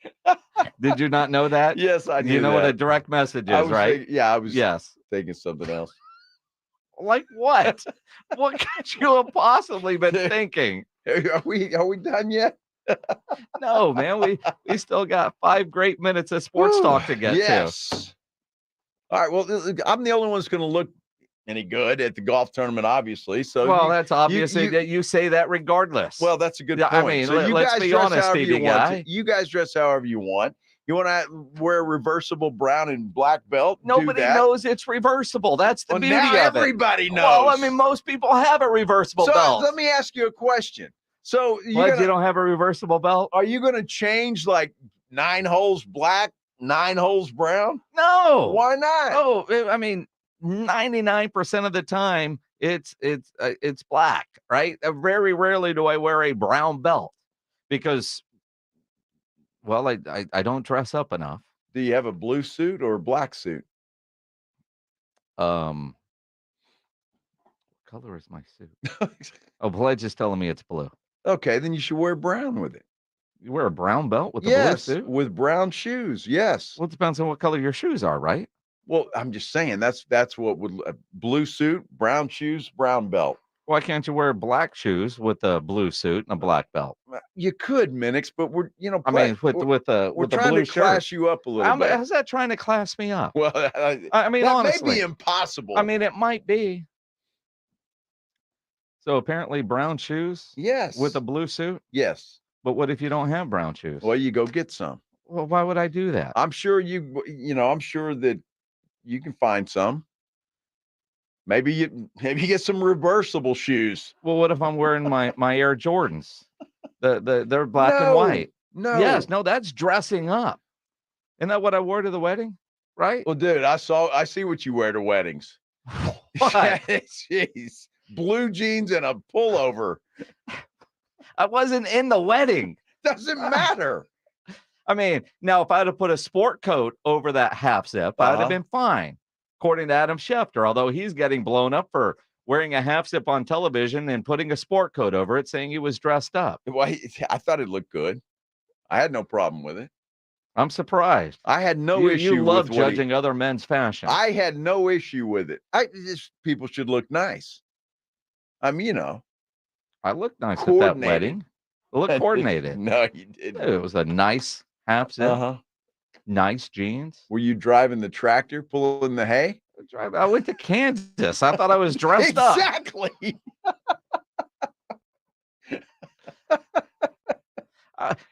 Did you not know that? Yes, I do. You know what a direct message is, right? I was thinking something else. Like what? What could you have possibly been thinking? Are we done yet? No, man. We still got 5 great minutes of sports talk to get to. All right. Well, I'm the only one that's going to look any good at the golf tournament, obviously. So that's obviously that you say that regardless. Well, that's a good point. I mean, so let's be honest, TV guy. You guys dress however you want. You want to wear a reversible brown and black belt? Nobody knows it's reversible. That's the beauty of it. Everybody knows. Well, I mean, most people have a reversible belt. Let me ask you a question. So you don't have a reversible belt? Are you going to change like 9 holes black, 9 holes brown? No. Why not? Oh, I mean, 99% of the time it's black, right? Very rarely do I wear a brown belt because, well, I don't dress up enough. Do you have a blue suit or a black suit? What color is my suit? Pledge is telling me it's blue. Okay, then you should wear brown with it. You wear a brown belt with a blue suit? With brown shoes. Yes. Well, it depends on what color your shoes are, right? Well, I'm just saying that's what would blue suit, brown shoes, brown belt. Why can't you wear black shoes with a blue suit and a black belt? You could, Minix, but we're with a trying blue to class you up a little bit. How's that trying to class me up? Well, I mean, that honestly, may be impossible. I mean, it might be. So apparently, brown shoes. Yes. With a blue suit. Yes. But what if you don't have brown shoes? Well, you go get some. Well, why would I do that? I'm sure I'm sure that you can find some. Maybe you get some reversible shoes. Well, what if I'm wearing my Air Jordans? They're black and white. No. Yes, no, that's dressing up. Isn't that what I wore to the wedding? Right? Well, dude, I see what you wear to weddings. What? Jeez. Blue jeans and a pullover. I wasn't in the wedding. Doesn't matter. I mean, now if I'd have put a sport coat over that half zip, I'd have been fine, according to Adam Schefter, although he's getting blown up for wearing a half zip on television and putting a sport coat over it, saying he was dressed up. Well, I thought it looked good. I had no problem with it. I'm surprised. I had no issue. You love judging other men's fashion. I had no issue with it. People should look nice. I mean, I looked nice at that wedding. It looked coordinated. No, you didn't. It was a nice half zip. Nice jeans. Were you driving the tractor, pulling the hay? I went to Kansas. I thought I was dressed up. Exactly.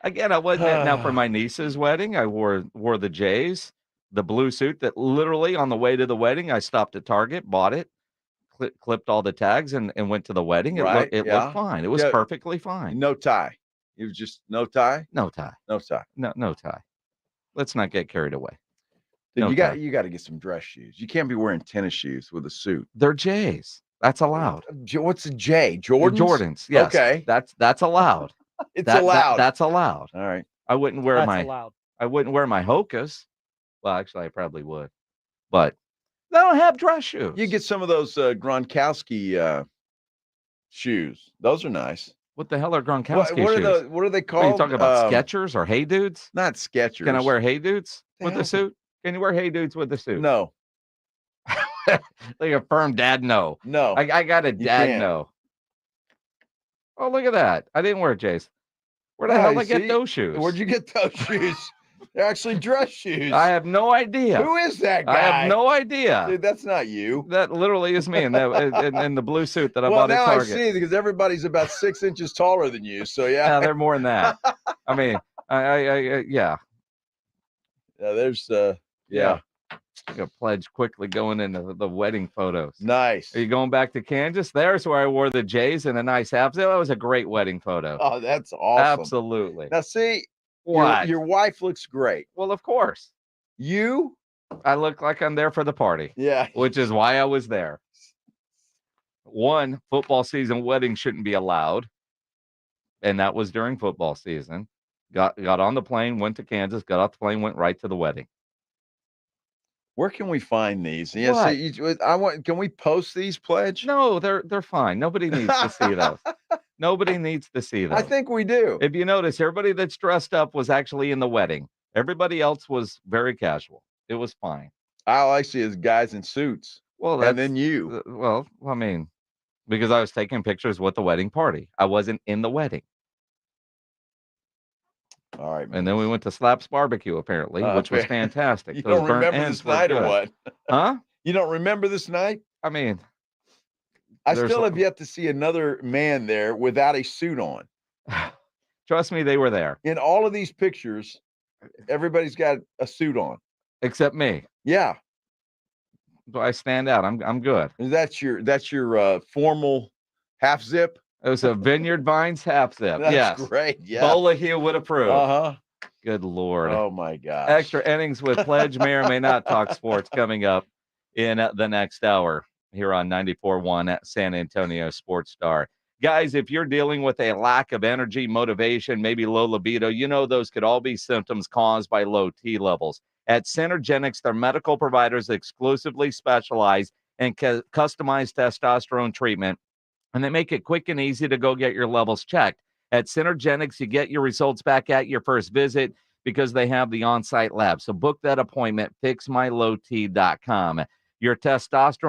Again, I wasn't. Now, for my niece's wedding, I wore the Jays, the blue suit that literally on the way to the wedding, I stopped at Target, bought it, clipped all the tags, and went to the wedding. It looked fine. It was perfectly fine. No tie. It was just no tie? No tie. No tie. No tie. Let's not get carried away. Dude, you got to get some dress shoes. You can't be wearing tennis shoes with a suit. They're Jays. That's allowed. What's a J? Jordans? Jordans. Yes. Okay. That's allowed. It's allowed. That's allowed. All right. I wouldn't wear allowed. I wouldn't wear my Hokas. Well, actually, I probably would. But they don't have dress shoes. You get some of those Gronkowski shoes. Those are nice. What the hell are Gronkowski shoes? What are they called? Are you talking about Skechers or Hey Dudes? Not Skechers. Can I wear Hey Dudes with the suit? Can you wear Hey Dudes with the suit? No. Like a firm dad no. No. I got a dad no. Oh, look at that. I didn't wear Jays. Where the hell did I get those shoes? Where'd you get those shoes? They're actually dress shoes. I have no idea. Who is that guy? I have no idea. Dude, that's not you. That literally is me in the blue suit that I bought at Target. Well, now I see, because everybody's about 6 inches taller than you. So, yeah. Yeah, they're more than that. I mean, yeah. Yeah, there's, yeah. Like a pledge quickly going into the wedding photos. Nice. Are you going back to Kansas? There's where I wore the Jays and a nice half. That was a great wedding photo. Oh, that's awesome. Absolutely. Now, see, what? Your wife looks great. Well, of course. You? I look like I'm there for the party. Yeah. Which is why I was there. One, football season wedding shouldn't be allowed. And that was during football season. Got on the plane, went to Kansas, got off the plane, went right to the wedding. Where can we find these? Yes, can we post these, Pledge? No, they're fine. Nobody needs to see those. Nobody needs to see those. I think we do. If you notice, everybody that's dressed up was actually in the wedding. Everybody else was very casual. It was fine. All I see is guys in suits. Well, and then you. Well, I mean, because I was taking pictures with the wedding party. I wasn't in the wedding. All right. And then we went to Slaps Barbecue, apparently, which was fantastic. You don't remember this night or what? Huh? You don't remember this night? I mean, I still have yet to see another man there without a suit on. Trust me, they were there. In all of these pictures, everybody's got a suit on. Except me. Yeah. Do I stand out? I'm good. That's your formal half zip? It was a Vineyard Vines half zip. That's great. Yeah. Bola here would approve. Uh-huh. Good Lord. Oh, my gosh. Extra innings with Pledge may or may not talk sports coming up in the next hour here on 94.1 at San Antonio Sports Star. Guys, if you're dealing with a lack of energy, motivation, maybe low libido, those could all be symptoms caused by low T levels. At Synergenics, their medical providers exclusively specialize in customized testosterone treatment, and they make it quick and easy to go get your levels checked. At Synergenics, you get your results back at your first visit because they have the on-site lab. So book that appointment, fixmylowt.com. Your testosterone